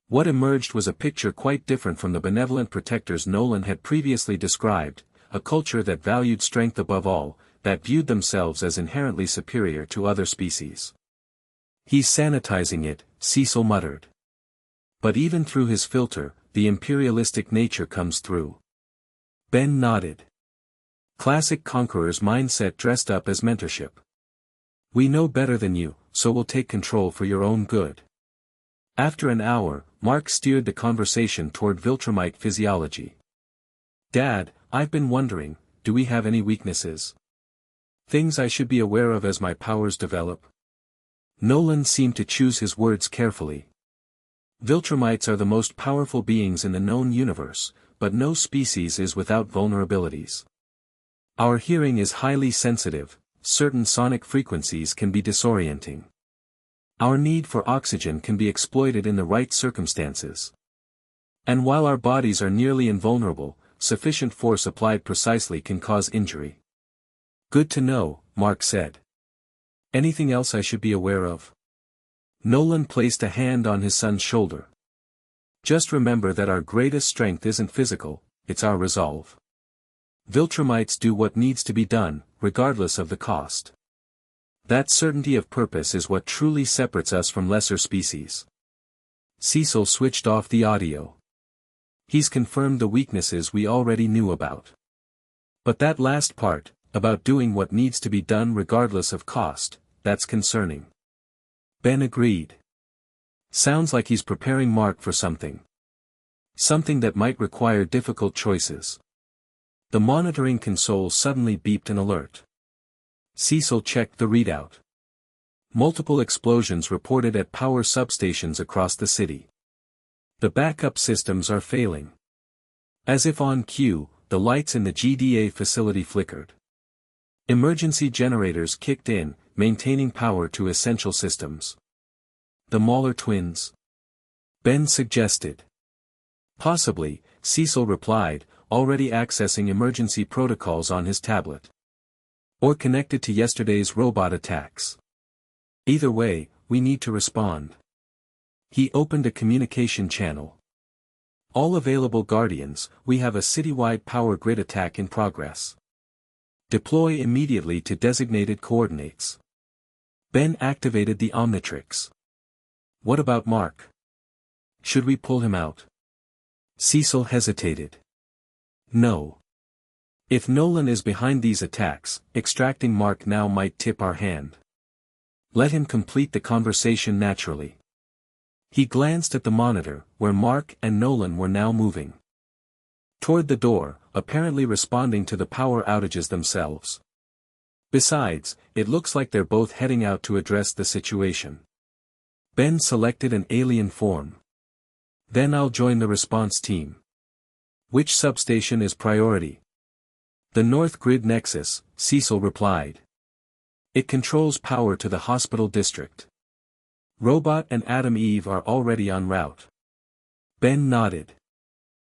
Speaker 1: What emerged was a picture quite different from the benevolent protectors Nolan had previously described, a culture that valued strength above all, that viewed themselves as inherently superior to other species. He's sanitizing it, Cecil muttered. But even through his filter, the imperialistic nature comes through. Ben nodded. Classic conqueror's mindset dressed up as mentorship. We know better than you, so we'll take control for your own good. After an hour, Mark steered the conversation toward Viltrumite physiology. Dad, I've been wondering, do we have any weaknesses? Things I should be aware of as my powers develop? Nolan seemed to choose his words carefully. Viltrumites are the most powerful beings in the known universe, but no species is without vulnerabilities. Our hearing is highly sensitive, certain sonic frequencies can be disorienting. Our need for oxygen can be exploited in the right circumstances. And while our bodies are nearly invulnerable, sufficient force applied precisely can cause injury. Good to know, Mark said. Anything else I should be aware of? Nolan placed a hand on his son's shoulder. Just remember that our greatest strength isn't physical, it's our resolve. Viltrumites do what needs to be done, regardless of the cost. That certainty of purpose is what truly separates us from lesser species. Cecil switched off the audio. He's confirmed the weaknesses we already knew about. But that last part, about doing what needs to be done regardless of cost, that's concerning. Ben agreed. Sounds like he's preparing Mark for something. Something that might require difficult choices. The monitoring console suddenly beeped an alert. Cecil checked the readout. Multiple explosions reported at power substations across the city. The backup systems are failing. As if on cue, the lights in the GDA facility flickered. Emergency generators kicked in, maintaining power to essential systems. The Mahler twins? Ben suggested. Possibly, Cecil replied, already accessing emergency protocols on his tablet. Or connected to yesterday's robot attacks. Either way, we need to respond. He opened a communication channel. All available Guardians, we have a citywide power grid attack in progress. Deploy immediately to designated coordinates. Ben activated the Omnitrix. What about Mark? Should we pull him out? Cecil hesitated. No. If Nolan is behind these attacks, extracting Mark now might tip our hand. Let him complete the conversation naturally. He glanced at the monitor, where Mark and Nolan were now moving toward the door, apparently responding to the power outages themselves. Besides, it looks like they're both heading out to address the situation. Ben selected an alien form. Then I'll join the response team. Which substation is priority? The North Grid Nexus, Cecil replied. It controls power to the hospital district. Robot and Adam Eve are already en route. Ben nodded.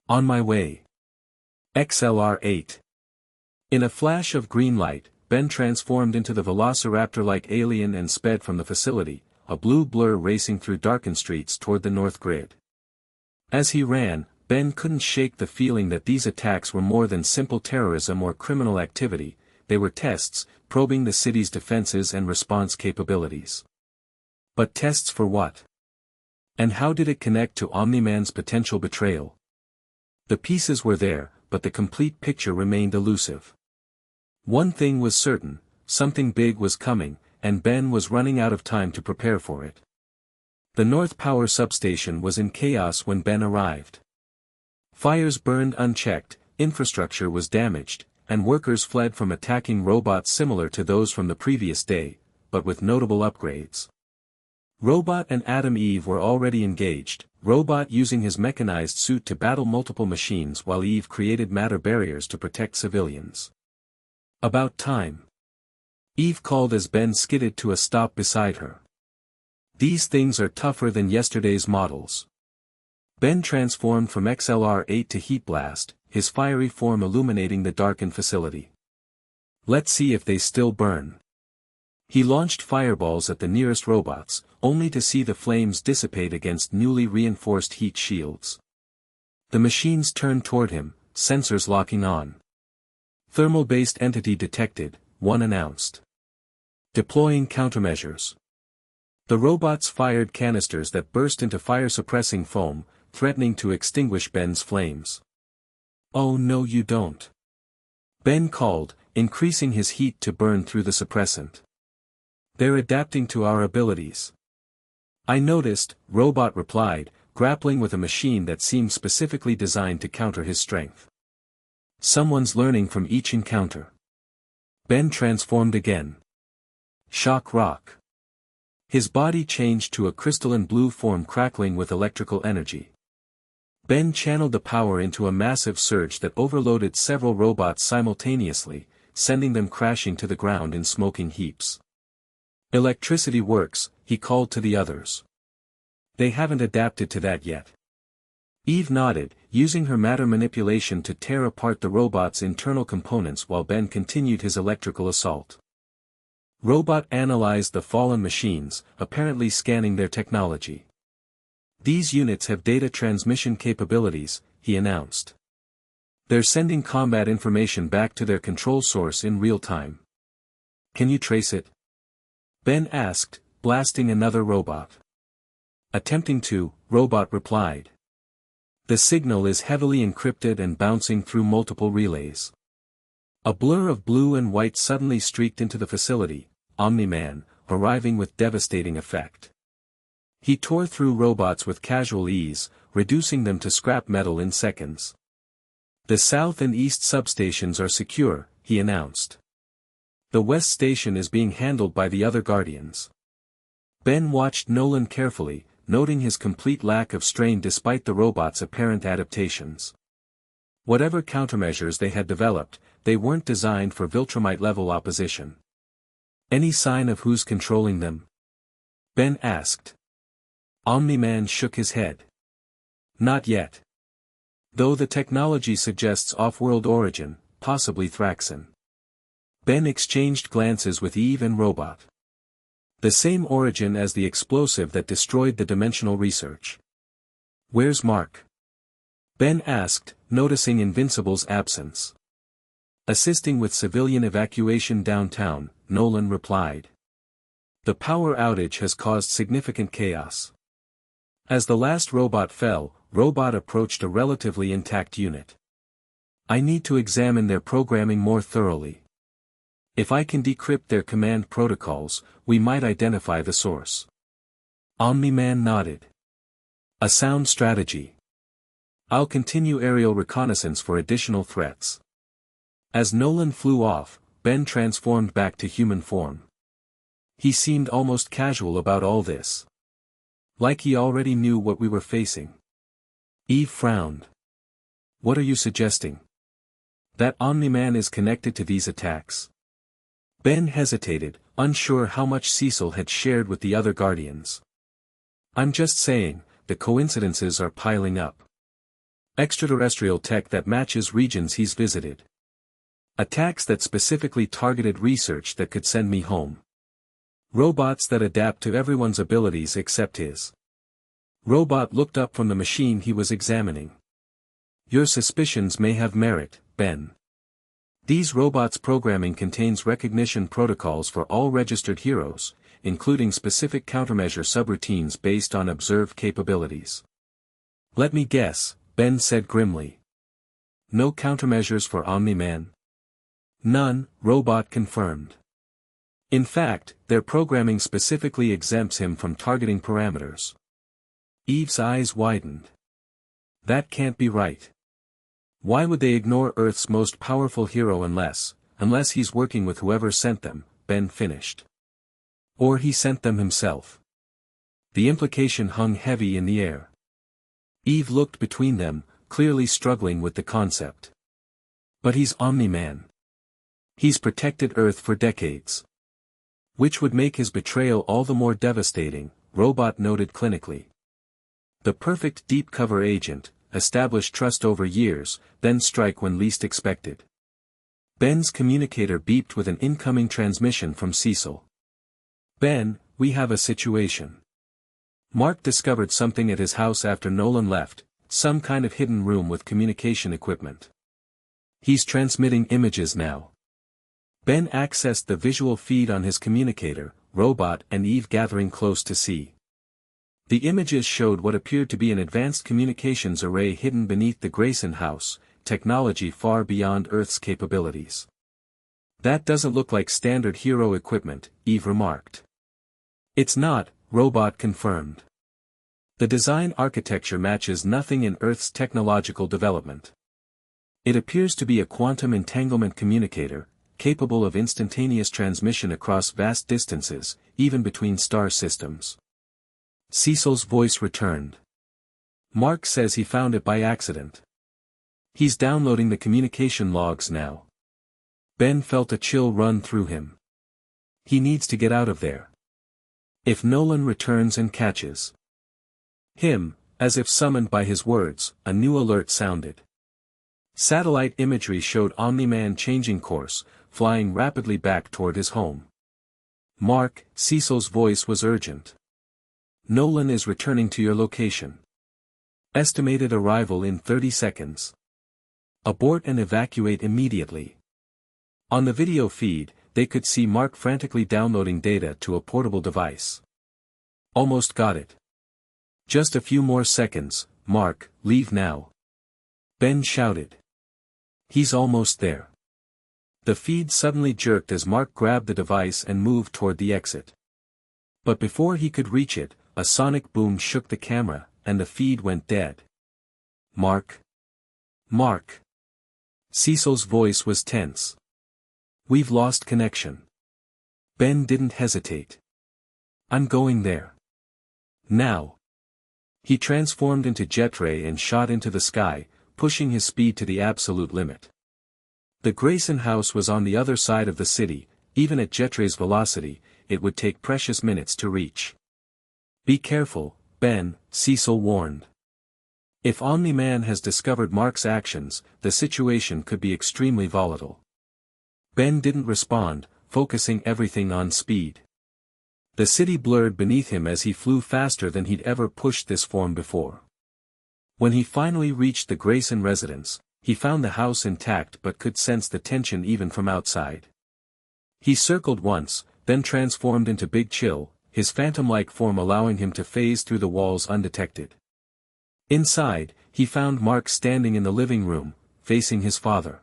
Speaker 1: On my way. XLR-8. In a flash of green light, Ben transformed into the velociraptor-like alien and sped from the facility, a blue blur racing through darkened streets toward the North Grid. As he ran, Ben couldn't shake the feeling that these attacks were more than simple terrorism or criminal activity, they were tests, probing the city's defenses and response capabilities. But tests for what? And how did it connect to Omni-Man's potential betrayal? The pieces were there, but the complete picture remained elusive. One thing was certain, something big was coming, and Ben was running out of time to prepare for it. The North Power substation was in chaos when Ben arrived. Fires burned unchecked, infrastructure was damaged, and workers fled from attacking robots similar to those from the previous day, but with notable upgrades. Robot and Adam Eve were already engaged, Robot using his mechanized suit to battle multiple machines while Eve created matter barriers to protect civilians. About time. Eve called as Ben skidded to a stop beside her. These things are tougher than yesterday's models. Ben transformed from XLR-8 to Heat Blast, his fiery form illuminating the darkened facility. Let's see if they still burn. He launched fireballs at the nearest robots, only to see the flames dissipate against newly reinforced heat shields. The machines turned toward him, sensors locking on. Thermal-based entity detected, one announced. Deploying countermeasures. The robots fired canisters that burst into fire-suppressing foam, threatening to extinguish Ben's flames. Oh no you don't. Ben called, increasing his heat to burn through the suppressant. They're adapting to our abilities. I noticed, Robot replied, grappling with a machine that seemed specifically designed to counter his strength. Someone's learning from each encounter. Ben transformed again. Shock rock. His body changed to a crystalline blue form crackling with electrical energy. Ben channeled the power into a massive surge that overloaded several robots simultaneously, sending them crashing to the ground in smoking heaps. Electricity works, he called to the others. They haven't adapted to that yet. Eve nodded, using her matter manipulation to tear apart the robot's internal components while Ben continued his electrical assault. Robot analyzed the fallen machines, apparently scanning their technology. These units have data transmission capabilities, he announced. They're sending combat information back to their control source in real time. Can you trace it? Ben asked, blasting another robot. Attempting to, Robot replied. The signal is heavily encrypted and bouncing through multiple relays. A blur of blue and white suddenly streaked into the facility, Omni-Man, arriving with devastating effect. He tore through robots with casual ease, reducing them to scrap metal in seconds. The south and east substations are secure, he announced. The west station is being handled by the other Guardians. Ben watched Nolan carefully, noting his complete lack of strain despite the robot's apparent adaptations. Whatever countermeasures they had developed, they weren't designed for Viltrumite-level opposition. Any sign of who's controlling them? Ben asked. Omni-Man shook his head. Not yet. Though the technology suggests off-world origin, possibly Thraxan. Ben exchanged glances with Eve and Robot. The same origin as the explosive that destroyed the dimensional research. Where's Mark? Ben asked, noticing Invincible's absence. Assisting with civilian evacuation downtown, Nolan replied. The power outage has caused significant chaos. As the last robot fell, Robot approached a relatively intact unit. I need to examine their programming more thoroughly. If I can decrypt their command protocols, we might identify the source. Omni-Man nodded. A sound strategy. I'll continue aerial reconnaissance for additional threats. As Nolan flew off, Ben transformed back to human form. He seemed almost casual about all this. Like he already knew what we were facing. Eve frowned. What are you suggesting? That Omni-Man is connected to these attacks? Ben hesitated, unsure how much Cecil had shared with the other Guardians. I'm just saying, the coincidences are piling up. Extraterrestrial tech that matches regions he's visited. Attacks that specifically targeted research that could send me home. Robots that adapt to everyone's abilities except his. Robot looked up from the machine he was examining. Your suspicions may have merit, Ben. These robots' programming contains recognition protocols for all registered heroes, including specific countermeasure subroutines based on observed capabilities. Let me guess, Ben said grimly. No countermeasures for Omni-Man? None, Robot confirmed. In fact, their programming specifically exempts him from targeting parameters. Eve's eyes widened. That can't be right. Why would they ignore Earth's most powerful hero unless he's working with whoever sent them, Ben finished. Or he sent them himself. The implication hung heavy in the air. Eve looked between them, clearly struggling with the concept. But he's Omni-Man. He's protected Earth for decades. Which would make his betrayal all the more devastating, Robot noted clinically. The perfect deep cover agent, establish trust over years, then strike when least expected. Ben's communicator beeped with an incoming transmission from Cecil. Ben, we have a situation. Mark discovered something at his house after Nolan left, some kind of hidden room with communication equipment. He's transmitting images now. Ben accessed the visual feed on his communicator, Robot and Eve gathering close to see. The images showed what appeared to be an advanced communications array hidden beneath the Grayson house, technology far beyond Earth's capabilities. That doesn't look like standard hero equipment, Eve remarked. It's not, Robot confirmed. The design architecture matches nothing in Earth's technological development. It appears to be a quantum entanglement communicator, capable of instantaneous transmission across vast distances, even between star systems. Cecil's voice returned. Mark says he found it by accident. He's downloading the communication logs now. Ben felt a chill run through him. He needs to get out of there. If Nolan returns and catches him, as if summoned by his words, a new alert sounded. Satellite imagery showed Omni-Man changing course, flying rapidly back toward his home. Mark, Cecil's voice was urgent. Nolan is returning to your location. Estimated arrival in 30 seconds. Abort and evacuate immediately. On the video feed, they could see Mark frantically downloading data to a portable device. Almost got it. Just a few more seconds, Mark, leave now. Ben shouted. He's almost there. The feed suddenly jerked as Mark grabbed the device and moved toward the exit. But before he could reach it, a sonic boom shook the camera, and the feed went dead. Mark. Mark. Cecil's voice was tense. We've lost connection. Ben didn't hesitate. I'm going there. Now. He transformed into Jetray and shot into the sky, pushing his speed to the absolute limit. The Grayson house was on the other side of the city, even at Jetray's velocity, it would take precious minutes to reach. Be careful, Ben, Cecil warned. If Omni-Man has discovered Mark's actions, the situation could be extremely volatile. Ben didn't respond, focusing everything on speed. The city blurred beneath him as he flew faster than he'd ever pushed this form before. When he finally reached the Grayson residence, he found the house intact but could sense the tension even from outside. He circled once, then transformed into Big Chill, his phantom-like form allowing him to phase through the walls undetected. Inside, he found Mark standing in the living room, facing his father.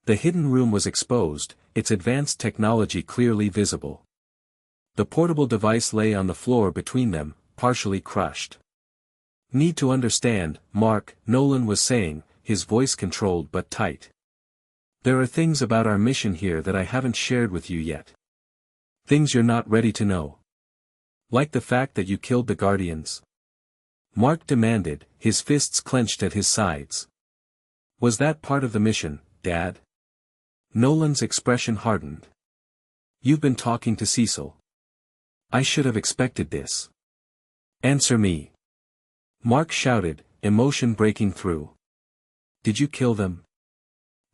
Speaker 1: The hidden room was exposed, its advanced technology clearly visible. The portable device lay on the floor between them, partially crushed. "Need to understand, Mark," Nolan was saying, his voice controlled but tight. "There are things about our mission here that I haven't shared with you yet. Things you're not ready to know. Like the fact that you killed the Guardians?" Mark demanded, his fists clenched at his sides. "Was that part of the mission, Dad?" Nolan's expression hardened. "You've been talking to Cecil. I should have expected this. Answer me." Mark shouted, emotion breaking through. "Did you kill them?"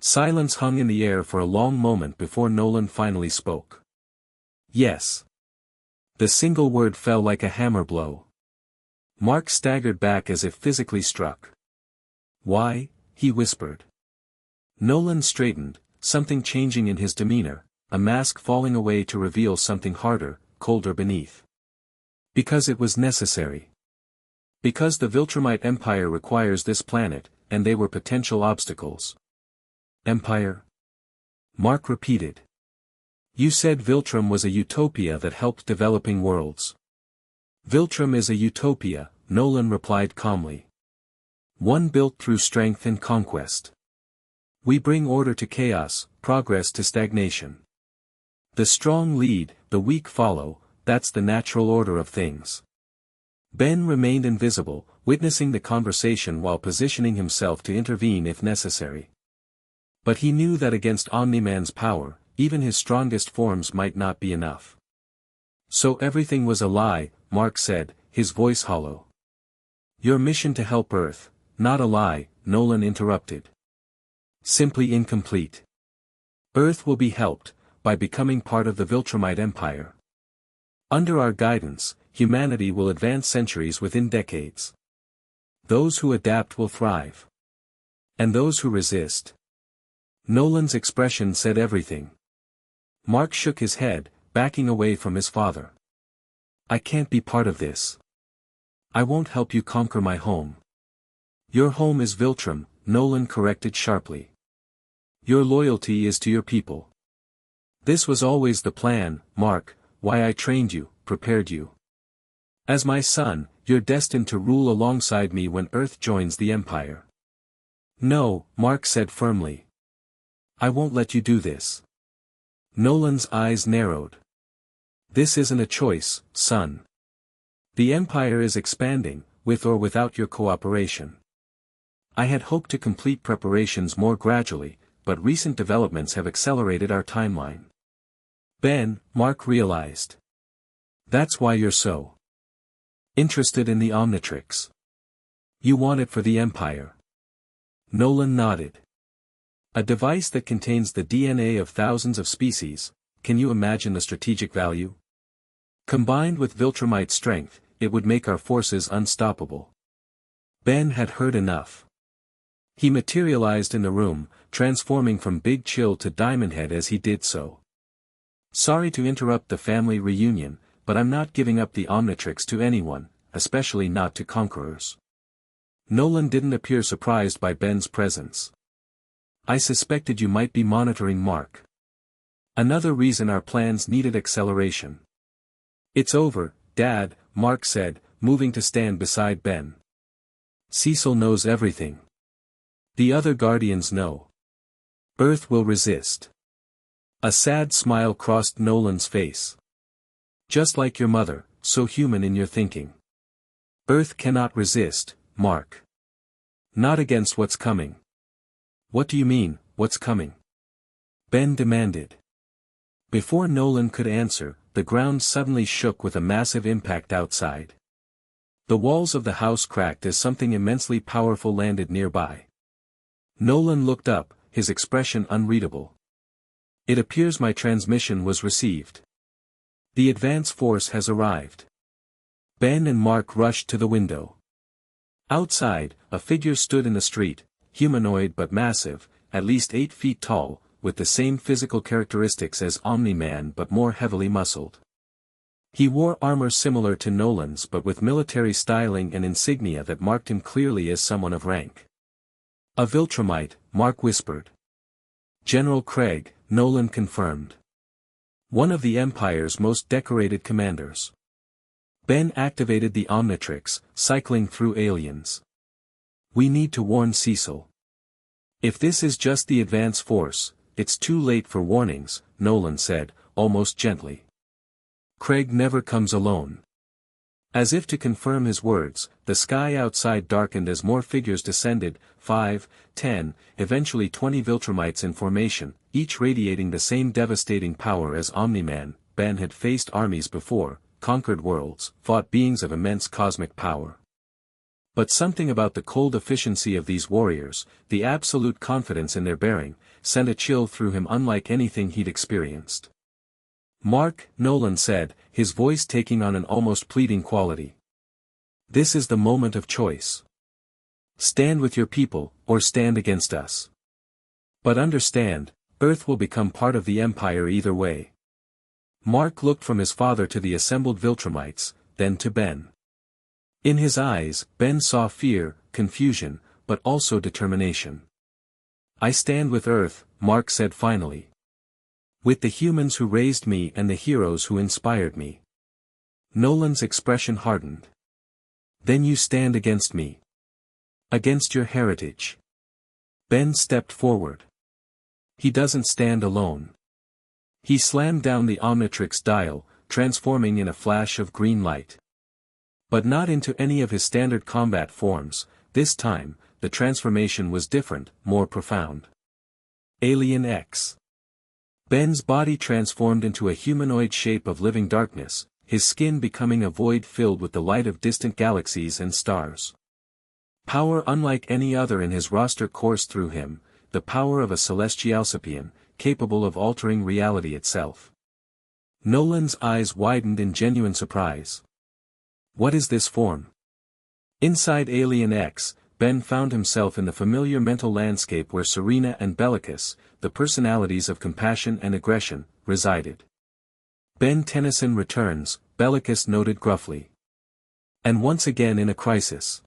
Speaker 1: Silence hung in the air for a long moment before Nolan finally spoke. "Yes." The single word fell like a hammer blow. Mark staggered back as if physically struck. "Why?" he whispered. Nolan straightened, something changing in his demeanor, a mask falling away to reveal something harder, colder beneath. "Because it was necessary. Because the Viltrumite Empire requires this planet, and they were potential obstacles." "Empire?" Mark repeated. "You said Viltrum was a utopia that helped developing worlds." "Viltrum is a utopia," Nolan replied calmly. "One built through strength and conquest. We bring order to chaos, progress to stagnation. The strong lead, the weak follow, that's the natural order of things." Ben remained invisible, witnessing the conversation while positioning himself to intervene if necessary. But he knew that against Omni-Man's power, even his strongest forms might not be enough. "So everything was a lie," Mark said, his voice hollow. "Your mission to help Earth, not a lie," Nolan interrupted. "Simply incomplete. Earth will be helped, by becoming part of the Viltrumite Empire. Under our guidance, humanity will advance centuries within decades. Those who adapt will thrive. And those who resist." Nolan's expression said everything. Mark shook his head, backing away from his father. "I can't be part of this. I won't help you conquer my home." "Your home is Viltrum," Nolan corrected sharply. "Your loyalty is to your people. This was always the plan, Mark, why I trained you, prepared you. As my son, you're destined to rule alongside me when Earth joins the Empire." "No," Mark said firmly. "I won't let you do this." Nolan's eyes narrowed. "This isn't a choice, son. The Empire is expanding, with or without your cooperation. I had hoped to complete preparations more gradually, but recent developments have accelerated our timeline." "Ben," Mark realized. "That's why you're so interested in the Omnitrix. You want it for the Empire." Nolan nodded. "A device that contains the DNA of thousands of species, can you imagine the strategic value? Combined with Viltrumite strength, it would make our forces unstoppable." Ben had heard enough. He materialized in the room, transforming from Big Chill to Diamondhead as he did so. "Sorry to interrupt the family reunion, but I'm not giving up the Omnitrix to anyone, especially not to conquerors." Nolan didn't appear surprised by Ben's presence. "I suspected you might be monitoring Mark. Another reason our plans needed acceleration." "It's over, Dad," Mark said, moving to stand beside Ben. "Cecil knows everything. The other Guardians know. Earth will resist." A sad smile crossed Nolan's face. "Just like your mother, so human in your thinking. Earth cannot resist, Mark. Not against what's coming." "What do you mean, what's coming?" Ben demanded. Before Nolan could answer, the ground suddenly shook with a massive impact outside. The walls of the house cracked as something immensely powerful landed nearby. Nolan looked up, his expression unreadable. "It appears my transmission was received. The advance force has arrived." Ben and Mark rushed to the window. Outside, a figure stood in the street, humanoid but massive, at least 8 feet tall, with the same physical characteristics as Omni-Man but more heavily muscled. He wore armor similar to Nolan's but with military styling and insignia that marked him clearly as someone of rank. A Viltrumite, Mark whispered. General Craig, Nolan confirmed. One of the Empire's most decorated commanders. Ben activated the Omnitrix, cycling through aliens. We need to warn Cecil. If this is just the advance force, it's too late for warnings, Nolan said, almost gently. Craig never comes alone. As if to confirm his words, the sky outside darkened as more figures descended, 5, 10, eventually 20 Viltrumites in formation, each radiating the same devastating power as Omni-Man. Ben had faced armies before, conquered worlds, fought beings of immense cosmic power. But something about the cold efficiency of these warriors, the absolute confidence in their bearing, sent a chill through him unlike anything he'd experienced. Mark, Nolan said, his voice taking on an almost pleading quality. This is the moment of choice. Stand with your people, or stand against us. But understand, Earth will become part of the Empire either way. Mark looked from his father to the assembled Viltrumites, then to Ben. In his eyes, Ben saw fear, confusion, but also determination. I stand with Earth, Mark said finally. With the humans who raised me and the heroes who inspired me. Nolan's expression hardened. Then you stand against me. Against your heritage. Ben stepped forward. He doesn't stand alone. He slammed down the Omnitrix dial, transforming in a flash of green light. But not into any of his standard combat forms. This time, the transformation was different, more profound. Alien X. Ben's body transformed into a humanoid shape of living darkness, his skin becoming a void filled with the light of distant galaxies and stars. Power unlike any other in his roster coursed through him, the power of a celestialcipian, capable of altering reality itself. Nolan's eyes widened in genuine surprise. What is this form? Inside Alien X, Ben found himself in the familiar mental landscape where Serena and Bellicus, the personalities of compassion and aggression, resided. Ben Tennyson returns, Bellicus noted gruffly. And once again in a crisis.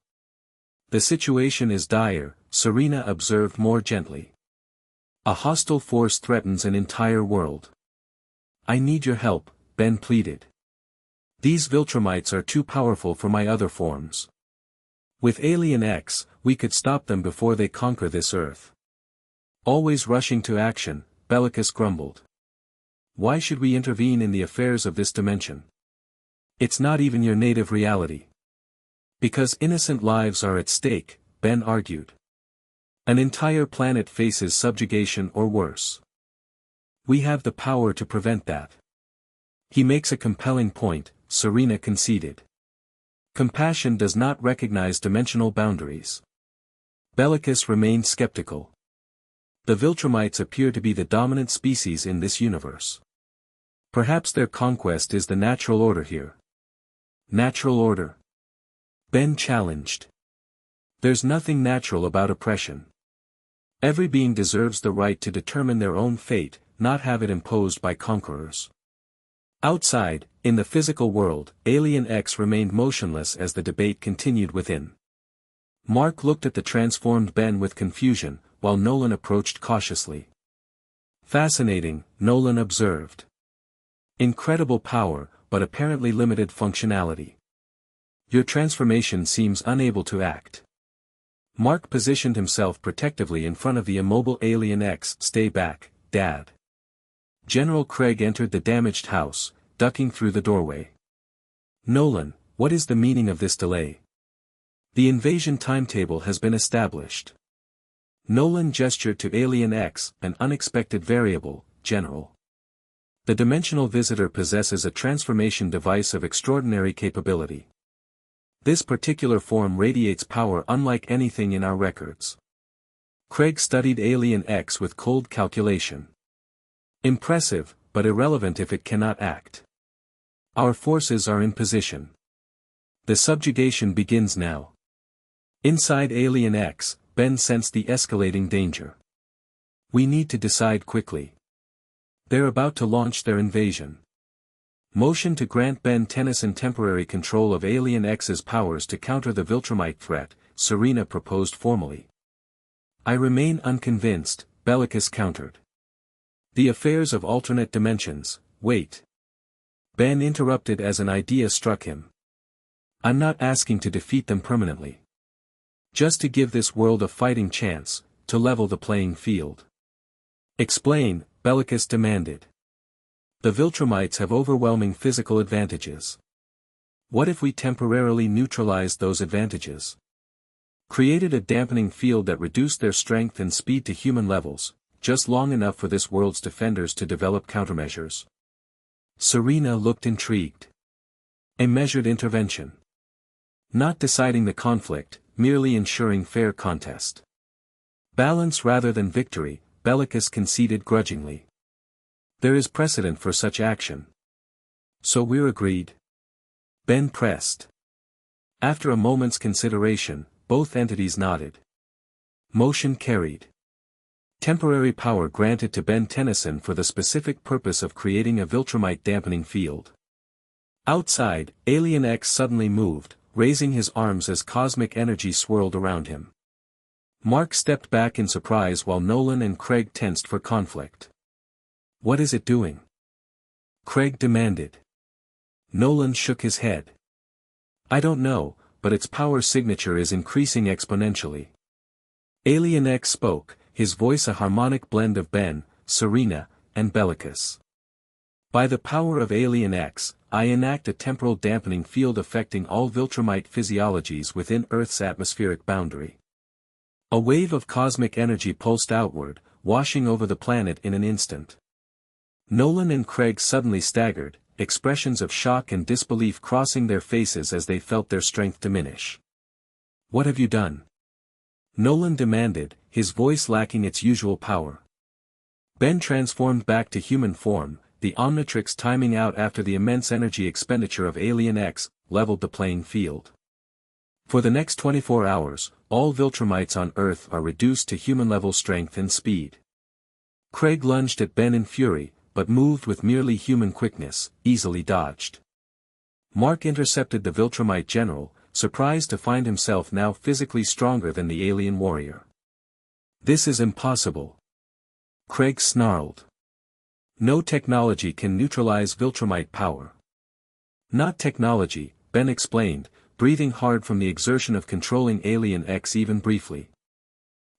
Speaker 1: The situation is dire, Serena observed more gently. A hostile force threatens an entire world. I need your help, Ben pleaded. These Viltrumites are too powerful for my other forms. With Alien X, we could stop them before they conquer this Earth. Always rushing to action, Bellicus grumbled. Why should we intervene in the affairs of this dimension? It's not even your native reality. Because innocent lives are at stake, Ben argued. An entire planet faces subjugation or worse. We have the power to prevent that. He makes a compelling point, Serena conceded. Compassion does not recognize dimensional boundaries. Bellicus remained skeptical. The Viltrumites appear to be the dominant species in this universe. Perhaps their conquest is the natural order here. Natural order? Ben challenged. There's nothing natural about oppression. Every being deserves the right to determine their own fate, not have it imposed by conquerors. Outside, in the physical world, Alien X remained motionless as the debate continued within. Mark looked at the transformed Ben with confusion, while Nolan approached cautiously. Fascinating, Nolan observed. Incredible power, but apparently limited functionality. Your transformation seems unable to act. Mark positioned himself protectively in front of the immobile Alien X. Stay back, Dad. General Craig entered the damaged house, ducking through the doorway. Nolan, what is the meaning of this delay? The invasion timetable has been established. Nolan gestured to Alien X, an unexpected variable, General. The dimensional visitor possesses a transformation device of extraordinary capability. This particular form radiates power unlike anything in our records. Craig studied Alien X with cold calculation. Impressive, but irrelevant if it cannot act. Our forces are in position. The subjugation begins now. Inside Alien X, Ben sensed the escalating danger. We need to decide quickly. They're about to launch their invasion. Motion to grant Ben Tennyson temporary control of Alien X's powers to counter the Viltrumite threat, Serena proposed formally. I remain unconvinced, Bellicus countered. The affairs of alternate dimensions, wait. Ben interrupted as an idea struck him. I'm not asking to defeat them permanently. Just to give this world a fighting chance, to level the playing field. Explain, Bellicus demanded. The Viltrumites have overwhelming physical advantages. What if we temporarily neutralized those advantages? Created a dampening field that reduced their strength and speed to human levels, just long enough for this world's defenders to develop countermeasures. Serena looked intrigued. A measured intervention. Not deciding the conflict, merely ensuring fair contest. Balance rather than victory, Bellicus conceded grudgingly. There is precedent for such action. So we're agreed? Ben pressed. After a moment's consideration, both entities nodded. Motion carried. Temporary power granted to Ben Tennyson for the specific purpose of creating a Viltrumite dampening field. Outside, Alien X suddenly moved, raising his arms as cosmic energy swirled around him. Mark stepped back in surprise while Nolan and Craig tensed for conflict. What is it doing? Craig demanded. Nolan shook his head. I don't know, but its power signature is increasing exponentially. Alien X spoke, his voice a harmonic blend of Ben, Serena, and Bellicus. By the power of Alien X, I enact a temporal dampening field affecting all Viltrumite physiologies within Earth's atmospheric boundary. A wave of cosmic energy pulsed outward, washing over the planet in an instant. Nolan and Craig suddenly staggered, expressions of shock and disbelief crossing their faces as they felt their strength diminish. What have you done? Nolan demanded, his voice lacking its usual power. Ben transformed back to human form, the Omnitrix timing out after the immense energy expenditure of Alien X, leveled the playing field. For the next 24 hours, all Viltrumites on Earth are reduced to human-level strength and speed. Craig lunged at Ben in fury, but moved with merely human quickness, easily dodged. Mark intercepted the Viltrumite general, surprised to find himself now physically stronger than the alien warrior. This is impossible. Craig snarled. No technology can neutralize Viltrumite power. Not technology, Ben explained, breathing hard from the exertion of controlling Alien X even briefly.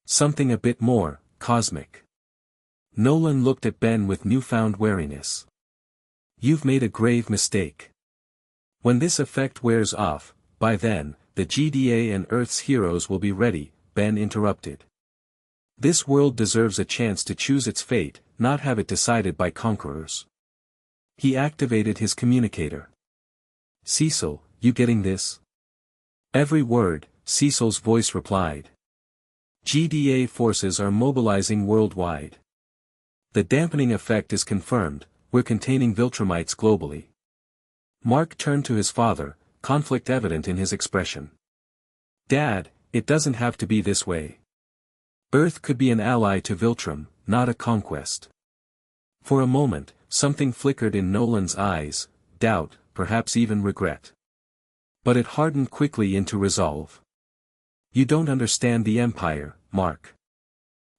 Speaker 1: Something a bit more, cosmic. Nolan looked at Ben with newfound wariness. You've made a grave mistake. When this effect wears off, by then, the GDA and Earth's heroes will be ready, Ben interrupted. This world deserves a chance to choose its fate, not have it decided by conquerors. He activated his communicator. Cecil, you getting this? Every word, Cecil's voice replied. GDA forces are mobilizing worldwide. The dampening effect is confirmed, we're containing Viltrumites globally. Mark turned to his father, conflict evident in his expression. Dad, it doesn't have to be this way. Earth could be an ally to Viltrum, not a conquest. For a moment, something flickered in Nolan's eyes, doubt, perhaps even regret. But it hardened quickly into resolve. You don't understand the Empire, Mark.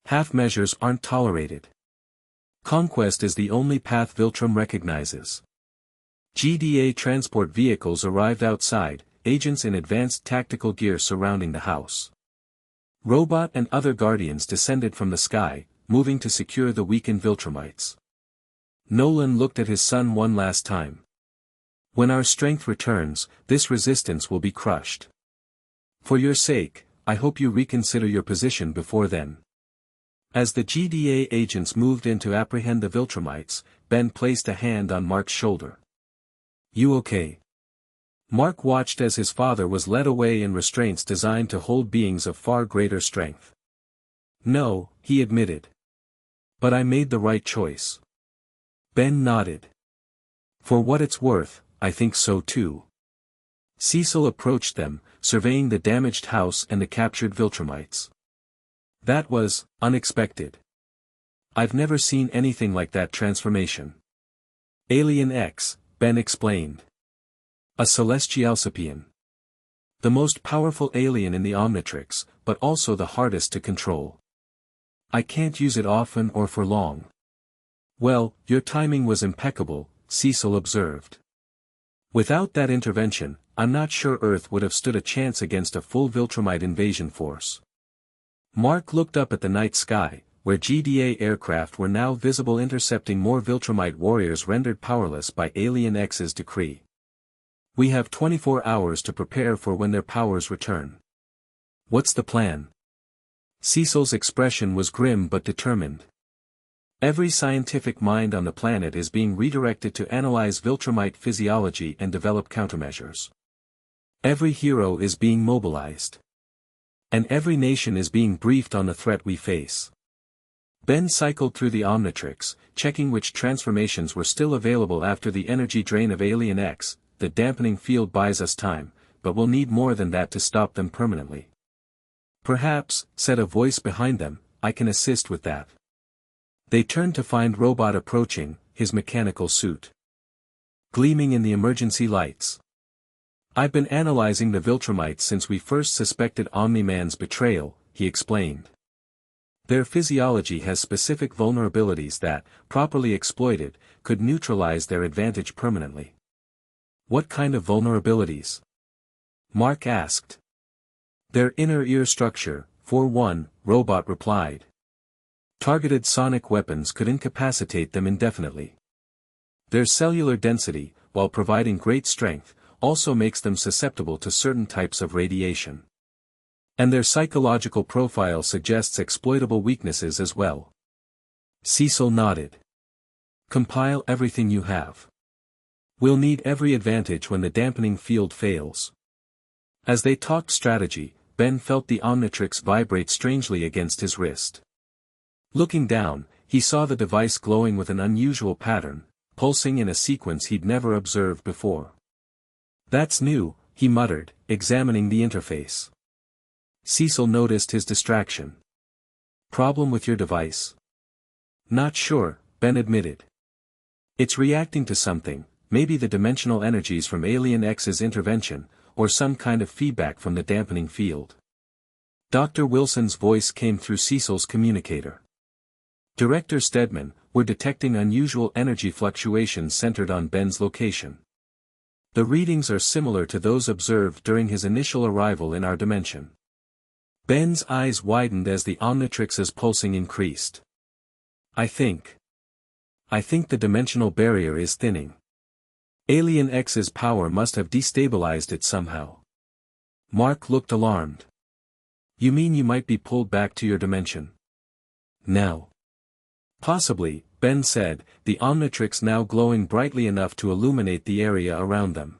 Speaker 1: Half measures aren't tolerated. Conquest is the only path Viltrum recognizes. GDA transport vehicles arrived outside, agents in advanced tactical gear surrounding the house. Robot and other guardians descended from the sky, moving to secure the weakened Viltrumites. Nolan looked at his son one last time. When our strength returns, this resistance will be crushed. For your sake, I hope you reconsider your position before then. As the GDA agents moved in to apprehend the Viltrumites, Ben placed a hand on Mark's shoulder. You okay? Mark watched as his father was led away in restraints designed to hold beings of far greater strength. No, he admitted. But I made the right choice. Ben nodded. For what it's worth, I think so too. Cecil approached them, surveying the damaged house and the captured Viltrumites. That was unexpected. I've never seen anything like that transformation. Alien X, Ben explained. A Celestialcipian. The most powerful alien in the Omnitrix, but also the hardest to control. I can't use it often or for long. Well, your timing was impeccable, Cecil observed. Without that intervention, I'm not sure Earth would have stood a chance against a full Viltrumite invasion force. Mark looked up at the night sky, where GDA aircraft were now visible intercepting more Viltrumite warriors rendered powerless by Alien X's decree. We have 24 hours to prepare for when their powers return. What's the plan? Cecil's expression was grim but determined. Every scientific mind on the planet is being redirected to analyze Viltrumite physiology and develop countermeasures. Every hero is being mobilized. And every nation is being briefed on the threat we face. Ben cycled through the Omnitrix, checking which transformations were still available after the energy drain of Alien X. The dampening field buys us time, but we'll need more than that to stop them permanently. Perhaps, said a voice behind them, I can assist with that. They turned to find Robot approaching, his mechanical suit gleaming in the emergency lights. I've been analyzing the Viltrumites since we first suspected Omni-Man's betrayal, he explained. Their physiology has specific vulnerabilities that, properly exploited, could neutralize their advantage permanently. What kind of vulnerabilities? Mark asked. Their inner ear structure, for one, Robot replied. Targeted sonic weapons could incapacitate them indefinitely. Their cellular density, while providing great strength, also makes them susceptible to certain types of radiation. And their psychological profile suggests exploitable weaknesses as well. Cecil nodded. Compile everything you have. We'll need every advantage when the dampening field fails. As they talked strategy, Ben felt the Omnitrix vibrate strangely against his wrist. Looking down, he saw the device glowing with an unusual pattern, pulsing in a sequence he'd never observed before. That's new, he muttered, examining the interface. Cecil noticed his distraction. Problem with your device? Not sure, Ben admitted. It's reacting to something, maybe the dimensional energies from Alien X's intervention, or some kind of feedback from the dampening field. Dr. Wilson's voice came through Cecil's communicator. Director Stedman, we're detecting unusual energy fluctuations centered on Ben's location. The readings are similar to those observed during his initial arrival in our dimension. Ben's eyes widened as the Omnitrix's pulsing increased. I think the dimensional barrier is thinning. Alien X's power must have destabilized it somehow. Mark looked alarmed. You mean you might be pulled back to your dimension? Now. Possibly, Ben said, the Omnitrix now glowing brightly enough to illuminate the area around them.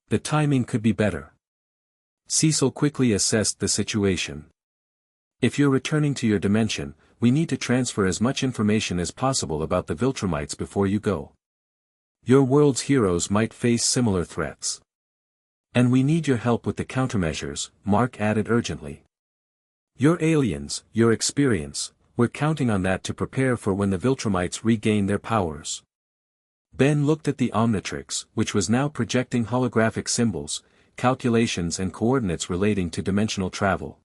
Speaker 1: The timing could be better. Cecil quickly assessed the situation. If you're returning to your dimension, we need to transfer as much information as possible about the Viltrumites before you go. Your world's heroes might face similar threats. And we need your help with the countermeasures, Mark added urgently. Your aliens, your experience, we're counting on that to prepare for when the Viltrumites regain their powers. Ben looked at the Omnitrix, which was now projecting holographic symbols, calculations and coordinates relating to dimensional travel.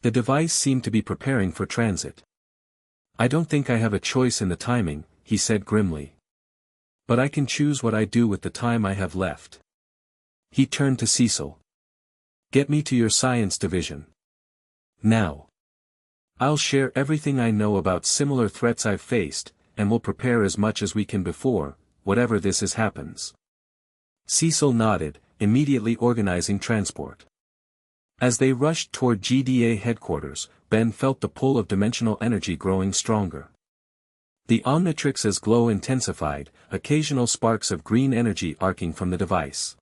Speaker 1: The device seemed to be preparing for transit. I don't think I have a choice in the timing, he said grimly. But I can choose what I do with the time I have left. He turned to Cecil. Get me to your science division. Now. I'll share everything I know about similar threats I've faced, and we'll prepare as much as we can before, whatever this is happens. Cecil nodded, immediately organizing transport. As they rushed toward GDA headquarters, Ben felt the pull of dimensional energy growing stronger. The Omnitrix's glow intensified, occasional sparks of green energy arcing from the device.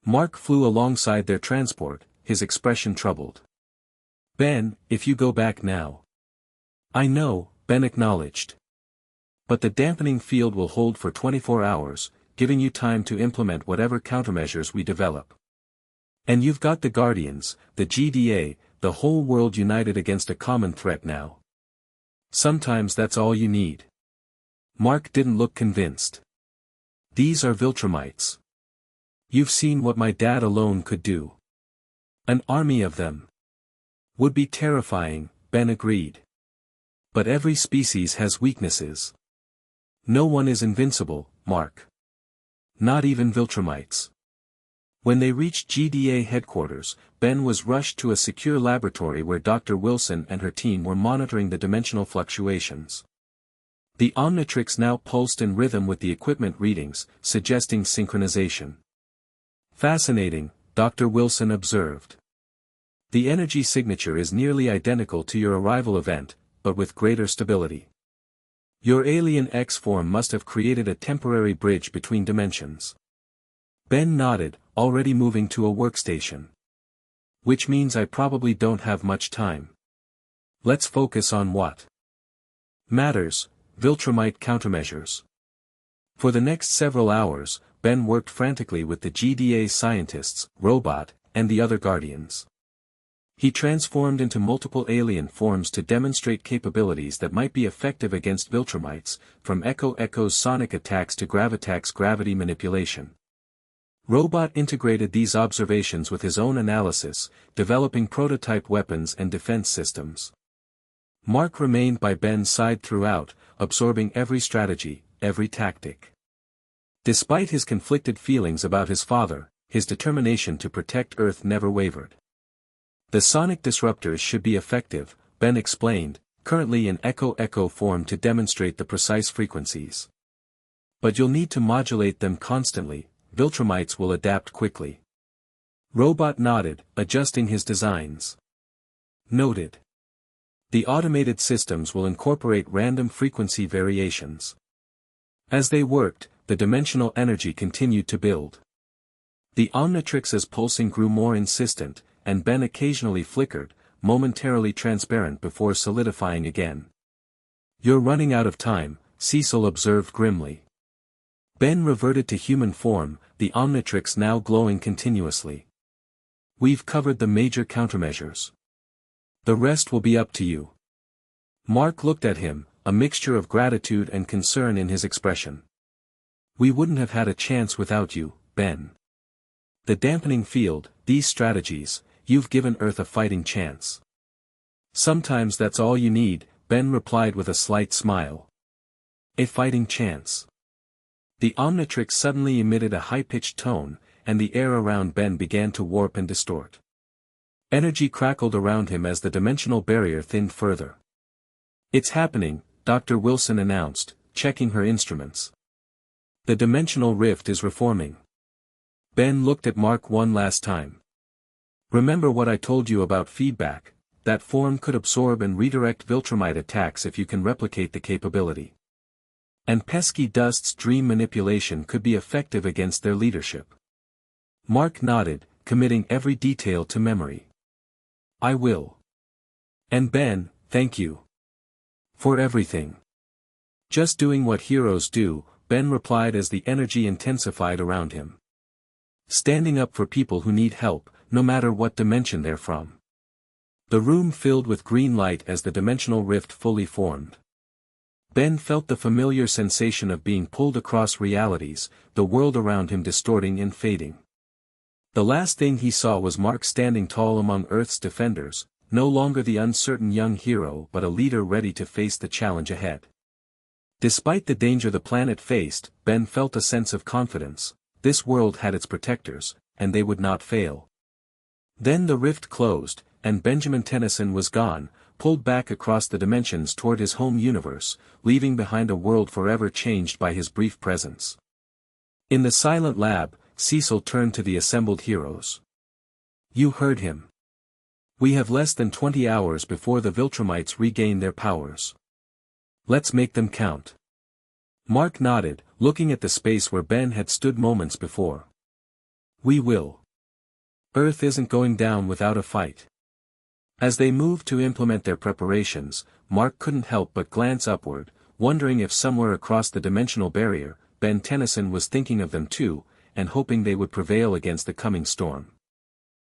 Speaker 1: Mark flew alongside their transport, his expression troubled. Ben, if you go back now. I know, Ben acknowledged. But the dampening field will hold for 24 hours, giving you time to implement whatever countermeasures we develop. And you've got the Guardians, the GDA, the whole world united against a common threat now. Sometimes that's all you need. Mark didn't look convinced. These are Viltrumites. You've seen what my dad alone could do. An army of them. Would be terrifying, Ben agreed. But every species has weaknesses. No one is invincible, Mark. Not even Viltrumites. When they reached GDA headquarters, Ben was rushed to a secure laboratory where Dr. Wilson and her team were monitoring the dimensional fluctuations. The Omnitrix now pulsed in rhythm with the equipment readings, suggesting synchronization. Fascinating, Dr. Wilson observed. The energy signature is nearly identical to your arrival event, but with greater stability. Your Alien X form must have created a temporary bridge between dimensions. Ben nodded, already moving to a workstation. Which means I probably don't have much time. Let's focus on what matters: Viltrumite countermeasures. For the next several hours, Ben worked frantically with the GDA scientists, Robot, and the other Guardians. He transformed into multiple alien forms to demonstrate capabilities that might be effective against Viltrumites, from Echo's sonic attacks to Gravitax's gravity manipulation. Robot integrated these observations with his own analysis, developing prototype weapons and defense systems. Mark remained by Ben's side throughout, absorbing every strategy, every tactic. Despite his conflicted feelings about his father, his determination to protect Earth never wavered. The sonic disruptors should be effective, Ben explained, currently in Echo form to demonstrate the precise frequencies. But you'll need to modulate them constantly, Viltrumites will adapt quickly. Robot nodded, adjusting his designs. Noted. The automated systems will incorporate random frequency variations. As they worked, the dimensional energy continued to build. The Omnitrix's pulsing grew more insistent, and Ben occasionally flickered, momentarily transparent before solidifying again. You're running out of time, Cecil observed grimly. Ben reverted to human form, the Omnitrix now glowing continuously. We've covered the major countermeasures. The rest will be up to you. Mark looked at him, a mixture of gratitude and concern in his expression. We wouldn't have had a chance without you, Ben. The dampening field, these strategies, you've given Earth a fighting chance. Sometimes that's all you need, Ben replied with a slight smile. A fighting chance. The Omnitrix suddenly emitted a high-pitched tone, and the air around Ben began to warp and distort. Energy crackled around him as the dimensional barrier thinned further. It's happening, Dr. Wilson announced, checking her instruments. The dimensional rift is reforming. Ben looked at Mark one last time. Remember what I told you about feedback? That form could absorb and redirect Viltrumite attacks if you can replicate the capability. And pesky Dust's dream manipulation could be effective against their leadership. Mark nodded, committing every detail to memory. I will. And Ben, thank you. For everything. Just doing what heroes do, Ben replied as the energy intensified around him. Standing up for people who need help, no matter what dimension they're from. The room filled with green light as the dimensional rift fully formed. Ben felt the familiar sensation of being pulled across realities, the world around him distorting and fading. The last thing he saw was Mark standing tall among Earth's defenders, no longer the uncertain young hero but a leader ready to face the challenge ahead. Despite the danger the planet faced, Ben felt a sense of confidence. This world had its protectors, and they would not fail. Then the rift closed, and Benjamin Tennyson was gone, pulled back across the dimensions toward his home universe, leaving behind a world forever changed by his brief presence. In the silent lab, Cecil turned to the assembled heroes. You heard him. We have less than 20 hours before the Viltrumites regain their powers. Let's make them count. Mark nodded, looking at the space where Ben had stood moments before. We will. Earth isn't going down without a fight. As they moved to implement their preparations, Mark couldn't help but glance upward, wondering if somewhere across the dimensional barrier, Ben Tennyson was thinking of them too, and hoping they would prevail against the coming storm.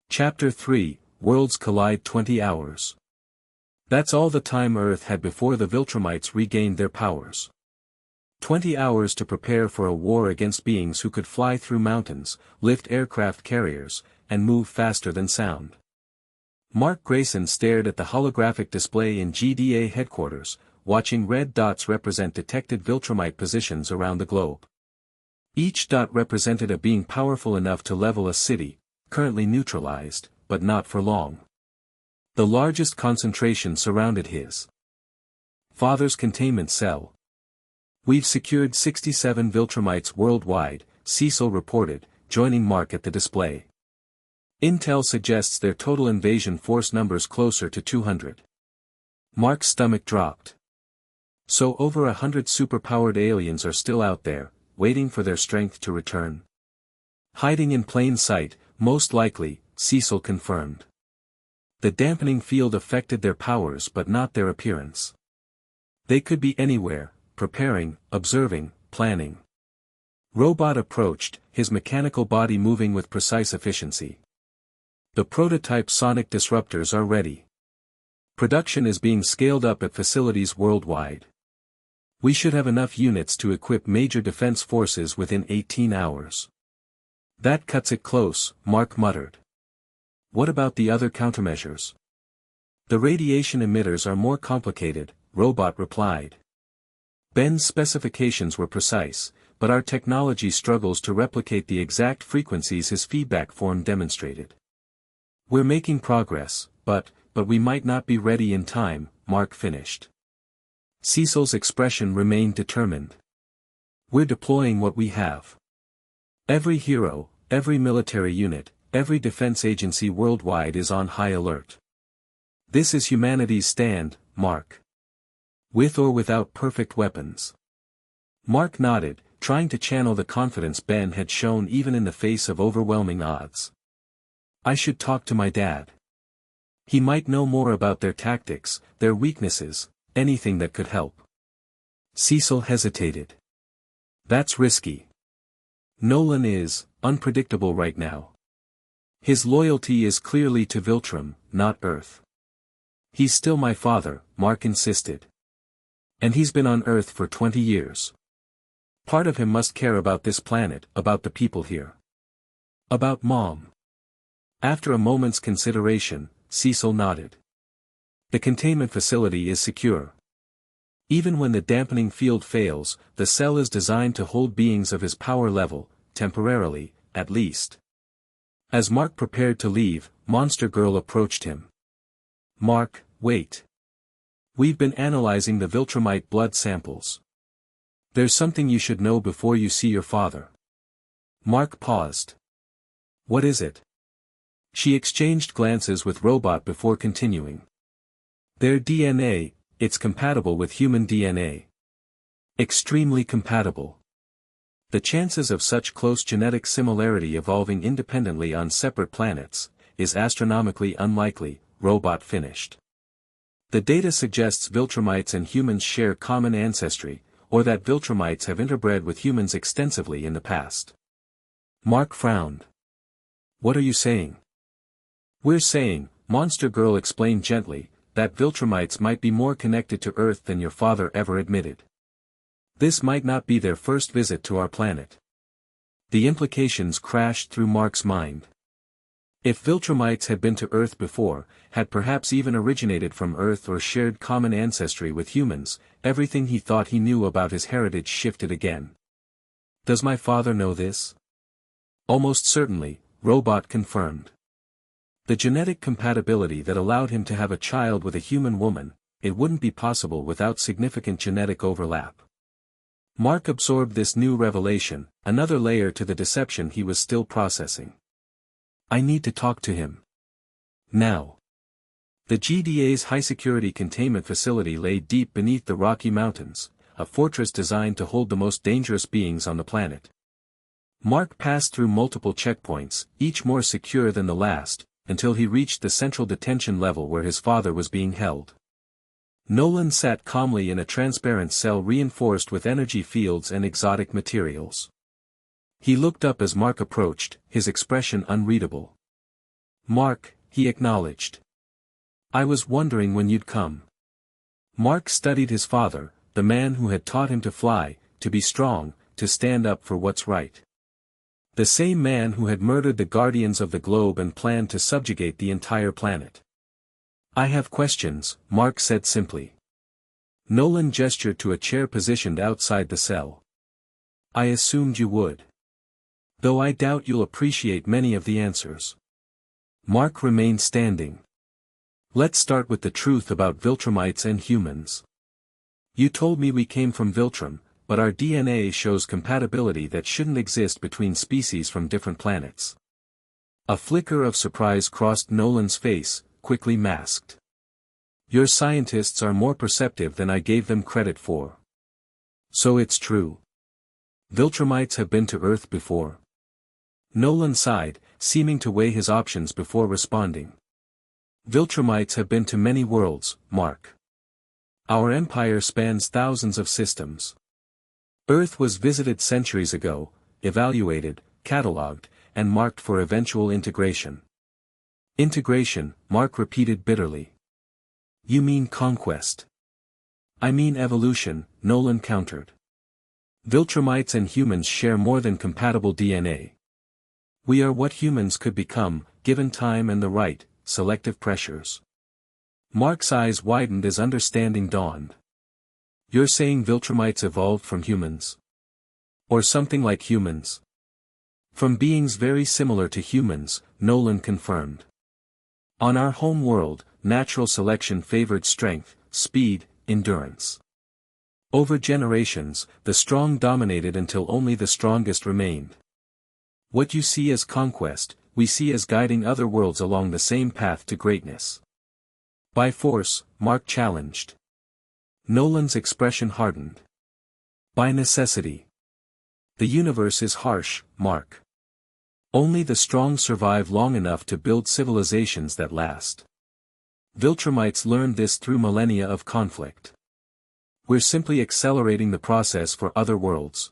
Speaker 1: Chapter 3, Worlds Collide 20 Hours. That's all the time Earth had before the Viltrumites regained their powers. 20 hours to prepare for a war against beings who could fly through mountains, lift aircraft carriers, and move faster than sound. Mark Grayson stared at the holographic display in GDA headquarters, watching red dots represent detected Viltrumite positions around the globe. Each dot represented a being powerful enough to level a city, currently neutralized, but not for long. The largest concentration surrounded his father's containment cell. "We've secured 67 Viltrumites worldwide," Cecil reported, joining Mark at the display. "Intel suggests their total invasion force numbers closer to 200. Mark's stomach dropped. So over 100 superpowered aliens are still out there, waiting for their strength to return. Hiding in plain sight, most likely, Cecil confirmed. The dampening field affected their powers but not their appearance. They could be anywhere, preparing, observing, planning. Robot approached, his mechanical body moving with precise efficiency. "The prototype sonic disruptors are ready. Production is being scaled up at facilities worldwide. We should have enough units to equip major defense forces within 18 hours. That cuts it close," Mark muttered. "What about the other countermeasures?" "The radiation emitters are more complicated," Robot replied. "Ben's specifications were precise, but our technology struggles to replicate the exact frequencies his feedback form demonstrated. We're making progress, but we might not be ready in time," Mark finished. Cecil's expression remained determined. "We're deploying what we have. Every hero, every military unit, every defense agency worldwide is on high alert. This is humanity's stand, Mark. With or without perfect weapons." Mark nodded, trying to channel the confidence Ben had shown even in the face of overwhelming odds. "I should talk to my dad. He might know more about their tactics, their weaknesses, anything that could help." Cecil hesitated. "That's risky. Nolan is unpredictable right now. His loyalty is clearly to Viltrum, not Earth." "He's still my father," Mark insisted. "And he's been on Earth for 20 years. Part of him must care about this planet, about the people here. About Mom." After a moment's consideration, Cecil nodded. "The containment facility is secure. Even when the dampening field fails, the cell is designed to hold beings of his power level, temporarily, at least." As Mark prepared to leave, Monster Girl approached him. "Mark, wait. We've been analyzing the Viltrumite blood samples. There's something you should know before you see your father." Mark paused. "What is it?" She exchanged glances with Robot before continuing. "Their DNA, it's compatible with human DNA. Extremely compatible. The chances of such close genetic similarity evolving independently on separate planets is astronomically unlikely," Robot finished. "The data suggests Viltrumites and humans share common ancestry, or that Viltrumites have interbred with humans extensively in the past." Mark frowned. "What are you saying?" "We're saying," Monster Girl explained gently, "that Viltrumites might be more connected to Earth than your father ever admitted. This might not be their first visit to our planet." The implications crashed through Mark's mind. If Viltrumites had been to Earth before, had perhaps even originated from Earth or shared common ancestry with humans, everything he thought he knew about his heritage shifted again. "Does my father know this?" "Almost certainly," Robot confirmed. "The genetic compatibility that allowed him to have a child with a human woman, it wouldn't be possible without significant genetic overlap." Mark absorbed this new revelation, another layer to the deception he was still processing. "I need to talk to him. Now." The GDA's high-security containment facility lay deep beneath the Rocky Mountains, a fortress designed to hold the most dangerous beings on the planet. Mark passed through multiple checkpoints, each more secure than the last, until he reached the central detention level where his father was being held. Nolan sat calmly in a transparent cell reinforced with energy fields and exotic materials. He looked up as Mark approached, his expression unreadable. "Mark," he acknowledged. "I was wondering when you'd come." Mark studied his father, the man who had taught him to fly, to be strong, to stand up for what's right. The same man who had murdered the guardians of the globe and planned to subjugate the entire planet. I have questions, Mark said simply. Nolan gestured to a chair positioned outside the cell. I assumed you would. Though I doubt you'll appreciate many of the answers. Mark remained standing. Let's start with the truth about Viltrumites and humans. You told me we came from Viltrum, but our DNA shows compatibility that shouldn't exist between species from different planets. A flicker of surprise crossed Nolan's face, quickly masked. Your scientists are more perceptive than I gave them credit for. So it's true. Viltrumites have been to Earth before. Nolan sighed, seeming to weigh his options before responding. Viltrumites have been to many worlds, Mark. Our empire spans thousands of systems. Earth was visited centuries ago, evaluated, catalogued, and marked for eventual integration. Integration, Mark repeated bitterly. You mean conquest? I mean evolution, Nolan countered. Viltrumites and humans share more than compatible DNA. We are what humans could become, given time and the right, selective pressures. Mark's eyes widened as understanding dawned. You're saying Viltrumites evolved from humans? Or something like humans? From beings very similar to humans, Nolan confirmed. On our home world, natural selection favored strength, speed, endurance. Over generations, the strong dominated until only the strongest remained. What you see as conquest, we see as guiding other worlds along the same path to greatness. By force, Mark challenged. Nolan's expression hardened. By necessity. The universe is harsh, Mark. Only the strong survive long enough to build civilizations that last. Viltrumites learned this through millennia of conflict. We're simply accelerating the process for other worlds.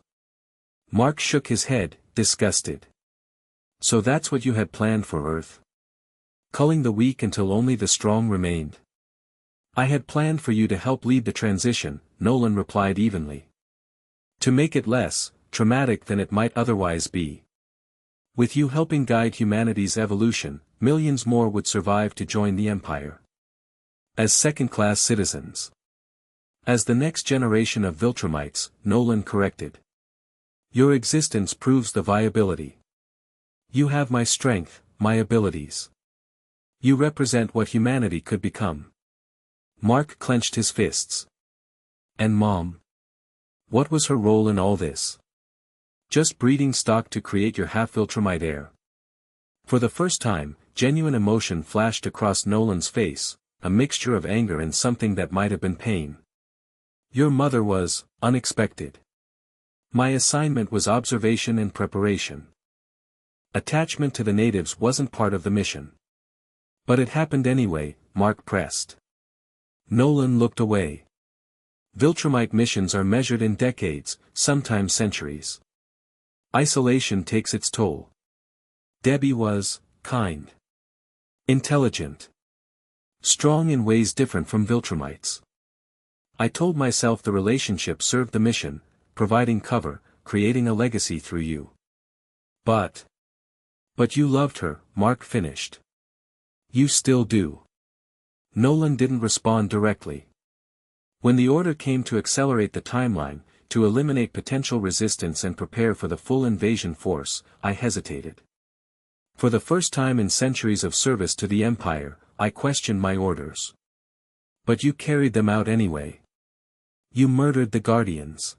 Speaker 1: Mark shook his head, disgusted. So that's what you had planned for Earth? Culling the weak until only the strong remained. I had planned for you to help lead the transition, Nolan replied evenly. To make it less traumatic than it might otherwise be. With you helping guide humanity's evolution, millions more would survive to join the Empire. As second-class citizens. As the next generation of Viltrumites, Nolan corrected. Your existence proves the viability. You have my strength, my abilities. You represent what humanity could become. Mark clenched his fists. And Mom? What was her role in all this? Just breeding stock to create your half-Viltrumite heir. For the first time, genuine emotion flashed across Nolan's face, a mixture of anger and something that might have been pain. Your mother was unexpected. My assignment was observation and preparation. Attachment to the natives wasn't part of the mission. But it happened anyway, Mark pressed. Nolan looked away. Viltrumite missions are measured in decades, sometimes centuries. Isolation takes its toll. Debbie was kind. Intelligent. Strong in ways different from Viltrumites. I told myself the relationship served the mission, providing cover, creating a legacy through you. But you loved her, Mark finished. You still do. Nolan didn't respond directly. When the order came to accelerate the timeline, to eliminate potential resistance and prepare for the full invasion force, I hesitated. For the first time in centuries of service to the Empire, I questioned my orders. But you carried them out anyway. You murdered the Guardians.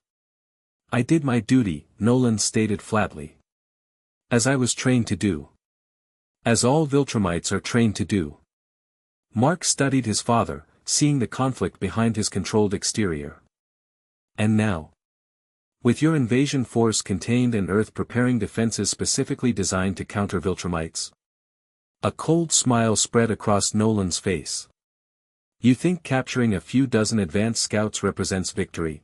Speaker 1: I did my duty, Nolan stated flatly. As I was trained to do. As all Viltrumites are trained to do. Mark studied his father, seeing the conflict behind his controlled exterior. And now? With your invasion force contained in Earth preparing defenses specifically designed to counter Viltrumites? A cold smile spread across Nolan's face. You think capturing a few dozen advanced scouts represents victory?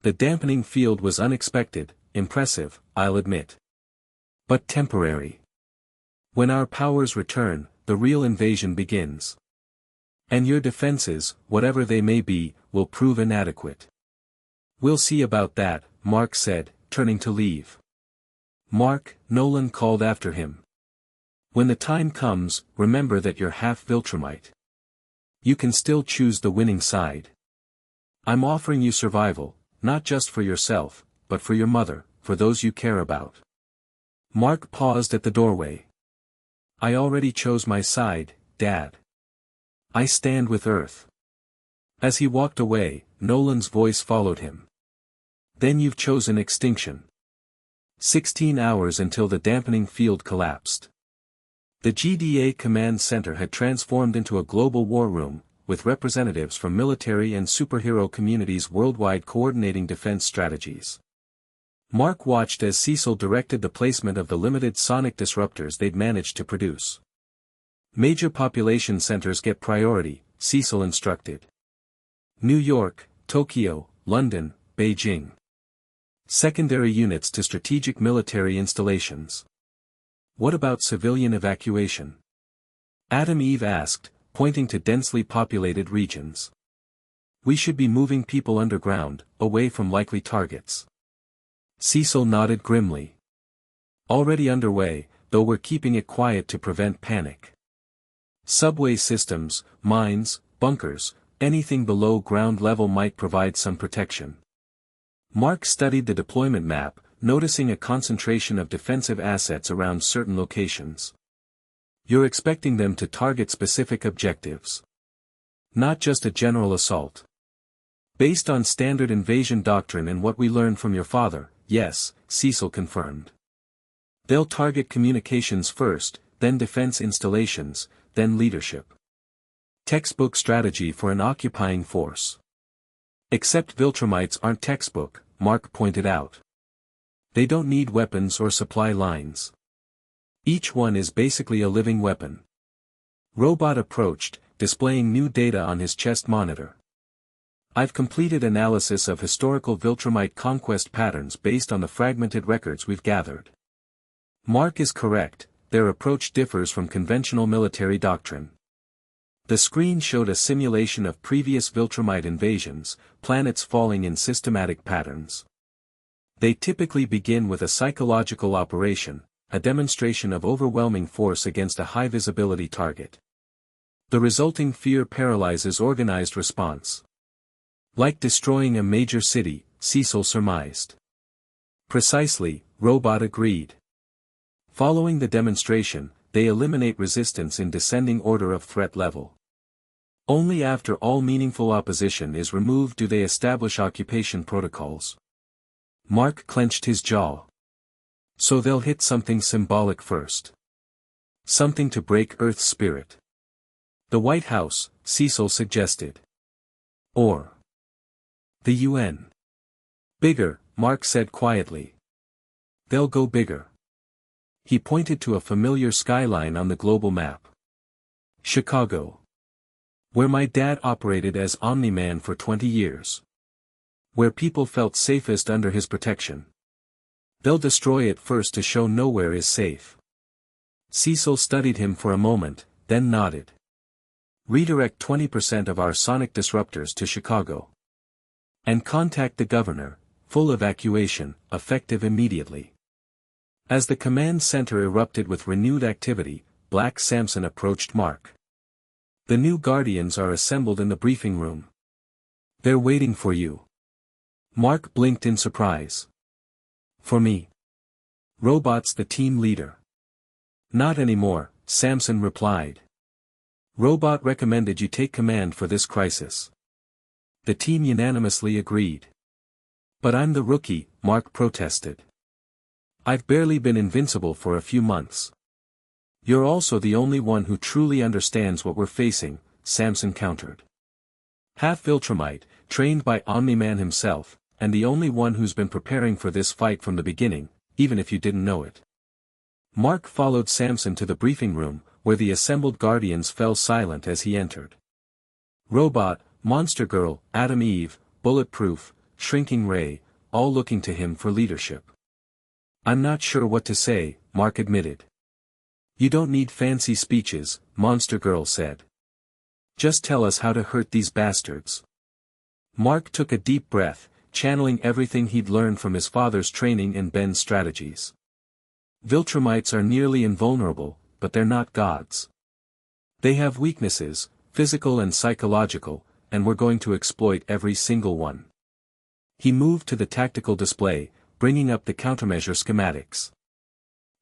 Speaker 1: The dampening field was unexpected, impressive, I'll admit. But temporary. When our powers return, the real invasion begins. And your defenses, whatever they may be, will prove inadequate. We'll see about that, Mark said, turning to leave. Mark, Nolan called after him. When the time comes, remember that you're half Viltrumite. You can still choose the winning side. I'm offering you survival, not just for yourself, but for your mother, for those you care about. Mark paused at the doorway. I already chose my side, Dad. I stand with Earth. As he walked away, Nolan's voice followed him. Then you've chosen extinction. 16 hours until the dampening field collapsed. The GDA command center had transformed into a global war room, with representatives from military and superhero communities worldwide coordinating defense strategies. Mark watched as Cecil directed the placement of the limited sonic disruptors they'd managed to produce. Major population centers get priority, Cecil instructed. New York, Tokyo, London, Beijing. Secondary units to strategic military installations. What about civilian evacuation? Adam Eve asked, pointing to densely populated regions. We should be moving people underground, away from likely targets. Cecil nodded grimly. Already underway, though we're keeping it quiet to prevent panic. Subway systems, mines, bunkers, anything below ground level might provide some protection. Mark studied the deployment map, noticing a concentration of defensive assets around certain locations. You're expecting them to target specific objectives. Not just a general assault. Based on standard invasion doctrine and what we learned from your father, yes, Cecil confirmed. They'll target communications first, then defense installations, then leadership. Textbook strategy for an occupying force. Except Viltrumites aren't textbook, Mark pointed out. They don't need weapons or supply lines. Each one is basically a living weapon. Robot approached, displaying new data on his chest monitor. I've completed analysis of historical Viltrumite conquest patterns based on the fragmented records we've gathered. Mark is correct, their approach differs from conventional military doctrine. The screen showed a simulation of previous Viltrumite invasions, planets falling in systematic patterns. They typically begin with a psychological operation, a demonstration of overwhelming force against a high-visibility target. The resulting fear paralyzes organized response. Like destroying a major city, Cecil surmised. Precisely, Robot agreed. Following the demonstration, they eliminate resistance in descending order of threat level. Only after all meaningful opposition is removed do they establish occupation protocols. Mark clenched his jaw. So they'll hit something symbolic first. Something to break Earth's spirit. The White House, Cecil suggested. Or the UN. Bigger, Mark said quietly. They'll go bigger. He pointed to a familiar skyline on the global map. Chicago. Where my dad operated as Omni-Man for 20 years. Where people felt safest under his protection. They'll destroy it first to show nowhere is safe. Cecil studied him for a moment, then nodded. Redirect 20% of our sonic disruptors to Chicago. And contact the governor, full evacuation, effective immediately. As the command center erupted with renewed activity, Black Samson approached Mark. The new Guardians are assembled in the briefing room. They're waiting for you. Mark blinked in surprise. For me. Robot's the team leader. Not anymore, Samson replied. Robot recommended you take command for this crisis. The team unanimously agreed. But I'm the rookie, Mark protested. I've barely been invincible for a few months. You're also the only one who truly understands what we're facing, Samson countered. Half Viltrumite, trained by Omni-Man himself, and the only one who's been preparing for this fight from the beginning, even if you didn't know it. Mark followed Samson to the briefing room, where the assembled Guardians fell silent as he entered. Robot, Monster Girl, Adam Eve, Bulletproof, Shrinking Ray, all looking to him for leadership. I'm not sure what to say, Mark admitted. You don't need fancy speeches, Monster Girl said. Just tell us how to hurt these bastards. Mark took a deep breath, channeling everything he'd learned from his father's training and Ben's strategies. Viltrumites are nearly invulnerable, but they're not gods. They have weaknesses, physical and psychological, and we're going to exploit every single one. He moved to the tactical display, bringing up the countermeasure schematics.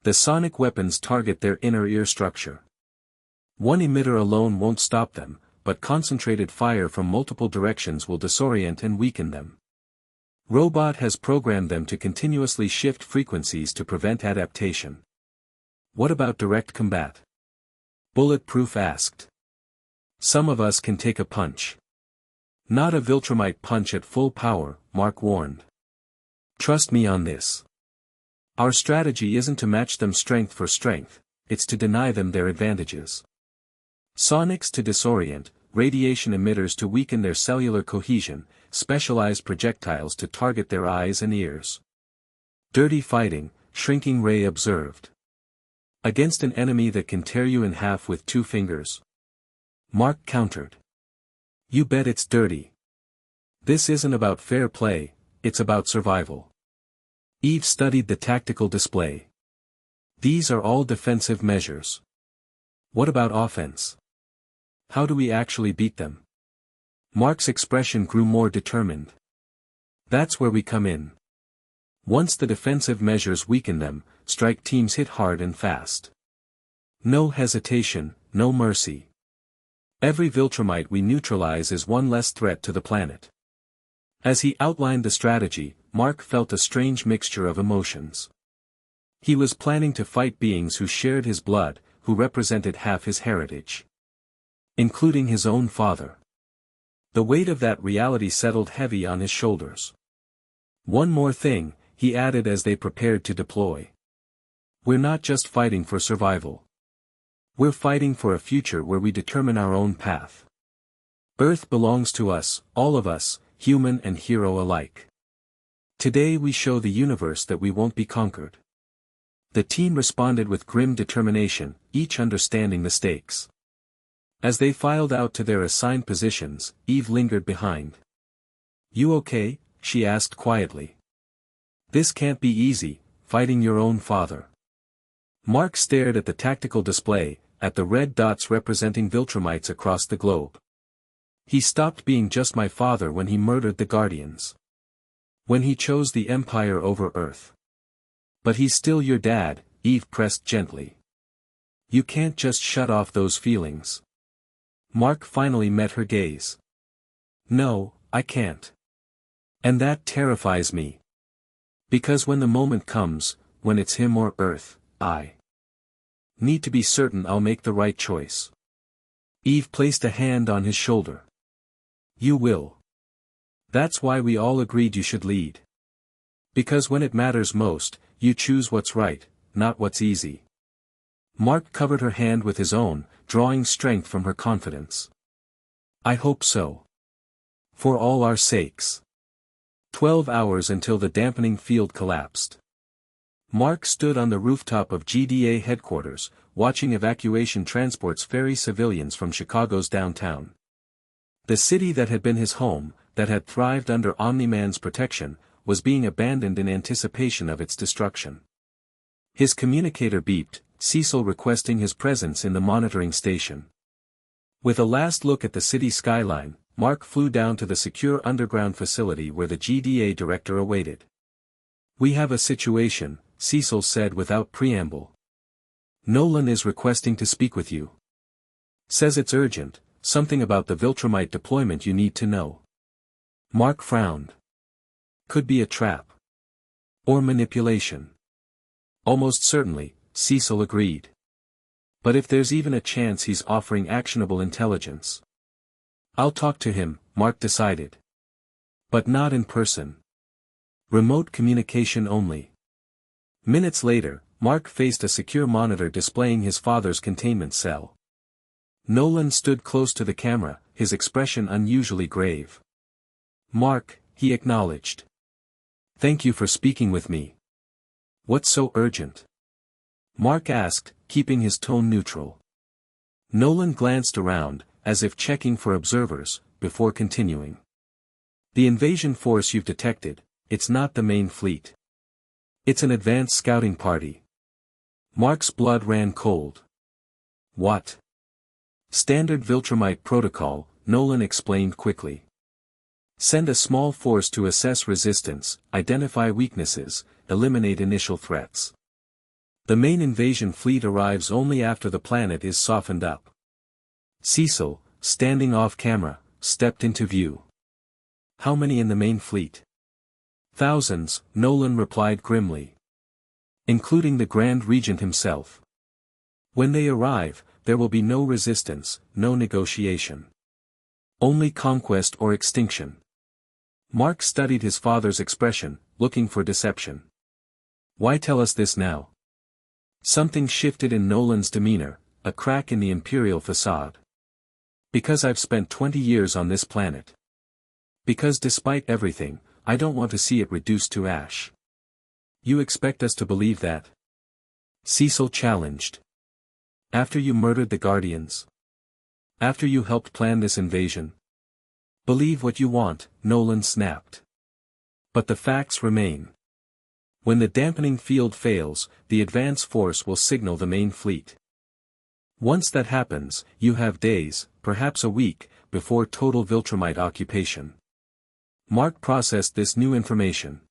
Speaker 1: The sonic weapons target their inner ear structure. One emitter alone won't stop them, but concentrated fire from multiple directions will disorient and weaken them. Robot has programmed them to continuously shift frequencies to prevent adaptation. What about direct combat? Bulletproof asked. Some of us can take a punch. Not a Viltrumite punch at full power, Mark warned. Trust me on this. Our strategy isn't to match them strength for strength, it's to deny them their advantages. Sonics to disorient, radiation emitters to weaken their cellular cohesion, specialized projectiles to target their eyes and ears. Dirty fighting, Shrinking Ray observed. Against an enemy that can tear you in half with 2 fingers. Mark countered. You bet it's dirty. This isn't about fair play, it's about survival. Eve studied the tactical display. These are all defensive measures. What about offense? How do we actually beat them? Mark's expression grew more determined. That's where we come in. Once the defensive measures weaken them, strike teams hit hard and fast. No hesitation, no mercy. Every Viltrumite we neutralize is one less threat to the planet. As he outlined the strategy, Mark felt a strange mixture of emotions. He was planning to fight beings who shared his blood, who represented half his heritage. Including his own father. The weight of that reality settled heavy on his shoulders. One more thing, he added as they prepared to deploy. We're not just fighting for survival. We're fighting for a future where we determine our own path. Earth belongs to us, all of us, human and hero alike. Today we show the universe that we won't be conquered. The team responded with grim determination, each understanding the stakes. As they filed out to their assigned positions, Eve lingered behind. You okay? She asked quietly. This can't be easy, fighting your own father. Mark stared at the tactical display, at the red dots representing Viltrumites across the globe. He stopped being just my father when he murdered the Guardians. When he chose the Empire over Earth. But he's still your dad, Eve pressed gently. You can't just shut off those feelings. Mark finally met her gaze. No, I can't. And that terrifies me. Because when the moment comes, when it's him or Earth, I need to be certain I'll make the right choice. Eve placed a hand on his shoulder. You will. That's why we all agreed you should lead. Because when it matters most, you choose what's right, not what's easy. Mark covered her hand with his own, drawing strength from her confidence. I hope so. For all our sakes. 12 hours until the dampening field collapsed. Mark stood on the rooftop of GDA headquarters, watching evacuation transports ferry civilians from Chicago's downtown. The city that had been his home, that had thrived under Omni-Man's protection, was being abandoned in anticipation of its destruction. His communicator beeped, Cecil requesting his presence in the monitoring station. With a last look at the city skyline, Mark flew down to the secure underground facility where the GDA director awaited. We have a situation, Cecil said without preamble. Nolan is requesting to speak with you. Says it's urgent, something about the Viltrumite deployment you need to know. Mark frowned. Could be a trap. Or manipulation. Almost certainly, Cecil agreed. But if there's even a chance he's offering actionable intelligence. I'll talk to him, Mark decided. But not in person. Remote communication only. Minutes later, Mark faced a secure monitor displaying his father's containment cell. Nolan stood close to the camera, his expression unusually grave. Mark, he acknowledged. Thank you for speaking with me. What's so urgent? Mark asked, keeping his tone neutral. Nolan glanced around, as if checking for observers, before continuing. The invasion force you've detected, it's not the main fleet. It's an advanced scouting party. Mark's blood ran cold. What? Standard Viltrumite protocol, Nolan explained quickly. Send a small force to assess resistance, identify weaknesses, eliminate initial threats. The main invasion fleet arrives only after the planet is softened up. Cecil, standing off camera, stepped into view. How many in the main fleet? Thousands, Nolan replied grimly. Including the Grand Regent himself. When they arrive, there will be no resistance, no negotiation. Only conquest or extinction. Mark studied his father's expression, looking for deception. Why tell us this now? Something shifted in Nolan's demeanor, a crack in the imperial facade. Because I've spent 20 years on this planet. Because despite everything, I don't want to see it reduced to ash. You expect us to believe that? Cecil challenged. After you murdered the Guardians? After you helped plan this invasion? Believe what you want, Nolan snapped. But the facts remain. When the dampening field fails, the advance force will signal the main fleet. Once that happens, you have days, perhaps a week, before total Viltrumite occupation. Mark processed this new information.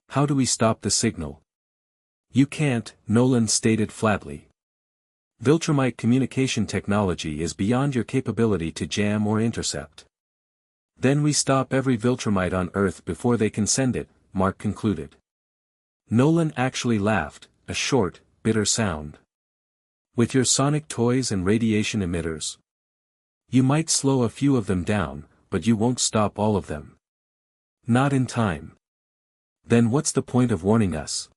Speaker 1: How do we stop the signal? You can't, Nolan stated flatly. Viltrumite communication technology is beyond your capability to jam or intercept. Then we stop every Viltrumite on Earth before they can send it, Mark concluded. Nolan actually laughed, a short, bitter sound. With your sonic toys and radiation emitters. You might slow a few of them down, but you won't stop all of them. Not in time. Then what's the point of warning us?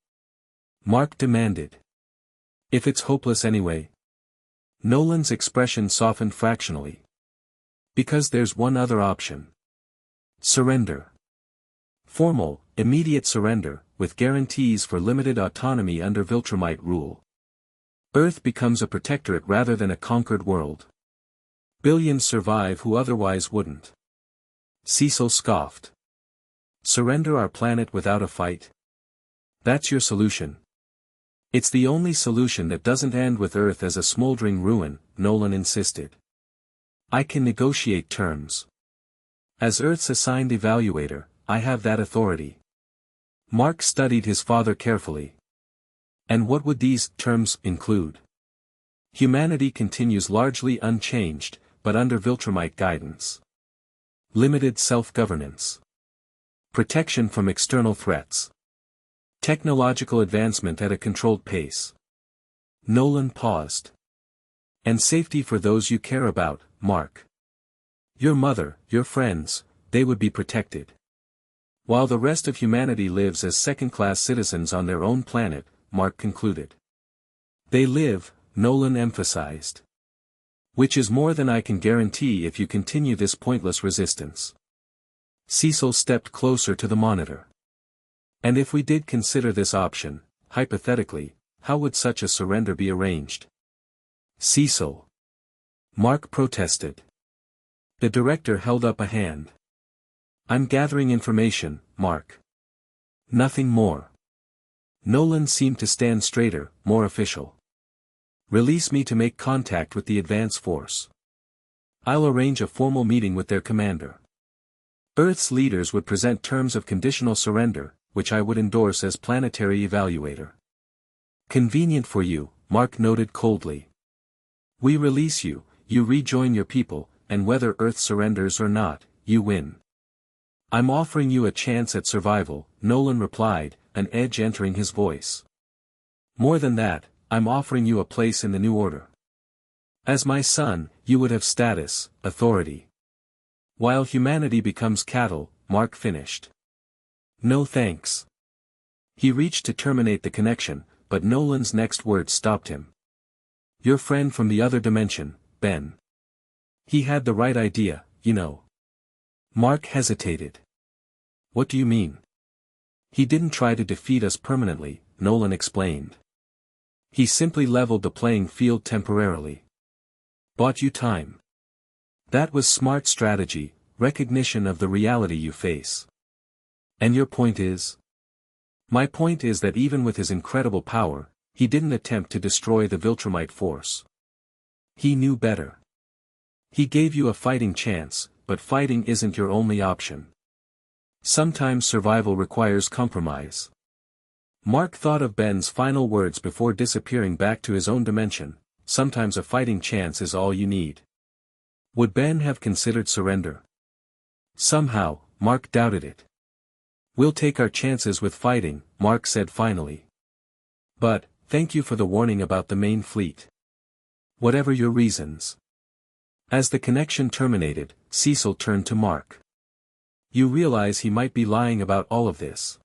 Speaker 1: Mark demanded. If it's hopeless anyway. Nolan's expression softened fractionally. Because there's one other option. Surrender. Formal, immediate surrender, with guarantees for limited autonomy under Viltrumite rule. Earth becomes a protectorate rather than a conquered world. Billions survive who otherwise wouldn't. Cecil scoffed. Surrender our planet without a fight? That's your solution. It's the only solution that doesn't end with Earth as a smoldering ruin, Nolan insisted. I can negotiate terms. As Earth's assigned evaluator, I have that authority. Mark studied his father carefully. And what would these terms include? Humanity continues largely unchanged, but under Viltrumite guidance. Limited self-governance. Protection from external threats. Technological advancement at a controlled pace. Nolan paused. And safety for those you care about, Mark. Your mother, your friends, they would be protected. While the rest of humanity lives as second-class citizens on their own planet, Mark concluded. They live, Nolan emphasized. Which is more than I can guarantee if you continue this pointless resistance. Cecil stepped closer to the monitor. And if we did consider this option, hypothetically, how would such a surrender be arranged? Cecil. Mark protested. The director held up a hand. I'm gathering information, Mark. Nothing more. Nolan seemed to stand straighter, more official. Release me to make contact with the advance force. I'll arrange a formal meeting with their commander. Earth's leaders would present terms of conditional surrender, which I would endorse as planetary evaluator. Convenient for you, Mark noted coldly. We release you, you rejoin your people, and whether Earth surrenders or not, you win. I'm offering you a chance at survival, Nolan replied, an edge entering his voice. More than that, I'm offering you a place in the new order. As my son, you would have status, authority. While humanity becomes cattle, Mark finished. No thanks. He reached to terminate the connection, but Nolan's next words stopped him. Your friend from the other dimension, Ben. He had the right idea, you know. Mark hesitated. What do you mean? He didn't try to defeat us permanently, Nolan explained. He simply leveled the playing field temporarily. Bought you time. That was smart strategy, recognition of the reality you face. And your point is? My point is that even with his incredible power, he didn't attempt to destroy the Viltrumite force. He knew better. He gave you a fighting chance, but fighting isn't your only option. Sometimes survival requires compromise. Mark thought of Ben's final words before disappearing back to his own dimension. Sometimes a fighting chance is all you need. Would Ben have considered surrender? Somehow, Mark doubted it. We'll take our chances with fighting, Mark said finally. But, thank you for the warning about the main fleet. Whatever your reasons. As the connection terminated, Cecil turned to Mark. You realize he might be lying about all of this.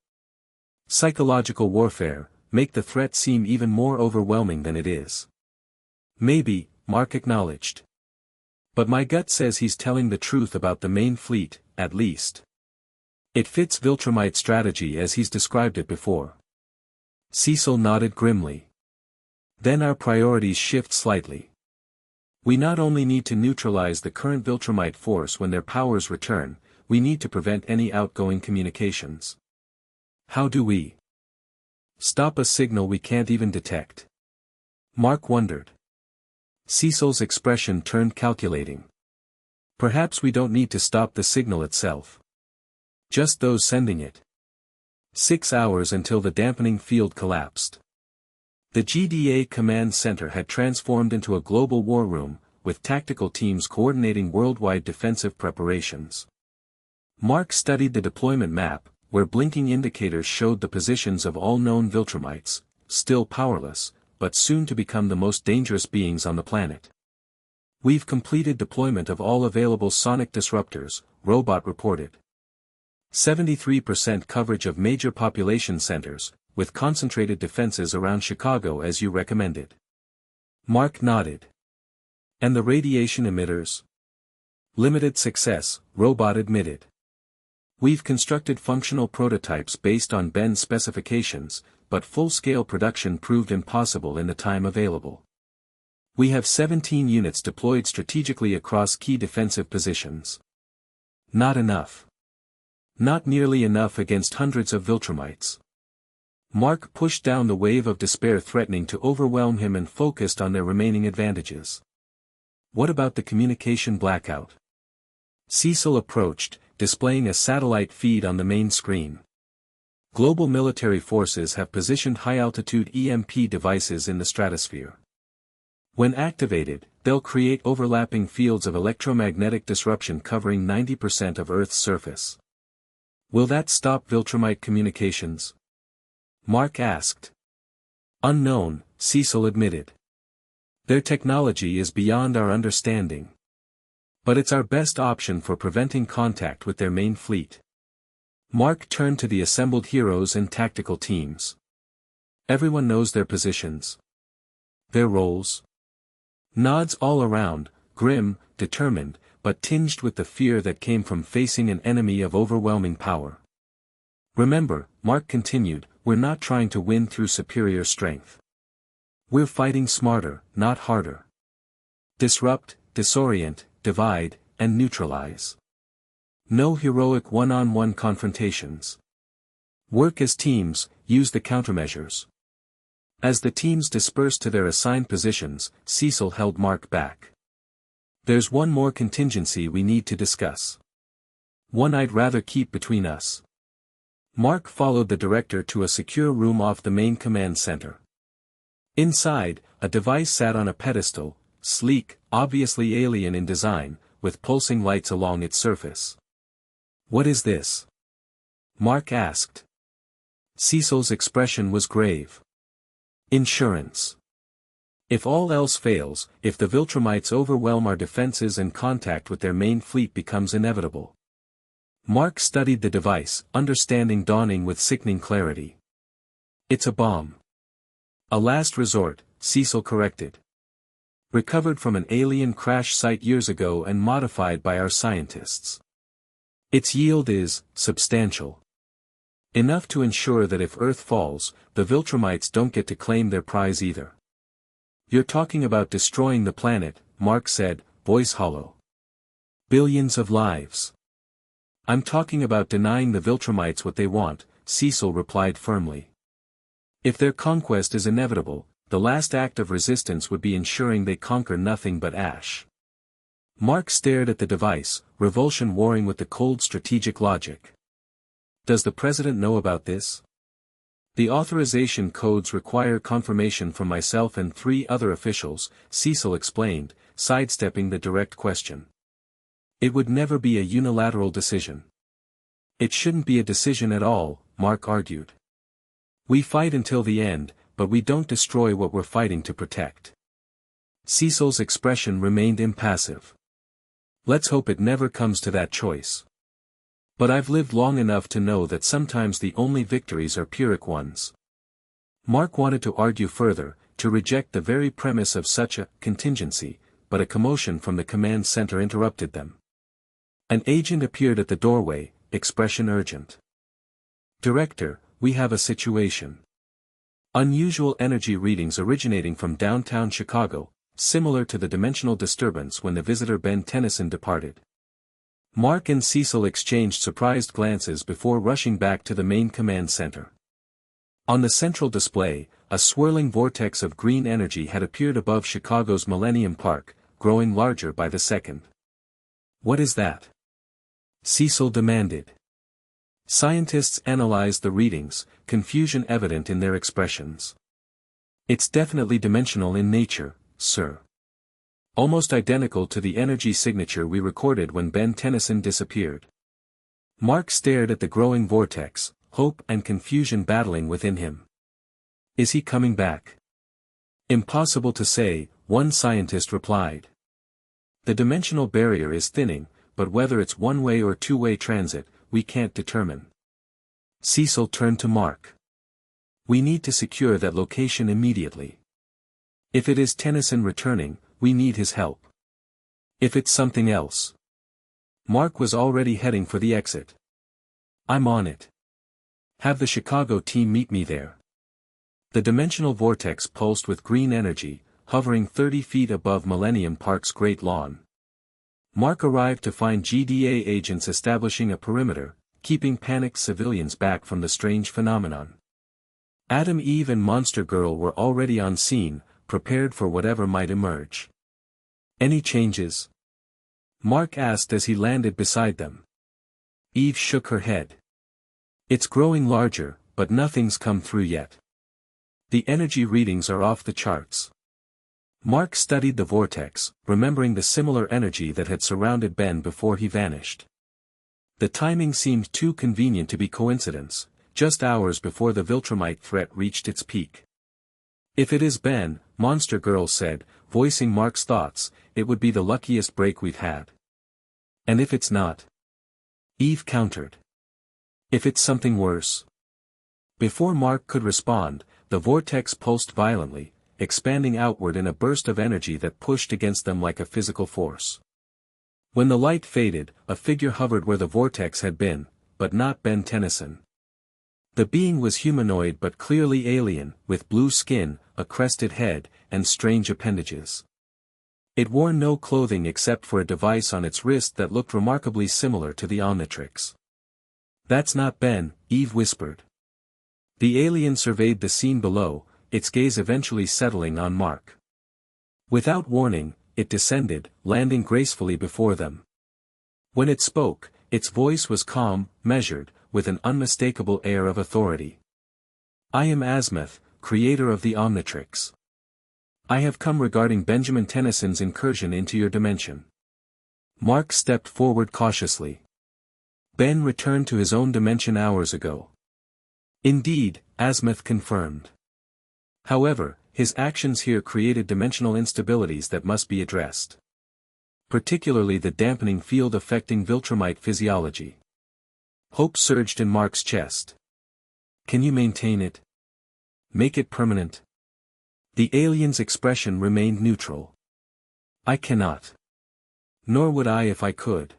Speaker 1: Psychological warfare, make the threat seem even more overwhelming than it is. Maybe, Mark acknowledged. But my gut says he's telling the truth about the main fleet, at least. It fits Viltrumite strategy as he's described it before. Cecil nodded grimly. Then our priorities shift slightly. We not only need to neutralize the current Viltrumite force when their powers return, we need to prevent any outgoing communications. How do we stop a signal we can't even detect? Mark wondered. Cecil's expression turned calculating. Perhaps we don't need to stop the signal itself. Just those sending it. 6 hours until the dampening field collapsed. The GDA command center had transformed into a global war room, with tactical teams coordinating worldwide defensive preparations. Mark studied the deployment map, where blinking indicators showed the positions of all known Viltrumites, still powerless, but soon to become the most dangerous beings on the planet. We've completed deployment of all available sonic disruptors, Robot reported. 73% coverage of major population centers, with concentrated defenses around Chicago as you recommended. Mark nodded. And the radiation emitters? Limited success, Robot admitted. We've constructed functional prototypes based on Ben's specifications, but full-scale production proved impossible in the time available. We have 17 units deployed strategically across key defensive positions. Not enough. Not nearly enough against hundreds of Viltrumites. Mark pushed down the wave of despair threatening to overwhelm him and focused on their remaining advantages. What about the communication blackout? Cecil approached, displaying a satellite feed on the main screen. Global military forces have positioned high-altitude EMP devices in the stratosphere. When activated, they'll create overlapping fields of electromagnetic disruption covering 90% of Earth's surface. Will that stop Viltrumite communications? Mark asked. Unknown, Cecil admitted. Their technology is beyond our understanding. But it's our best option for preventing contact with their main fleet. Mark turned to the assembled heroes and tactical teams. Everyone knows their positions. Their roles. Nods all around, grim, determined, but tinged with the fear that came from facing an enemy of overwhelming power. Remember, Mark continued, we're not trying to win through superior strength. We're fighting smarter, not harder. Disrupt, disorient, divide, and neutralize. No heroic one-on-one confrontations. Work as teams, use the countermeasures. As the teams dispersed to their assigned positions, Cecil held Mark back. There's one more contingency we need to discuss. One I'd rather keep between us. Mark followed the director to a secure room off the main command center. Inside, a device sat on a pedestal, sleek, obviously alien in design, with pulsing lights along its surface. What is this? Mark asked. Cecil's expression was grave. Insurance. If all else fails, if the Viltrumites overwhelm our defenses and contact with their main fleet becomes inevitable. Mark studied the device, understanding dawning with sickening clarity. It's a bomb. A last resort, Cecil corrected. Recovered from an alien crash site years ago and modified by our scientists. Its yield is substantial. Enough to ensure that if Earth falls, the Viltrumites don't get to claim their prize either. You're talking about destroying the planet, Mark said, voice hollow. Billions of lives. I'm talking about denying the Viltrumites what they want, Cecil replied firmly. If their conquest is inevitable, the last act of resistance would be ensuring they conquer nothing but ash. Mark stared at the device, revulsion warring with the cold strategic logic. Does the president know about this? The authorization codes require confirmation from myself and 3 other officials, Cecil explained, sidestepping the direct question. It would never be a unilateral decision. It shouldn't be a decision at all, Mark argued. We fight until the end, but we don't destroy what we're fighting to protect. Cecil's expression remained impassive. Let's hope it never comes to that choice. But I've lived long enough to know that sometimes the only victories are Pyrrhic ones. Mark wanted to argue further, to reject the very premise of such a contingency, but a commotion from the command center interrupted them. An agent appeared at the doorway, expression urgent. Director, we have a situation. Unusual energy readings originating from downtown Chicago, similar to the dimensional disturbance when the visitor Ben Tennyson departed. Mark and Cecil exchanged surprised glances before rushing back to the main command center. On the central display, a swirling vortex of green energy had appeared above Chicago's Millennium Park, growing larger by the second. What is that? Cecil demanded. Scientists analyzed the readings, confusion evident in their expressions. It's definitely dimensional in nature, sir. Almost identical to the energy signature we recorded when Ben Tennyson disappeared. Mark stared at the growing vortex, hope and confusion battling within him. Is he coming back? Impossible to say, one scientist replied. The dimensional barrier is thinning, but whether it's one-way or two-way transit, we can't determine. Cecil turned to Mark. We need to secure that location immediately. If it is Tennyson returning, we need his help. If it's something else. Mark was already heading for the exit. I'm on it. Have the Chicago team meet me there. The dimensional vortex pulsed with green energy, hovering 30 feet above Millennium Park's Great Lawn. Mark arrived to find GDA agents establishing a perimeter, keeping panicked civilians back from the strange phenomenon. Adam, Eve and Monster Girl were already on scene, prepared for whatever might emerge. Any changes? Mark asked as he landed beside them. Eve shook her head. It's growing larger, but nothing's come through yet. The energy readings are off the charts. Mark studied the vortex, remembering the similar energy that had surrounded Ben before he vanished. The timing seemed too convenient to be coincidence, just hours before the Viltrumite threat reached its peak. If it is Ben, Monster Girl said, voicing Mark's thoughts, it would be the luckiest break we've had. And if it's not? Eve countered. If it's something worse? Before Mark could respond, the vortex pulsed violently, expanding outward in a burst of energy that pushed against them like a physical force. When the light faded, a figure hovered where the vortex had been, but not Ben Tennyson. The being was humanoid but clearly alien, with blue skin, a crested head, and strange appendages. It wore no clothing except for a device on its wrist that looked remarkably similar to the Omnitrix. That's not Ben, Eve whispered. The alien surveyed the scene below, its gaze eventually settling on Mark. Without warning, it descended, landing gracefully before them. When it spoke, its voice was calm, measured, with an unmistakable air of authority. I am Azimuth, creator of the Omnitrix. I have come regarding Benjamin Tennyson's incursion into your dimension. Mark stepped forward cautiously. Ben returned to his own dimension hours ago. Indeed, Azimuth confirmed. However, his actions here created dimensional instabilities that must be addressed. Particularly the dampening field affecting Viltrumite physiology. Hope surged in Mark's chest. Can you maintain it? Make it permanent? The alien's expression remained neutral. I cannot. Nor would I if I could.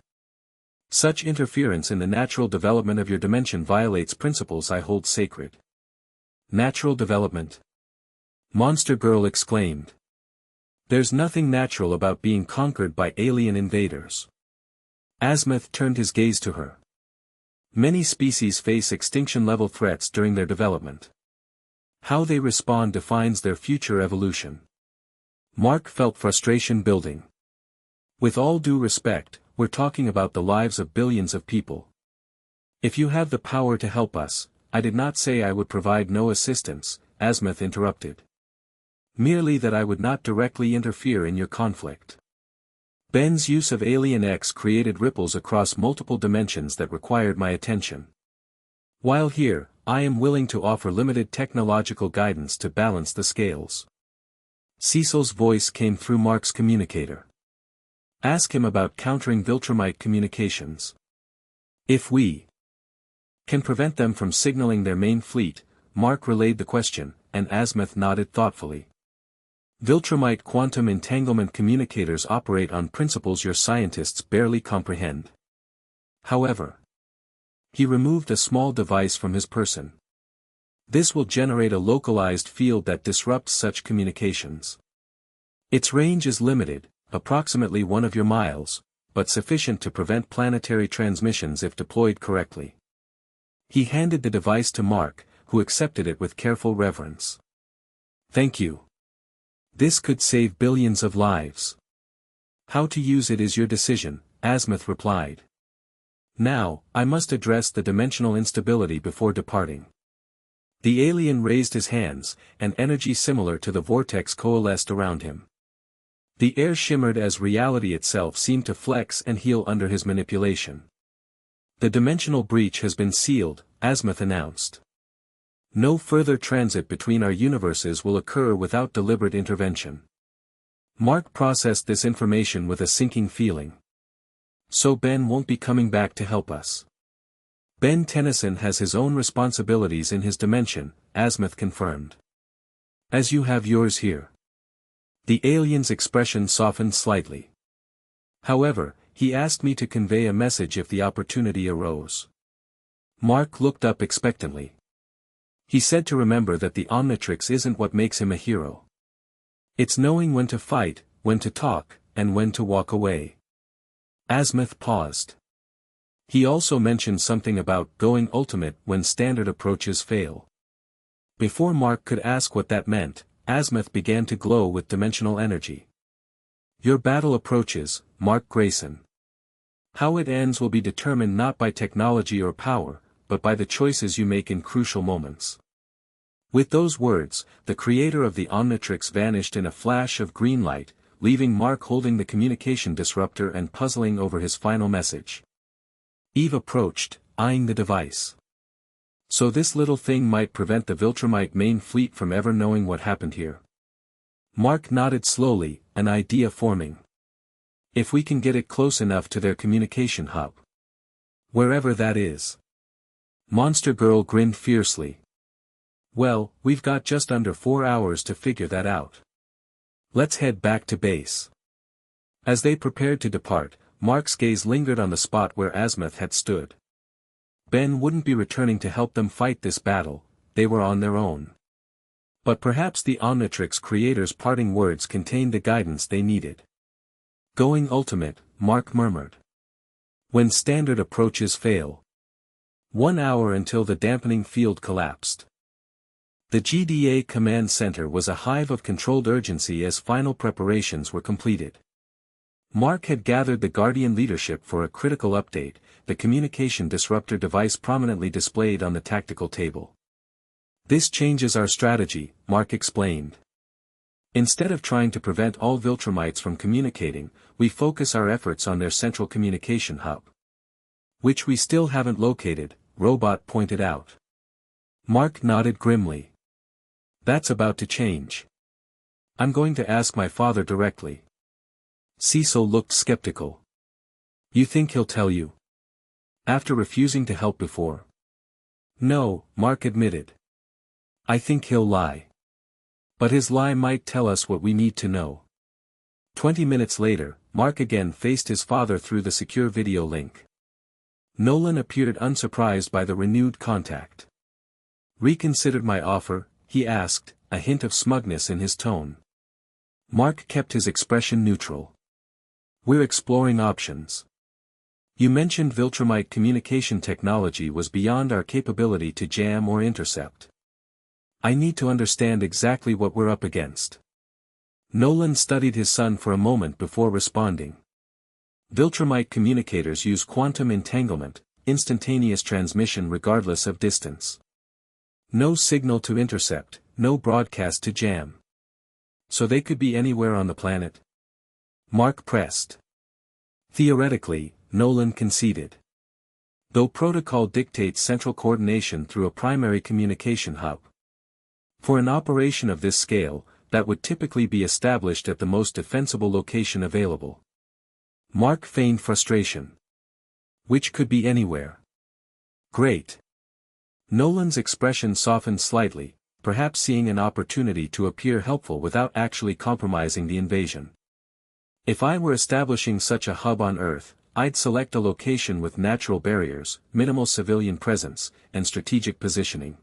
Speaker 1: Such interference in the natural development of your dimension violates principles I hold sacred. Natural development? Monster Girl exclaimed. There's nothing natural about being conquered by alien invaders. Azimuth turned his gaze to her. Many species face extinction-level threats during their development. How they respond defines their future evolution. Mark felt frustration building. With all due respect, we're talking about the lives of billions of people. If you have the power to help us, I did not say I would provide no assistance, Azimuth interrupted. Merely that I would not directly interfere in your conflict. Ben's use of Alien X created ripples across multiple dimensions that required my attention. While here, I am willing to offer limited technological guidance to balance the scales. Cecil's voice came through Mark's communicator. Ask him about countering Viltrumite communications. If we can prevent them from signaling their main fleet, Mark relayed the question, and Azimuth nodded thoughtfully. Viltrumite quantum entanglement communicators operate on principles your scientists barely comprehend. However, he removed a small device from his person. This will generate a localized field that disrupts such communications. Its range is limited, approximately 1 of your miles, but sufficient to prevent planetary transmissions if deployed correctly. He handed the device to Mark, who accepted it with careful reverence. Thank you. This could save billions of lives. How to use it is your decision, Azimuth replied. Now, I must address the dimensional instability before departing. The alien raised his hands, and energy similar to the vortex coalesced around him. The air shimmered as reality itself seemed to flex and heal under his manipulation. The dimensional breach has been sealed, Azimuth announced. No further transit between our universes will occur without deliberate intervention. Mark processed this information with a sinking feeling. So Ben won't be coming back to help us. Ben Tennyson has his own responsibilities in his dimension, Azimuth confirmed. As you have yours here. The alien's expression softened slightly. However, he asked me to convey a message if the opportunity arose. Mark looked up expectantly. He said to remember that the Omnitrix isn't what makes him a hero. It's knowing when to fight, when to talk, and when to walk away. Azimuth paused. He also mentioned something about going ultimate when standard approaches fail. Before Mark could ask what that meant, Azimuth began to glow with dimensional energy. Your battle approaches, Mark Grayson. How it ends will be determined not by technology or power, but by the choices you make in crucial moments. With those words, the creator of the Omnitrix vanished in a flash of green light, leaving Mark holding the communication disruptor and puzzling over his final message. Eve approached, eyeing the device. So this little thing might prevent the Viltrumite main fleet from ever knowing what happened here. Mark nodded slowly, an idea forming. If we can get it close enough to their communication hub. Wherever that is. Monster Girl grinned fiercely. Well, we've got just under 4 hours to figure that out. Let's head back to base. As they prepared to depart, Mark's gaze lingered on the spot where Azimuth had stood. Ben wouldn't be returning to help them fight this battle, they were on their own. But perhaps the Omnitrix creator's parting words contained the guidance they needed. Going ultimate, Mark murmured. When standard approaches fail. 1 hour until the dampening field collapsed. The GDA command center was a hive of controlled urgency as final preparations were completed. Mark had gathered the Guardian leadership for a critical update, the communication disruptor device prominently displayed on the tactical table. This changes our strategy, Mark explained. Instead of trying to prevent all Viltrumites from communicating, we focus our efforts on their central communication hub. Which we still haven't located, Robot pointed out. Mark nodded grimly. That's about to change. I'm going to ask my father directly. Cecil looked skeptical. You think he'll tell you? After refusing to help before? No, Mark admitted. I think he'll lie. But his lie might tell us what we need to know. 20 minutes later, Mark again faced his father through the secure video link. Nolan appeared unsurprised by the renewed contact. Reconsidered my offer, he asked, a hint of smugness in his tone. Mark kept his expression neutral. We're exploring options. You mentioned Viltrumite communication technology was beyond our capability to jam or intercept. I need to understand exactly what we're up against. Nolan studied his son for a moment before responding. Viltrumite communicators use quantum entanglement, instantaneous transmission regardless of distance. No signal to intercept, no broadcast to jam. So they could be anywhere on the planet? Mark pressed. Theoretically, Nolan conceded. Though protocol dictates central coordination through a primary communication hub. For an operation of this scale, that would typically be established at the most defensible location available. Mark feigned frustration. Which could be anywhere. Great. Nolan's expression softened slightly, perhaps seeing an opportunity to appear helpful without actually compromising the invasion. If I were establishing such a hub on Earth, I'd select a location with natural barriers, minimal civilian presence, and strategic positioning.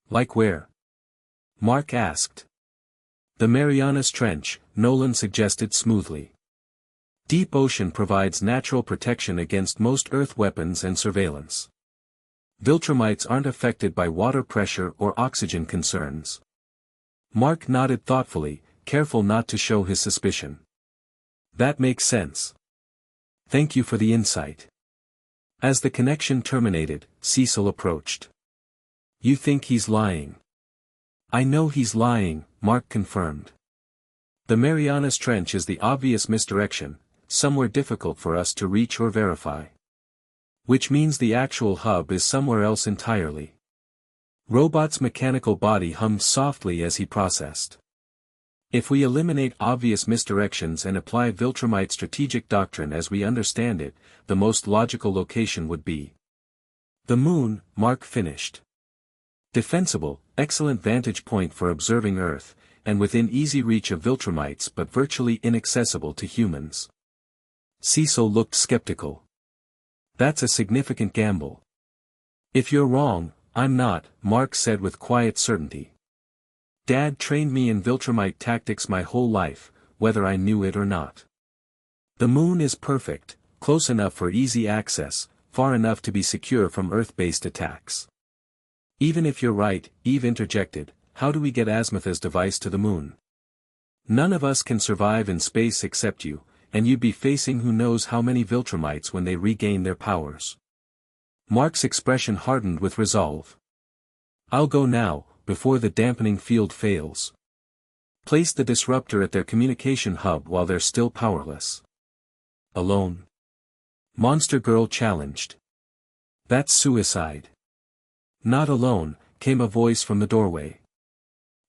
Speaker 1: Like where? Mark asked. The Marianas Trench, Nolan suggested smoothly. Deep ocean provides natural protection against most Earth weapons and surveillance. Viltrumites aren't affected by water pressure or oxygen concerns. Mark nodded thoughtfully, careful not to show his suspicion. That makes sense. Thank you for the insight. As the connection terminated, Cecil approached. You think he's lying? I know he's lying, Mark confirmed. The Marianas Trench is the obvious misdirection, somewhere difficult for us to reach or verify. Which means the actual hub is somewhere else entirely. Robot's mechanical body hummed softly as he processed. If we eliminate obvious misdirections and apply Viltrumite strategic doctrine as we understand it, the most logical location would be the Moon, Mark finished. Defensible, excellent vantage point for observing Earth, and within easy reach of Viltrumites but virtually inaccessible to humans. Cecil looked skeptical. That's a significant gamble. If you're wrong, I'm not, Mark said with quiet certainty. Dad trained me in Viltrumite tactics my whole life, whether I knew it or not. The Moon is perfect, close enough for easy access, far enough to be secure from Earth-based attacks. Even if you're right, Eve interjected, how do we get Asmitha's device to the Moon? None of us can survive in space except you, and you'd be facing who knows how many Viltrumites when they regain their powers. Mark's expression hardened with resolve. I'll go now, before the dampening field fails. Place the disruptor at their communication hub while they're still powerless. Alone? Monster Girl challenged. That's suicide. Not alone, came a voice from the doorway.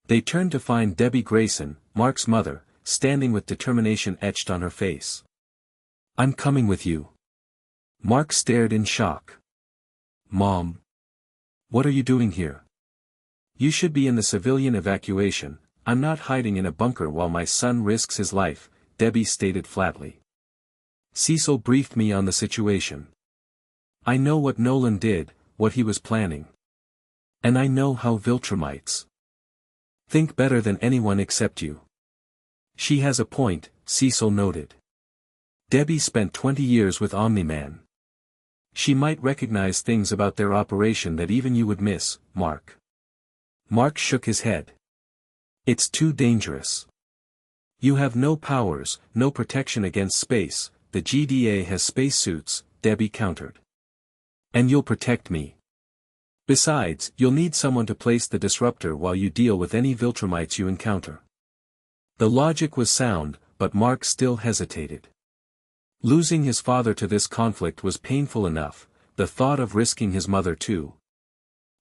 Speaker 1: They turned to find Debbie Grayson, Mark's mother, standing with determination etched on her face. I'm coming with you. Mark stared in shock. Mom. What are you doing here? You should be in the civilian evacuation. I'm not hiding in a bunker while my son risks his life, Debbie stated flatly. Cecil briefed me on the situation. I know what Nolan did, what he was planning. And I know how Viltrumites think better than anyone except you. She has a point, Cecil noted. Debbie spent 20 years with Omni-Man. She might recognize things about their operation that even you would miss, Mark. Mark shook his head. It's too dangerous. You have no powers, no protection against space, the GDA has spacesuits, Debbie countered. And you'll protect me. Besides, you'll need someone to place the disruptor while you deal with any Viltrumites you encounter. The logic was sound, but Mark still hesitated. Losing his father to this conflict was painful enough, the thought of risking his mother too.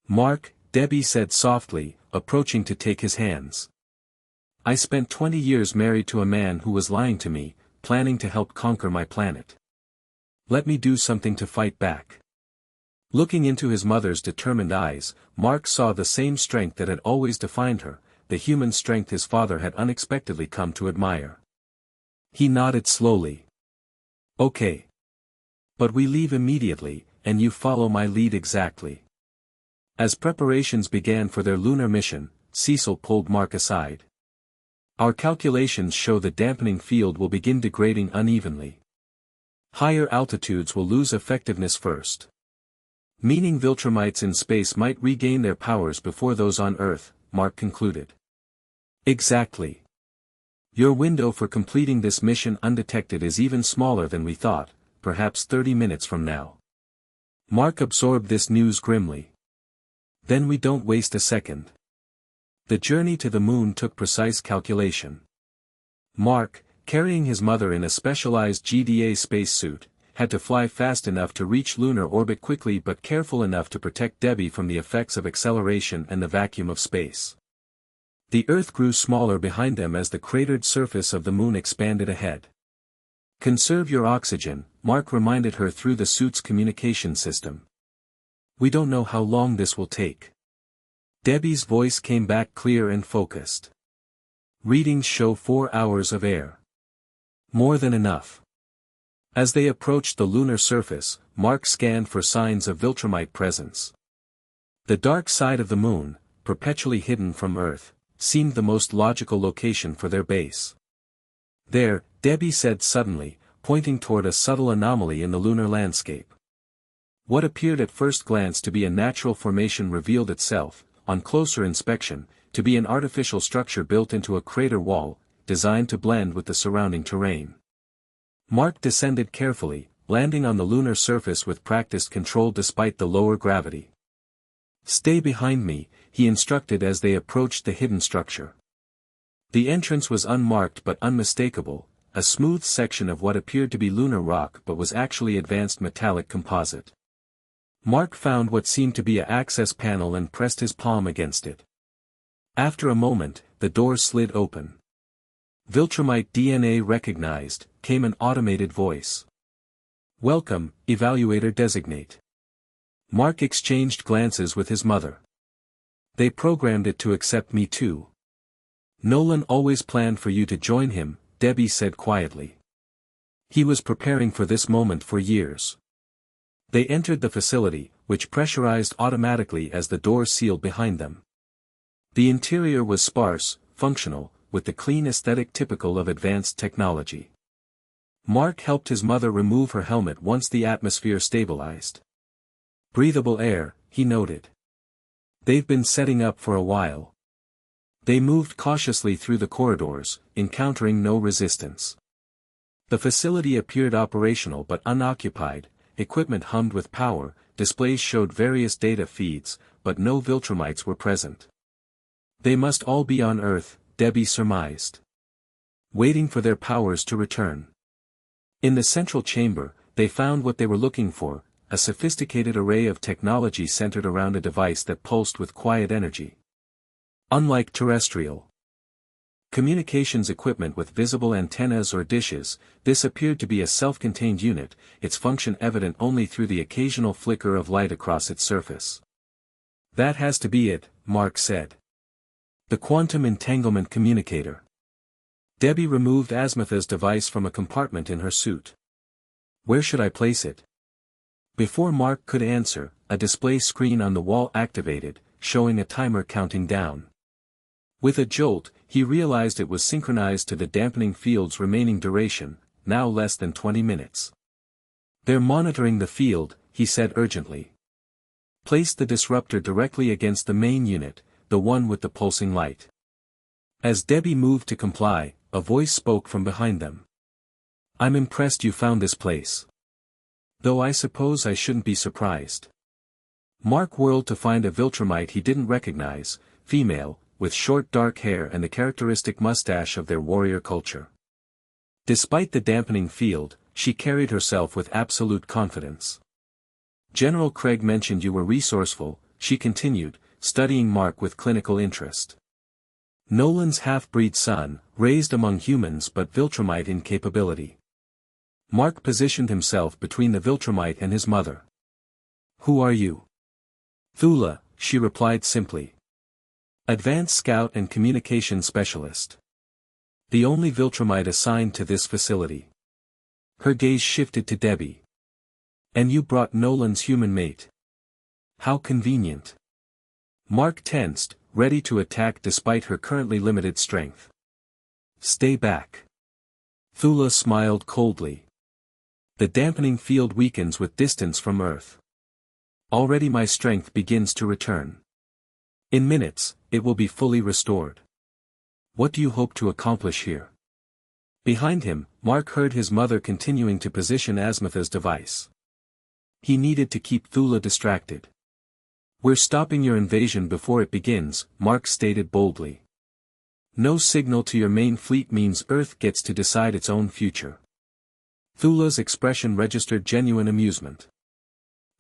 Speaker 1: Mark, Debbie said softly, approaching to take his hands. I spent 20 years married to a man who was lying to me, planning to help conquer my planet. Let me do something to fight back. Looking into his mother's determined eyes, Mark saw the same strength that had always defined her, the human strength his father had unexpectedly come to admire. He nodded slowly. Okay. But we leave immediately, and you follow my lead exactly. As preparations began for their lunar mission, Cecil pulled Mark aside. Our calculations show the dampening field will begin degrading unevenly. Higher altitudes will lose effectiveness first. Meaning Viltrumites in space might regain their powers before those on Earth, Mark concluded. Exactly. Your window for completing this mission undetected is even smaller than we thought, perhaps 30 minutes from now. Mark absorbed this news grimly. Then we don't waste a second. The journey to the moon took precise calculation. Mark, carrying his mother in a specialized GDA spacesuit, had to fly fast enough to reach lunar orbit quickly but careful enough to protect Debbie from the effects of acceleration and the vacuum of space. The Earth grew smaller behind them as the cratered surface of the moon expanded ahead. Conserve your oxygen, Mark reminded her through the suit's communication system. We don't know how long this will take. Debbie's voice came back clear and focused. Readings show 4 hours of air. More than enough. As they approached the lunar surface, Mark scanned for signs of Viltrumite presence. The dark side of the moon, perpetually hidden from Earth, seemed the most logical location for their base. There, Debbie said suddenly, pointing toward a subtle anomaly in the lunar landscape. What appeared at first glance to be a natural formation revealed itself, on closer inspection, to be an artificial structure built into a crater wall, designed to blend with the surrounding terrain. Mark descended carefully, landing on the lunar surface with practiced control despite the lower gravity. Stay behind me, he instructed as they approached the hidden structure. The entrance was unmarked but unmistakable, a smooth section of what appeared to be lunar rock but was actually advanced metallic composite. Mark found what seemed to be an access panel and pressed his palm against it. After a moment, the door slid open. Viltrumite DNA recognized, came an automated voice. Welcome, Evaluator Designate. Mark exchanged glances with his mother. They programmed it to accept me too. Nolan always planned for you to join him, Debbie said quietly. He was preparing for this moment for years. They entered the facility, which pressurized automatically as the door sealed behind them. The interior was sparse, functional, with the clean aesthetic typical of advanced technology. Mark helped his mother remove her helmet once the atmosphere stabilized. Breathable air, he noted. They've been setting up for a while. They moved cautiously through the corridors, encountering no resistance. The facility appeared operational but unoccupied. Equipment hummed with power, displays showed various data feeds, but no Viltrumites were present. They must all be on Earth, Debbie surmised. Waiting for their powers to return. In the central chamber, they found what they were looking for, a sophisticated array of technology centered around a device that pulsed with quiet energy. Unlike terrestrial communications equipment with visible antennas or dishes, this appeared to be a self-contained unit, its function evident only through the occasional flicker of light across its surface. That has to be it, Mark said. The quantum entanglement communicator. Debbie removed Asmatha's device from a compartment in her suit. Where should I place it? Before Mark could answer, a display screen on the wall activated, showing a timer counting down. With a jolt, he realized it was synchronized to the dampening field's remaining duration, now less than 20 minutes. They're monitoring the field, he said urgently. Place the disruptor directly against the main unit, the one with the pulsing light. As Debbie moved to comply, a voice spoke from behind them. I'm impressed you found this place. Though I suppose I shouldn't be surprised. Mark whirled to find a Viltrumite he didn't recognize, female, with short dark hair and the characteristic mustache of their warrior culture. Despite the dampening field, she carried herself with absolute confidence. General Craig mentioned you were resourceful, she continued, studying Mark with clinical interest. Nolan's half-breed son, raised among humans but Viltrumite in capability. Mark positioned himself between the Viltrumite and his mother. Who are you? Thula, she replied simply. Advanced Scout and Communication Specialist. The only Viltrumite assigned to this facility. Her gaze shifted to Debbie. And you brought Nolan's human mate. How convenient. Mark tensed, ready to attack despite her currently limited strength. Stay back. Thula smiled coldly. The dampening field weakens with distance from Earth. Already my strength begins to return. In minutes, it will be fully restored. What do you hope to accomplish here? Behind him, Mark heard his mother continuing to position Asmatha's device. He needed to keep Thula distracted. "We're stopping your invasion before it begins," Mark stated boldly. "No signal to your main fleet means Earth gets to decide its own future." Thula's expression registered genuine amusement.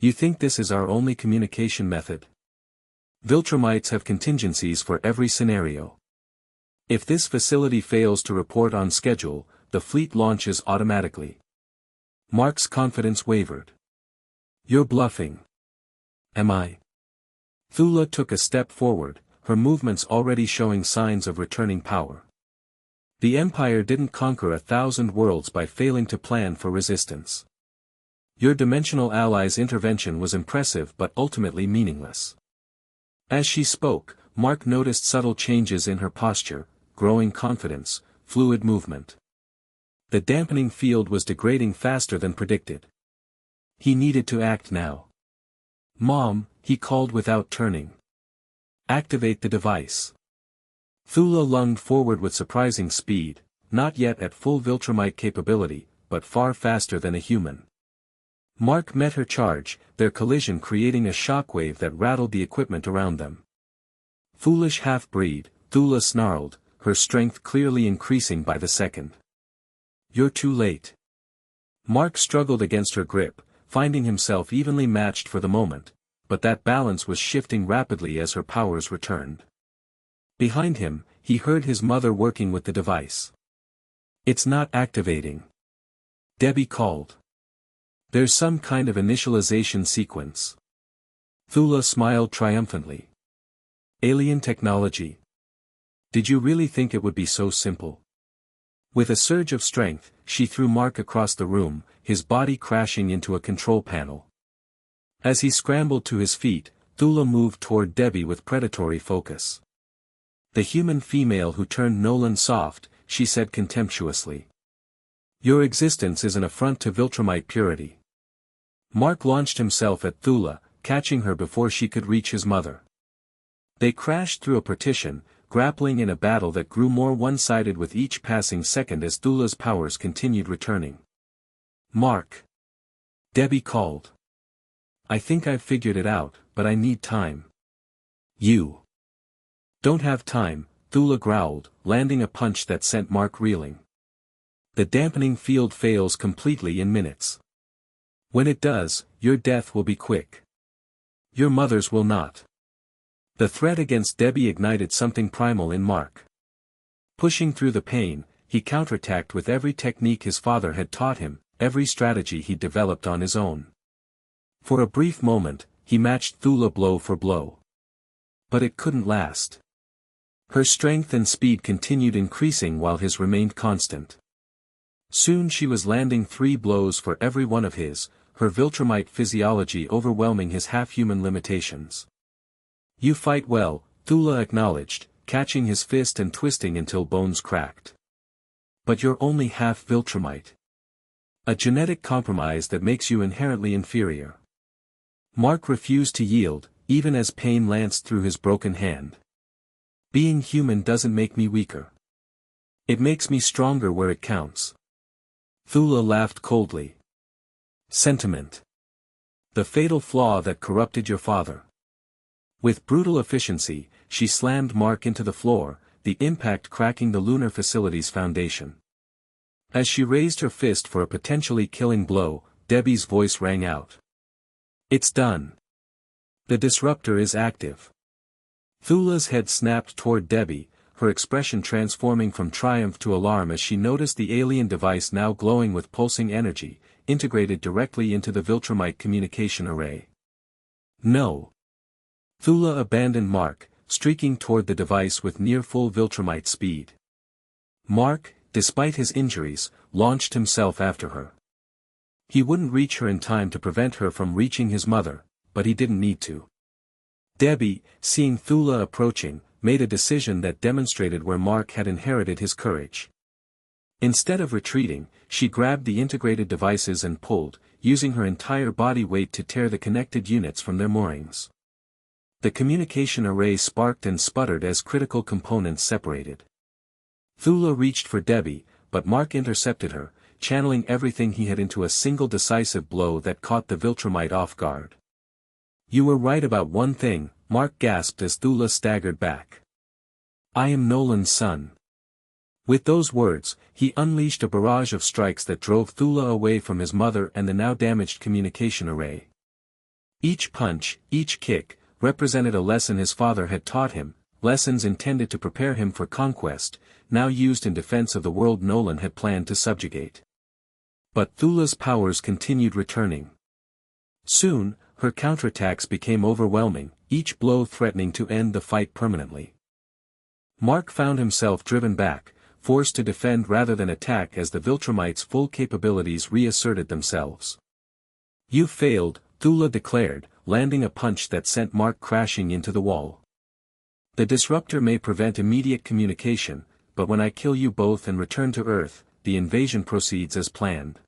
Speaker 1: "You think this is our only communication method? Viltrumites have contingencies for every scenario. If this facility fails to report on schedule, the fleet launches automatically." Mark's confidence wavered. "You're bluffing." "Am I?" Thula took a step forward, her movements already showing signs of returning power. "The Empire didn't conquer 1,000 worlds by failing to plan for resistance. Your dimensional ally's intervention was impressive but ultimately meaningless." As she spoke, Mark noticed subtle changes in her posture, growing confidence, fluid movement. The dampening field was degrading faster than predicted. He needed to act now. "Mom," he called without turning. "Activate the device." Thula lunged forward with surprising speed, not yet at full Viltrumite capability, but far faster than a human. Mark met her charge, their collision creating a shockwave that rattled the equipment around them. "Foolish half-breed," Thula snarled, her strength clearly increasing by the second. "You're too late." Mark struggled against her grip, finding himself evenly matched for the moment, but that balance was shifting rapidly as her powers returned. Behind him, he heard his mother working with the device. "It's not activating," Debbie called. "There's some kind of initialization sequence." Thula smiled triumphantly. "Alien technology. Did you really think it would be so simple?" With a surge of strength, she threw Mark across the room, his body crashing into a control panel. As he scrambled to his feet, Thula moved toward Debbie with predatory focus. "The human female who turned Nolan soft," she said contemptuously. "Your existence is an affront to Viltrumite purity." Mark launched himself at Thula, catching her before she could reach his mother. They crashed through a partition, grappling in a battle that grew more one-sided with each passing second as Thula's powers continued returning. "Mark!" Debbie called. "I think I've figured it out, but I need time." "You don't have time," Thula growled, landing a punch that sent Mark reeling. "The dampening field fails completely in minutes. When it does, your death will be quick. Your mother's will not." The threat against Debbie ignited something primal in Mark. Pushing through the pain, he counterattacked with every technique his father had taught him, every strategy he'd developed on his own. For a brief moment, he matched Thula blow for blow. But it couldn't last. Her strength and speed continued increasing while his remained constant. Soon she was landing 3 blows for every one of his, her Viltrumite physiology overwhelming his half-human limitations. "You fight well," Thula acknowledged, catching his fist and twisting until bones cracked. "But you're only half Viltrumite. A genetic compromise that makes you inherently inferior." Mark refused to yield, even as pain lanced through his broken hand. "Being human doesn't make me weaker. It makes me stronger where it counts." Thula laughed coldly. "Sentiment. The fatal flaw that corrupted your father." With brutal efficiency, she slammed Mark into the floor, the impact cracking the lunar facility's foundation. As she raised her fist for a potentially killing blow, Debbie's voice rang out. "It's done. The disruptor is active." Thula's head snapped toward Debbie, her expression transforming from triumph to alarm as she noticed the alien device now glowing with pulsing energy, integrated directly into the Viltrumite communication array. "No." Thula abandoned Mark, streaking toward the device with near-full Viltrumite speed. Mark, despite his injuries, launched himself after her. He wouldn't reach her in time to prevent her from reaching his mother, but he didn't need to. Debbie, seeing Thula approaching, made a decision that demonstrated where Mark had inherited his courage. Instead of retreating, she grabbed the integrated devices and pulled, using her entire body weight to tear the connected units from their moorings. The communication array sparked and sputtered as critical components separated. Thula reached for Debbie, but Mark intercepted her, channeling everything he had into a single decisive blow that caught the Viltrumite off guard. "You were right about one thing," Mark gasped as Thula staggered back. "I am Nolan's son." With those words, he unleashed a barrage of strikes that drove Thula away from his mother and the now damaged communication array. Each punch, each kick, represented a lesson his father had taught him, lessons intended to prepare him for conquest, now used in defense of the world Nolan had planned to subjugate. But Thula's powers continued returning. Soon, her counterattacks became overwhelming, each blow threatening to end the fight permanently. Mark found himself driven back, forced to defend rather than attack as the Viltrumite's full capabilities reasserted themselves. "You failed," Thula declared, landing a punch that sent Mark crashing into the wall. "The disruptor may prevent immediate communication, but when I kill you both and return to Earth, the invasion proceeds as planned."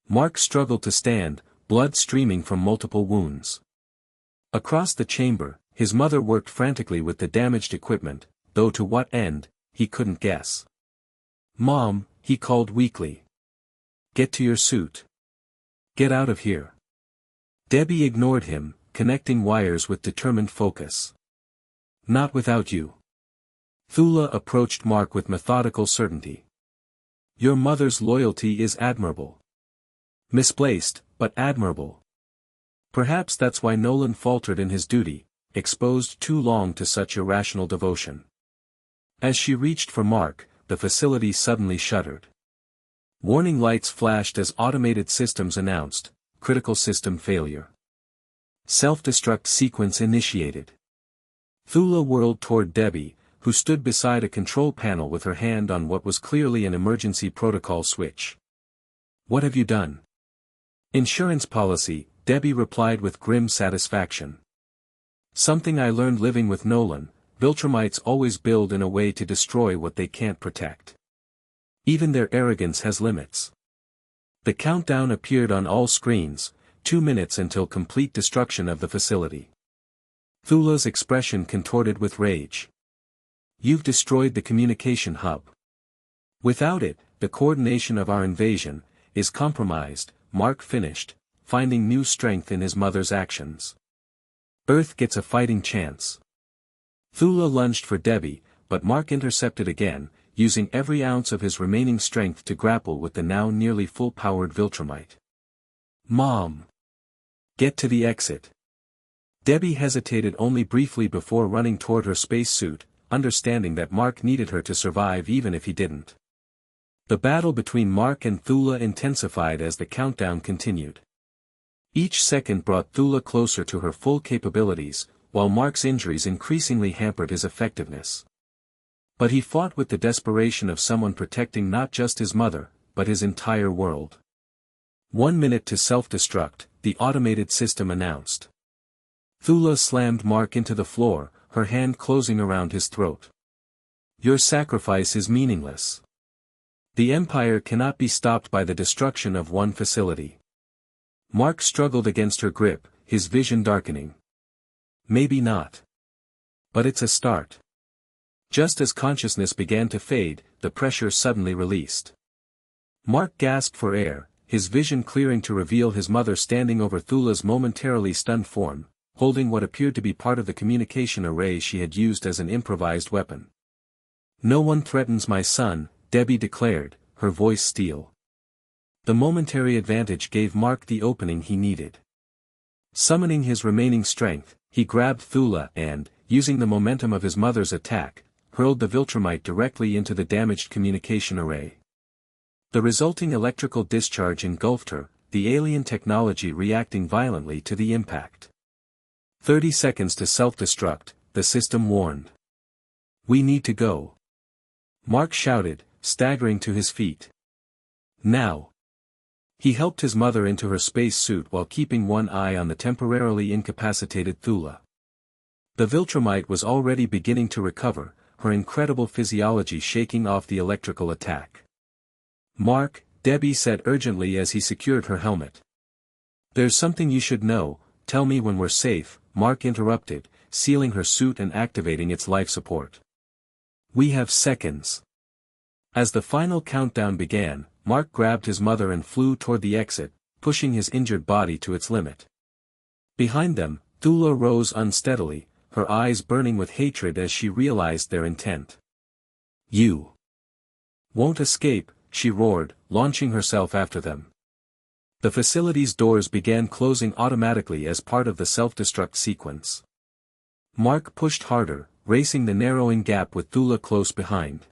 Speaker 1: Mark struggled to stand, blood streaming from multiple wounds. Across the chamber, his mother worked frantically with the damaged equipment, though to what end, he couldn't guess. "Mom," he called weakly. "Get to your suit. Get out of here." Debbie ignored him, connecting wires with determined focus. "Not without you." Thula approached Mark with methodical certainty. "Your mother's loyalty is admirable. Misplaced, but admirable. Perhaps that's why Nolan faltered in his duty, exposed too long to such irrational devotion." As she reached for Mark, the facility suddenly shuddered. Warning lights flashed as automated systems announced, "Critical system failure. Self-destruct sequence initiated." Thula whirled toward Debbie, who stood beside a control panel with her hand on what was clearly an emergency protocol switch. "What have you done?" "Insurance policy," Debbie replied with grim satisfaction. "Something I learned living with Nolan. Viltrumites always build in a way to destroy what they can't protect. Even their arrogance has limits." The countdown appeared on all screens, 2 minutes until complete destruction of the facility. Thula's expression contorted with rage. "You've destroyed the communication hub. Without it, the coordination of our invasion is compromised," Mark finished, finding new strength in his mother's actions. "Earth gets a fighting chance." Thula lunged for Debbie, but Mark intercepted again, using every ounce of his remaining strength to grapple with the now nearly full-powered Viltrumite. "Mom! Get to the exit." Debbie hesitated only briefly before running toward her spacesuit, understanding that Mark needed her to survive even if he didn't. The battle between Mark and Thula intensified as the countdown continued. Each second brought Thula closer to her full capabilities, while Mark's injuries increasingly hampered his effectiveness. But he fought with the desperation of someone protecting not just his mother, but his entire world. 1 minute to self-destruct, the automated system announced. Thula slammed Mark into the floor, her hand closing around his throat. "Your sacrifice is meaningless. The Empire cannot be stopped by the destruction of one facility." Mark struggled against her grip, his vision darkening. "Maybe not. But it's a start." Just as consciousness began to fade, the pressure suddenly released. Mark gasped for air, his vision clearing to reveal his mother standing over Thula's momentarily stunned form, holding what appeared to be part of the communication array she had used as an improvised weapon. "No one threatens my son," Debbie declared, her voice steel. The momentary advantage gave Mark the opening he needed. Summoning his remaining strength, he grabbed Thula and, using the momentum of his mother's attack, hurled the Viltrumite directly into the damaged communication array. The resulting electrical discharge engulfed her, the alien technology reacting violently to the impact. 30 seconds to self-destruct, the system warned. "We need to go." Mark shouted, staggering to his feet. "Now." He helped his mother into her space suit while keeping one eye on the temporarily incapacitated Thula. The Viltrumite was already beginning to recover, her incredible physiology shaking off the electrical attack. "Mark," Debbie said urgently as he secured her helmet. "There's something you should know, tell me when we're safe," Mark interrupted, sealing her suit and activating its life support. "We have seconds." As the final countdown began, Mark grabbed his mother and flew toward the exit, pushing his injured body to its limit. Behind them, Thula rose unsteadily, her eyes burning with hatred as she realized their intent. "You won't escape," she roared, launching herself after them. The facility's doors began closing automatically as part of the self-destruct sequence. Mark pushed harder, racing the narrowing gap with Thula close behind.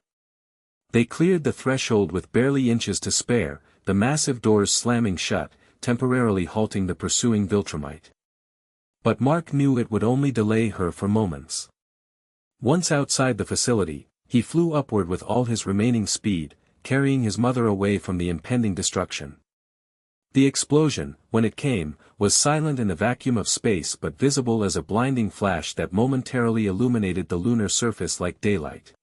Speaker 1: They cleared the threshold with barely inches to spare, the massive doors slamming shut, temporarily halting the pursuing Viltrumite. But Mark knew it would only delay her for moments. Once outside the facility, he flew upward with all his remaining speed, carrying his mother away from the impending destruction. The explosion, when it came, was silent in the vacuum of space but visible as a blinding flash that momentarily illuminated the lunar surface like daylight.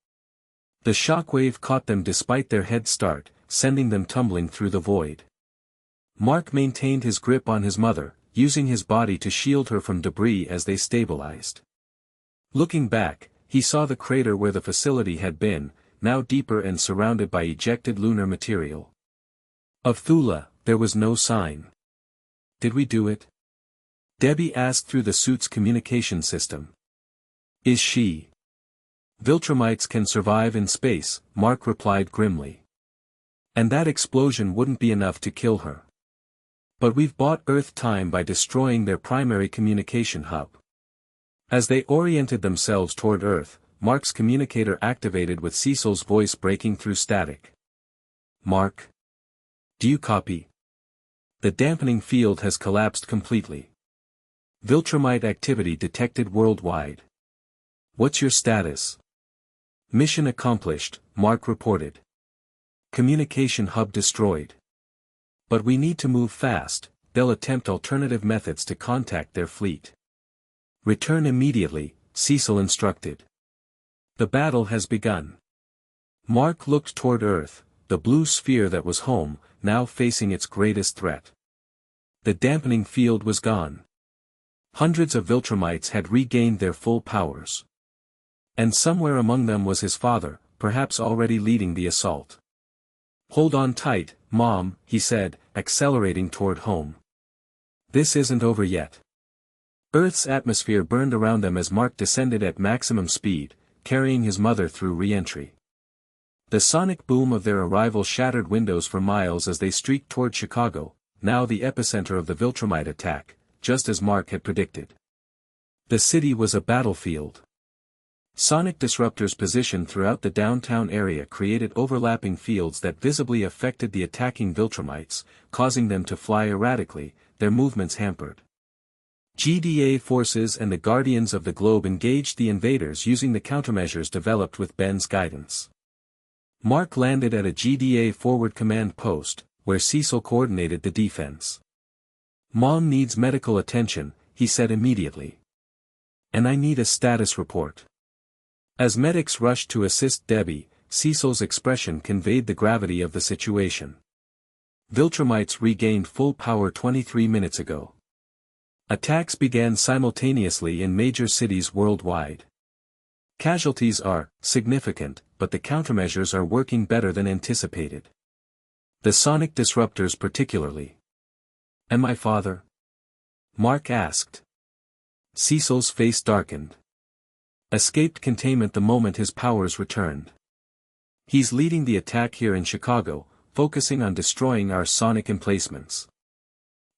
Speaker 1: The shockwave caught them despite their head start, sending them tumbling through the void. Mark maintained his grip on his mother, using his body to shield her from debris as they stabilized. Looking back, he saw the crater where the facility had been, now deeper and surrounded by ejected lunar material. Of Thula, there was no sign. "Did we do it?" Debbie asked through the suit's communication system. "Is she?" "Viltrumites can survive in space," Mark replied grimly. "And that explosion wouldn't be enough to kill her. But we've bought Earth time by destroying their primary communication hub." As they oriented themselves toward Earth, Mark's communicator activated with Cecil's voice breaking through static. "Mark? Do you copy? The dampening field has collapsed completely. Viltrumite activity detected worldwide. What's your status?" "Mission accomplished," Mark reported. "Communication hub destroyed. But we need to move fast, they'll attempt alternative methods to contact their fleet." "Return immediately," Cecil instructed. "The battle has begun." Mark looked toward Earth, the blue sphere that was home, now facing its greatest threat. The dampening field was gone. Hundreds of Viltrumites had regained their full powers. And somewhere among them was his father, perhaps already leading the assault. "Hold on tight, Mom," he said, accelerating toward home. "This isn't over yet." Earth's atmosphere burned around them as Mark descended at maximum speed, carrying his mother through re-entry. The sonic boom of their arrival shattered windows for miles as they streaked toward Chicago, now the epicenter of the Viltrumite attack, just as Mark had predicted. The city was a battlefield. Sonic disruptors positioned throughout the downtown area created overlapping fields that visibly affected the attacking Viltrumites, causing them to fly erratically, their movements hampered. GDA forces and the Guardians of the Globe engaged the invaders using the countermeasures developed with Ben's guidance. Mark landed at a GDA forward command post, where Cecil coordinated the defense. "Mom needs medical attention," he said immediately. "And I need a status report." As medics rushed to assist Debbie, Cecil's expression conveyed the gravity of the situation. "Viltrumites regained full power 23 minutes ago. Attacks began simultaneously in major cities worldwide. Casualties are significant, but the countermeasures are working better than anticipated. The sonic disruptors particularly." "And my father?" Mark asked. Cecil's face darkened. "Escaped containment the moment his powers returned. He's leading the attack here in Chicago, focusing on destroying our sonic emplacements."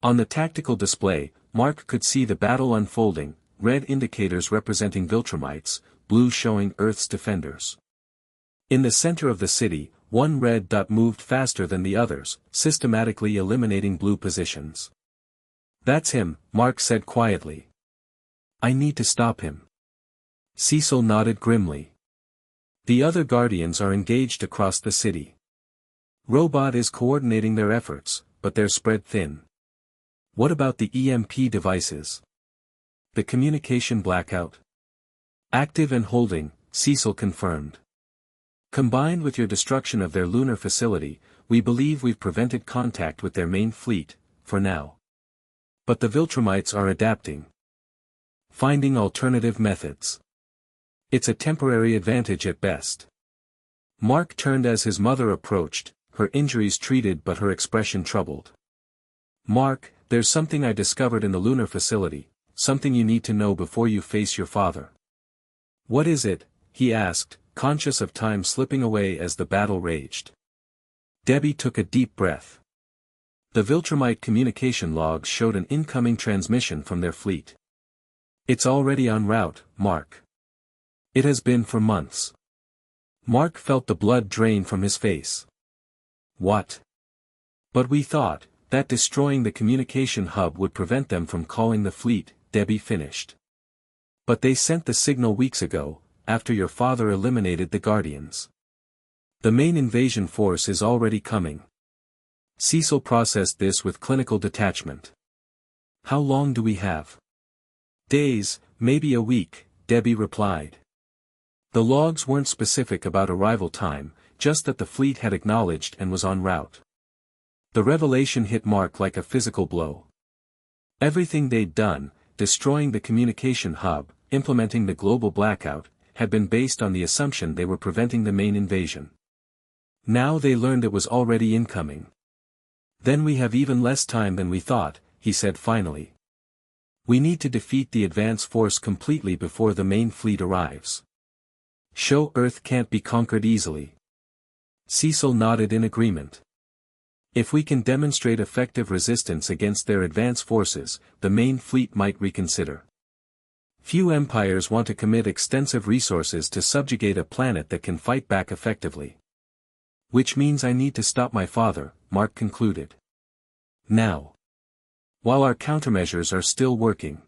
Speaker 1: On the tactical display, Mark could see the battle unfolding, red indicators representing Viltrumites, blue showing Earth's defenders. In the center of the city, one red dot moved faster than the others, systematically eliminating blue positions. "That's him," Mark said quietly. "I need to stop him." Cecil nodded grimly. "The other Guardians are engaged across the city. Robot is coordinating their efforts, but they're spread thin." "What about the EMP devices? The communication blackout?" "Active and holding," Cecil confirmed. "Combined with your destruction of their lunar facility, we believe we've prevented contact with their main fleet, for now. But the Viltrumites are adapting. Finding alternative methods. It's a temporary advantage at best." Mark turned as his mother approached, her injuries treated but her expression troubled. "Mark, there's something I discovered in the lunar facility, something you need to know before you face your father." "What is it?" he asked, conscious of time slipping away as the battle raged. Debbie took a deep breath. The Viltrumite communication logs showed an incoming transmission from their fleet. "It's already en route, Mark. It has been for months." Mark felt the blood drain from his face. "What?" "But we thought that destroying the communication hub would prevent them from calling the fleet," Debbie finished. "But they sent the signal weeks ago, after your father eliminated the Guardians. The main invasion force is already coming." Cecil processed this with clinical detachment. "How long do we have?" "Days, maybe a week," Debbie replied. The logs weren't specific about arrival time, just that the fleet had acknowledged and was en route. The revelation hit Mark like a physical blow. Everything they'd done, destroying the communication hub, implementing the global blackout, had been based on the assumption they were preventing the main invasion. Now they learned it was already incoming. "Then we have even less time than we thought," he said finally. "We need to defeat the advance force completely before the main fleet arrives. Show Earth can't be conquered easily." Cecil nodded in agreement. "If we can demonstrate effective resistance against their advance forces, the main fleet might reconsider. Few empires want to commit extensive resources to subjugate a planet that can fight back effectively." "Which means I need to stop my father," Mark concluded. "Now. While our countermeasures are still working."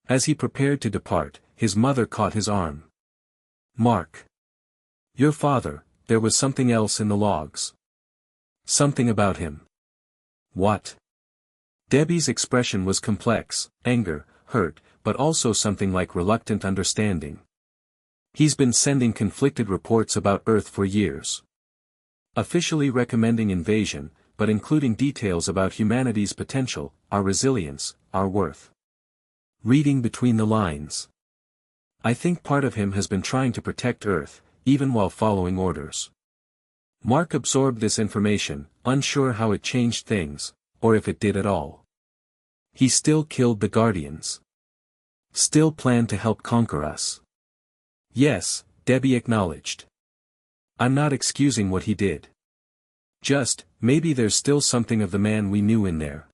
Speaker 1: As he prepared to depart, his mother caught his arm. "Mark. Your father, there was something else in the logs. Something about him." "What?" Debbie's expression was complex: anger, hurt, but also something like reluctant understanding. "He's been sending conflicted reports about Earth for years. Officially recommending invasion, but including details about humanity's potential, our resilience, our worth. Reading between the lines. I think part of him has been trying to protect Earth, even while following orders." Mark absorbed this information, unsure how it changed things, or if it did at all. "He still killed the Guardians. Still planned to help conquer us." "Yes," Debbie acknowledged. "I'm not excusing what he did. Just, maybe there's still something of the man we knew in there.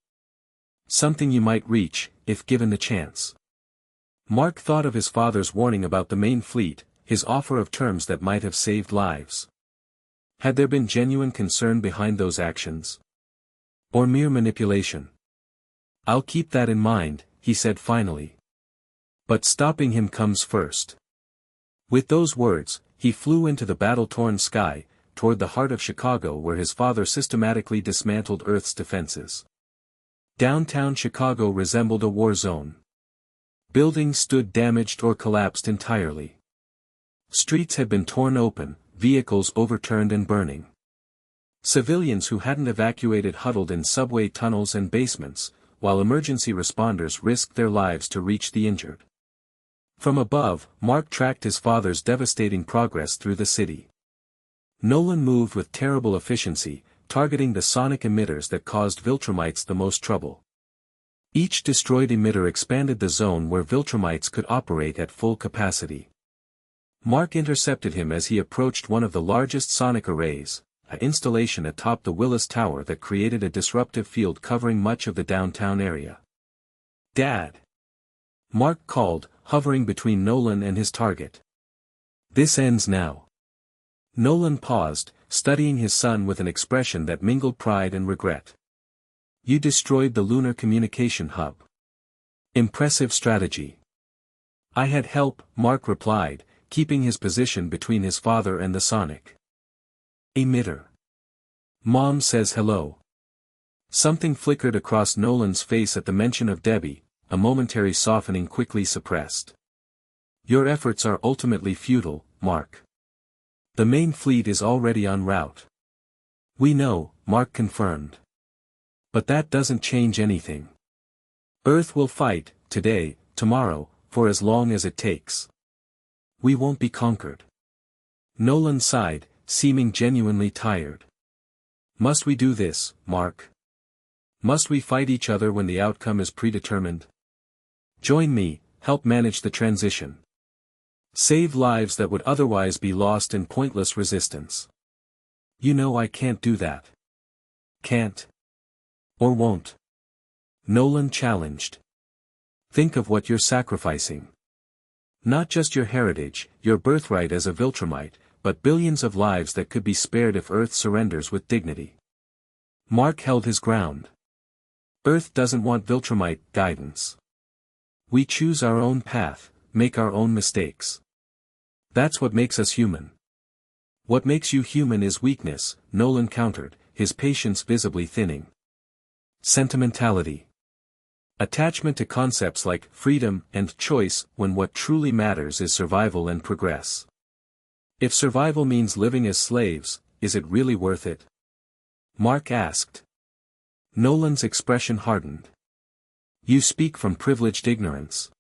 Speaker 1: Something you might reach, if given the chance." Mark thought of his father's warning about the main fleet, his offer of terms that might have saved lives. Had there been genuine concern behind those actions? Or mere manipulation? "I'll keep that in mind," he said finally. "But stopping him comes first." With those words, he flew into the battle-torn sky, toward the heart of Chicago where his father systematically dismantled Earth's defenses. Downtown Chicago resembled a war zone. Buildings stood damaged or collapsed entirely. Streets had been torn open, vehicles overturned and burning. Civilians who hadn't evacuated huddled in subway tunnels and basements, while emergency responders risked their lives to reach the injured. From above, Mark tracked his father's devastating progress through the city. Nolan moved with terrible efficiency, targeting the sonic emitters that caused Viltrumites the most trouble. Each destroyed emitter expanded the zone where Viltrumites could operate at full capacity. Mark intercepted him as he approached one of the largest sonic arrays, an installation atop the Willis Tower that created a disruptive field covering much of the downtown area. "Dad!" Mark called, hovering between Nolan and his target. "This ends now." Nolan paused, studying his son with an expression that mingled pride and regret. "You destroyed the lunar communication hub. Impressive strategy." "I had help," Mark replied, keeping his position between his father and the sonic emitter. "Mom says hello." Something flickered across Nolan's face at the mention of Debbie, a momentary softening quickly suppressed. "Your efforts are ultimately futile, Mark. The main fleet is already en route." "We know," Mark confirmed. "But that doesn't change anything. Earth will fight, today, tomorrow, for as long as it takes. We won't be conquered." Nolan sighed, seeming genuinely tired. Must we do this, Mark? Must we fight each other when the outcome is predetermined? Join me, help manage the transition. Save lives that would otherwise be lost in pointless resistance. You know I can't do that. Can't. Or won't. Nolan challenged. Think of what you're sacrificing. Not just your heritage, your birthright as a Viltrumite, but billions of lives that could be spared if Earth surrenders with dignity. Mark held his ground. Earth doesn't want Viltrumite guidance. We choose our own path, make our own mistakes. That's what makes us human. What makes you human is weakness, Nolan countered, his patience visibly thinning. Sentimentality. Attachment to concepts like freedom and choice when what truly matters is survival and progress. If survival means living as slaves, is it really worth it? Mark asked. Nolan's expression hardened. You speak from privileged ignorance.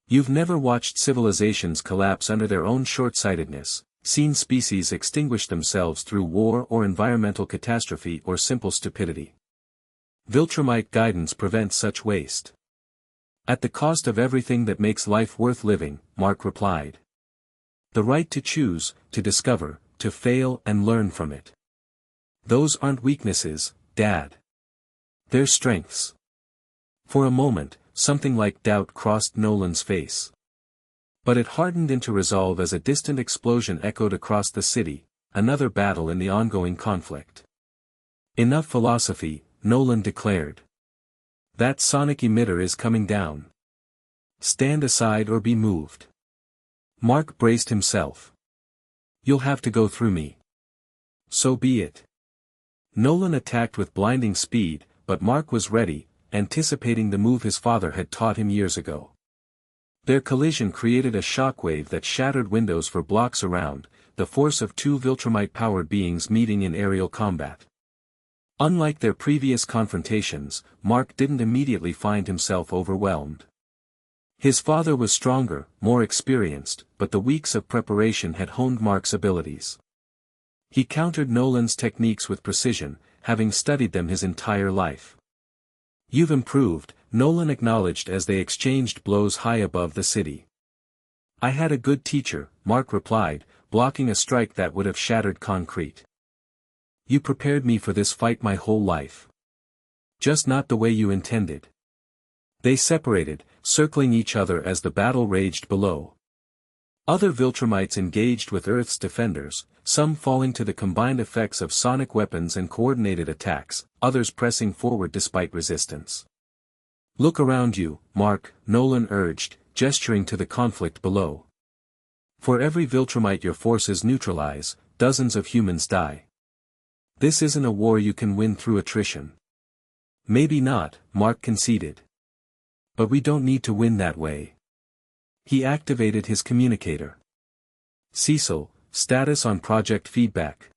Speaker 1: You've never watched civilizations collapse under their own short-sightedness, seen species extinguish themselves through war or environmental catastrophe or simple stupidity. Viltrumite guidance prevents such waste. At the cost of everything that makes life worth living, Mark replied. The right to choose, to discover, to fail and learn from it. Those aren't weaknesses, Dad. They're strengths. For a moment, something like doubt crossed Nolan's face. But it hardened into resolve as a distant explosion echoed across the city, another battle in the ongoing conflict. Enough philosophy, Nolan declared. That sonic emitter is coming down. Stand aside or be moved. Mark braced himself. You'll have to go through me. So be it. Nolan attacked with blinding speed, but Mark was ready, anticipating the move his father had taught him years ago. Their collision created a shockwave that shattered windows for blocks around, the force of two Viltrumite-powered beings meeting in aerial combat. Unlike their previous confrontations, Mark didn't immediately find himself overwhelmed. His father was stronger, more experienced, but the weeks of preparation had honed Mark's abilities. He countered Nolan's techniques with precision, having studied them his entire life. You've improved, Nolan acknowledged as they exchanged blows high above the city. I had a good teacher, Mark replied, blocking a strike that would have shattered concrete. You prepared me for this fight my whole life. Just not the way you intended. They separated, circling each other as the battle raged below. Other Viltrumites engaged with Earth's defenders, some falling to the combined effects of sonic weapons and coordinated attacks, others pressing forward despite resistance. Look around you, Mark, Nolan urged, gesturing to the conflict below. For every Viltrumite your forces neutralize, dozens of humans die. This isn't a war you can win through attrition. Maybe not, Mark conceded. But we don't need to win that way. He activated his communicator. Cecil, status on project feedback.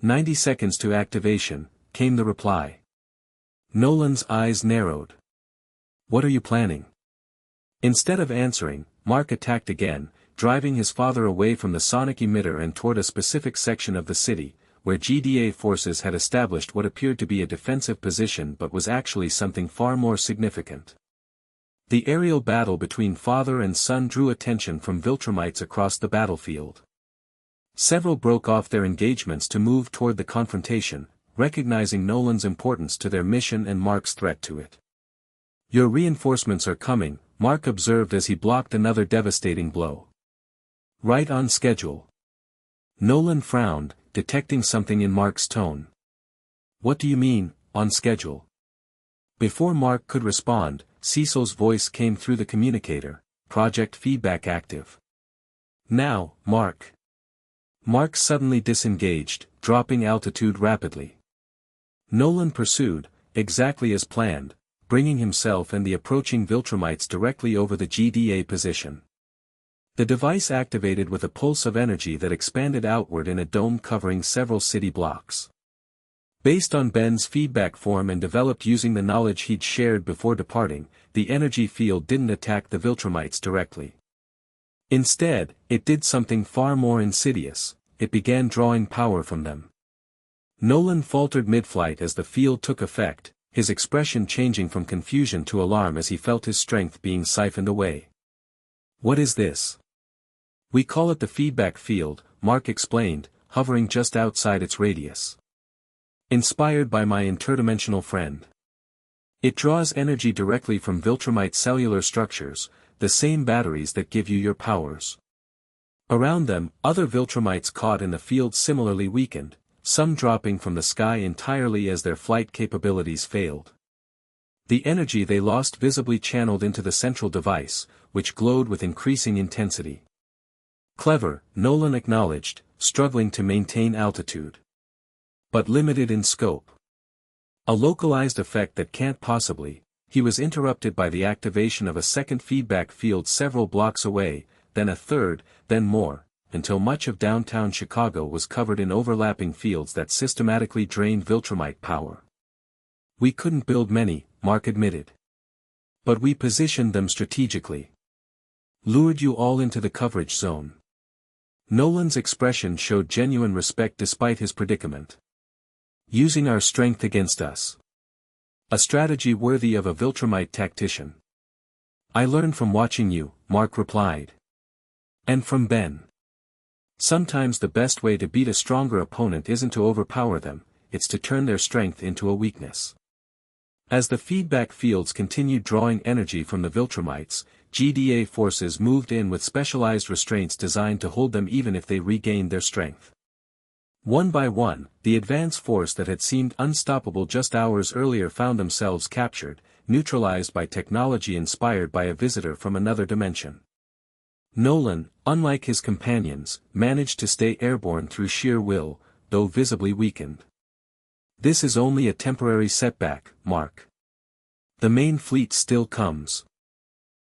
Speaker 1: 90 seconds to activation, came the reply. Nolan's eyes narrowed. What are you planning? Instead of answering, Mark attacked again, driving his father away from the sonic emitter and toward a specific section of the city, where GDA forces had established what appeared to be a defensive position but was actually something far more significant. The aerial battle between father and son drew attention from Viltrumites across the battlefield. Several broke off their engagements to move toward the confrontation, recognizing Nolan's importance to their mission and Mark's threat to it. Your reinforcements are coming, Mark observed as he blocked another devastating blow. Right on schedule. Nolan frowned, detecting something in Mark's tone. What do you mean, on schedule? Before Mark could respond, Cecil's voice came through the communicator, project feedback active. Now, Mark. Mark suddenly disengaged, dropping altitude rapidly. Nolan pursued, exactly as planned, bringing himself and the approaching Viltrumites directly over the GDA position. The device activated with a pulse of energy that expanded outward in a dome covering several city blocks. Based on Ben's feedback form and developed using the knowledge he'd shared before departing, the energy field didn't attack the Viltrumites directly. Instead, it did something far more insidious. it began drawing power from them. Nolan faltered mid-flight as the field took effect, his expression changing from confusion to alarm as he felt his strength being siphoned away. "What is this?" "We call it the feedback field," Mark explained, hovering just outside its radius. "Inspired by my interdimensional friend. It draws energy directly from Viltrumite cellular structures, the same batteries that give you your powers." Around them, other Viltrumites caught in the field similarly weakened, some dropping from the sky entirely as their flight capabilities failed. The energy they lost visibly channeled into the central device, which glowed with increasing intensity. "Clever," Nolan acknowledged, struggling to maintain altitude. "But limited in scope. A localized effect that can't possibly." He was interrupted by the activation of a second feedback field several blocks away, then a third, then more, until much of downtown Chicago was covered in overlapping fields that systematically drained Viltrumite power. "We couldn't build many," Mark admitted. "But we positioned them strategically. Lured you all into the coverage zone." Nolan's expression showed genuine respect despite his predicament. "Using our strength against us. A strategy worthy of a Viltrumite tactician." "I learned from watching you," Mark replied. "And from Ben. Sometimes the best way to beat a stronger opponent isn't to overpower them, it's to turn their strength into a weakness." As the feedback fields continued drawing energy from the Viltrumites, GDA forces moved in with specialized restraints designed to hold them even if they regained their strength. One by one, the advance force that had seemed unstoppable just hours earlier found themselves captured, neutralized by technology inspired by a visitor from another dimension. Nolan, unlike his companions, managed to stay airborne through sheer will, though visibly weakened. "This is only a temporary setback, Mark. The main fleet still comes.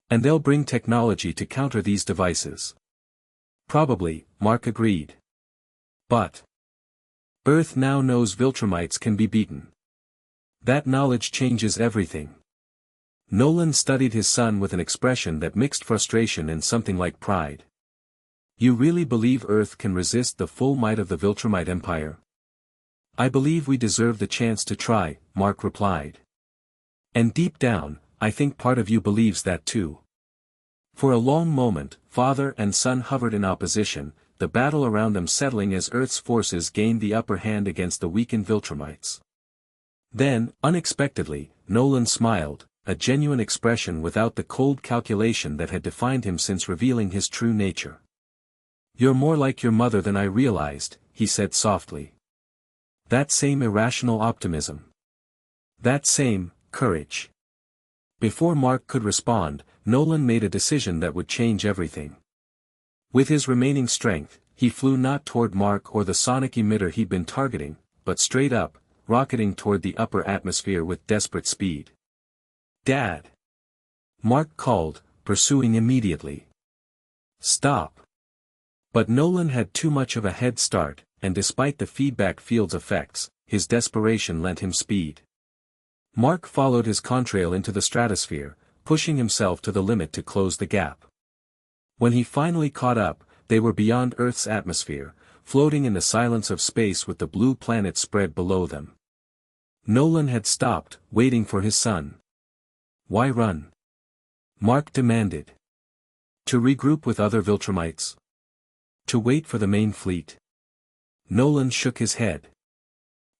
Speaker 1: And they'll bring technology to counter these devices." "Probably," Mark agreed. "But Earth now knows Viltrumites can be beaten. That knowledge changes everything." Nolan studied his son with an expression that mixed frustration and something like pride. "You really believe Earth can resist the full might of the Viltrumite Empire?" "I believe we deserve the chance to try," Mark replied. "And deep down, I think part of you believes that too." For a long moment, father and son hovered in opposition, the battle around them settling as Earth's forces gained the upper hand against the weakened Viltrumites. Then, unexpectedly, Nolan smiled, a genuine expression without the cold calculation that had defined him since revealing his true nature. "You're more like your mother than I realized," he said softly. "That same irrational optimism. That same courage." Before Mark could respond, Nolan made a decision that would change everything. With his remaining strength, he flew not toward Mark or the sonic emitter he'd been targeting, but straight up, rocketing toward the upper atmosphere with desperate speed. "Dad!" Mark called, pursuing immediately. "Stop!" But Nolan had too much of a head start, and despite the feedback field's effects, his desperation lent him speed. Mark followed his contrail into the stratosphere, pushing himself to the limit to close the gap. When he finally caught up, they were beyond Earth's atmosphere, floating in the silence of space with the blue planet spread below them. Nolan had stopped, waiting for his son. "Why run?" Mark demanded. "To regroup with other Viltrumites. To wait for the main fleet." Nolan shook his head.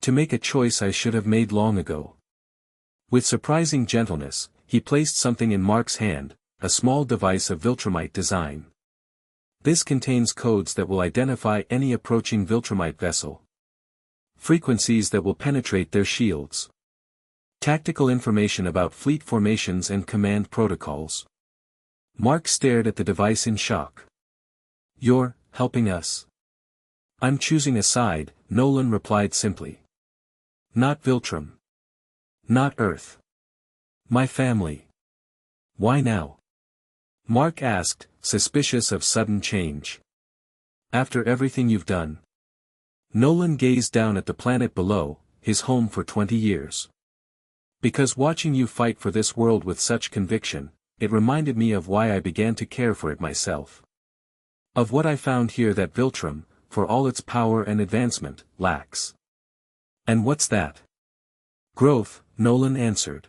Speaker 1: "To make a choice I should have made long ago." With surprising gentleness, he placed something in Mark's hand, a small device of Viltrumite design. "This contains codes that will identify any approaching Viltrumite vessel. Frequencies that will penetrate their shields. Tactical information about fleet formations and command protocols." Mark stared at the device in shock. "You're helping us?" "I'm choosing a side," Nolan replied simply. "Not Viltrum. Not Earth. My family." "Why now?" Mark asked, suspicious of sudden change. "After everything you've done." Nolan gazed down at the planet below, his home for 20 years. "Because watching you fight for this world with such conviction, it reminded me of why I began to care for it myself. Of what I found here that Viltrum, for all its power and advancement, lacks. And what's that? Growth, Nolan answered.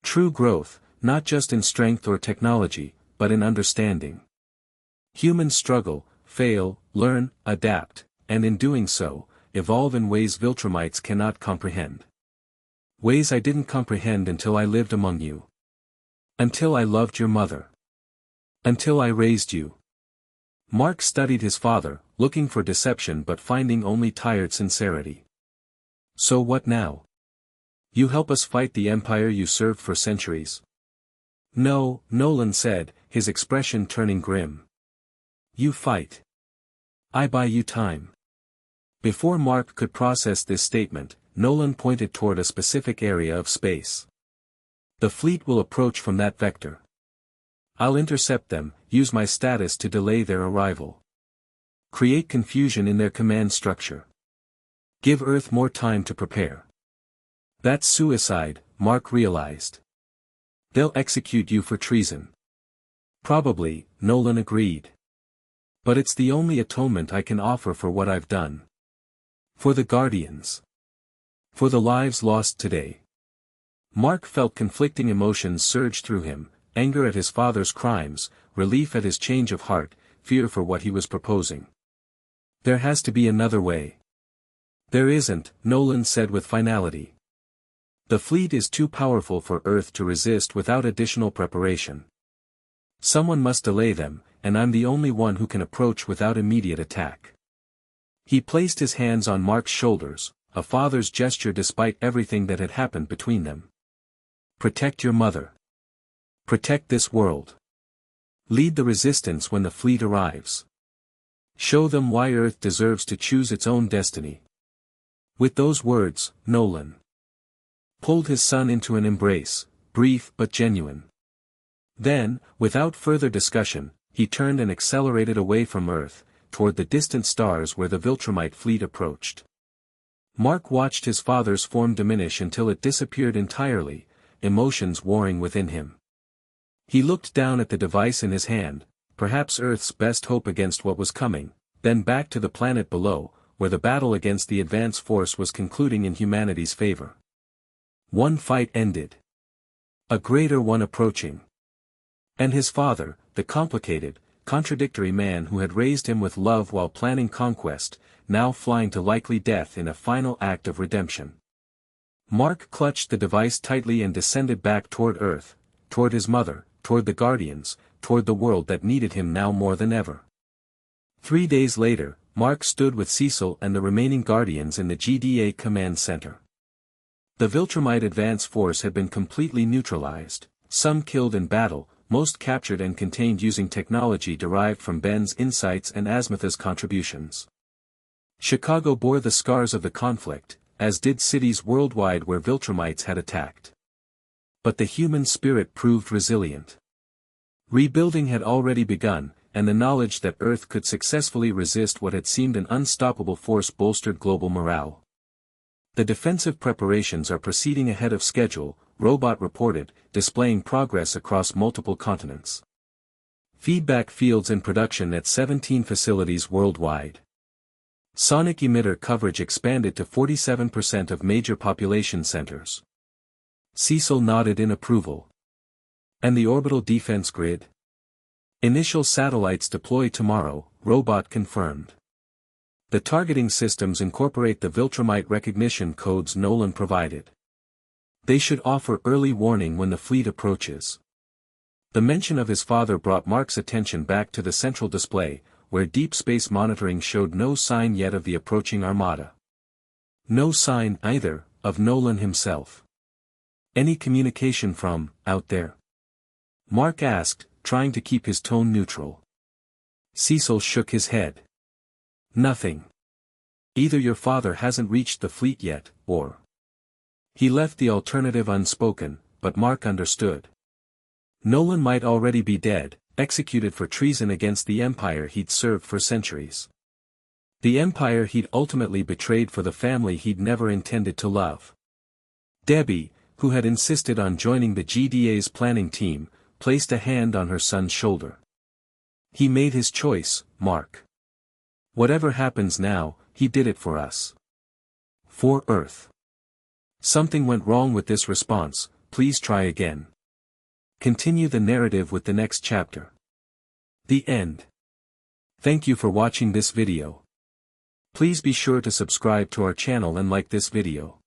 Speaker 1: True growth, not just in strength or technology, but in understanding. Humans struggle, fail, learn, adapt, and in doing so, evolve in ways Viltrumites cannot comprehend. Ways I didn't comprehend until I lived among you. Until I loved your mother. Until I raised you. Mark studied his father, looking for deception but finding only tired sincerity. So what now? You help us fight the empire you served for centuries? No, Nolan said, his expression turning grim. You fight. I buy you time. Before Mark could process this statement, Nolan pointed toward a specific area of space. The fleet will approach from that vector. I'll intercept them, use my status to delay their arrival. Create confusion in their command structure. Give Earth more time to prepare. That's suicide, Mark realized. They'll execute you for treason. Probably, Nolan agreed. But it's the only atonement I can offer for what I've done. For the Guardians. For the lives lost today. Mark felt conflicting emotions surge through him, anger at his father's crimes, relief at his change of heart, fear for what he was proposing. There has to be another way. There isn't, Nolan said with finality. The fleet is too powerful for Earth to resist without additional preparation. Someone must delay them, and I'm the only one who can approach without immediate attack. He placed his hands on Mark's shoulders, a father's gesture despite everything that had happened between them. Protect your mother. Protect this world. Lead the resistance when the fleet arrives. Show them why Earth deserves to choose its own destiny. With those words, Nolan pulled his son into an embrace, brief but genuine. Then, without further discussion, he turned and accelerated away from Earth, toward the distant stars where the Viltrumite fleet approached. Mark watched his father's form diminish until it disappeared entirely, emotions warring within him. He looked down at the device in his hand, perhaps Earth's best hope against what was coming, then back to the planet below, where the battle against the advance force was concluding in humanity's favor. One fight ended. A greater one approaching. And his father, the complicated, contradictory man who had raised him with love while planning conquest, now flying to likely death in a final act of redemption. Mark clutched the device tightly and descended back toward Earth, toward his mother, toward the Guardians, toward the world that needed him now more than ever. 3 days later, Mark stood with Cecil and the remaining Guardians in the GDA command center. The Viltrumite advance force had been completely neutralized, some killed in battle, most captured and contained using technology derived from Ben's insights and Asmitha's contributions. Chicago bore the scars of the conflict, as did cities worldwide where Viltrumites had attacked. But the human spirit proved resilient. Rebuilding had already begun, and the knowledge that Earth could successfully resist what had seemed an unstoppable force bolstered global morale. The defensive preparations are proceeding ahead of schedule, Robot reported, displaying progress across multiple continents. Feedback fields in production at 17 facilities worldwide. Sonic emitter coverage expanded to 47% of major population centers. Cecil nodded in approval. And the orbital defense grid? Initial satellites deploy tomorrow, Robot confirmed. The targeting systems incorporate the Viltrumite recognition codes Nolan provided. They should offer early warning when the fleet approaches. The mention of his father brought Mark's attention back to the central display, where deep space monitoring showed no sign yet of the approaching armada. No sign, either, of Nolan himself. Any communication from, out there? Mark asked, trying to keep his tone neutral. Cecil shook his head. Nothing. Either your father hasn't reached the fleet yet, or... He left the alternative unspoken, but Mark understood. Nolan might already be dead, executed for treason against the empire he'd served for centuries. The empire he'd ultimately betrayed for the family he'd never intended to love. Debbie, who had insisted on joining the GDA's planning team, placed a hand on her son's shoulder. He made his choice, Mark. Whatever happens now, he did it for us. For Earth. Something went wrong with this response, please try again. Continue the narrative with the next chapter. The end. Thank you for watching this video. Please be sure to subscribe to our channel and like this video.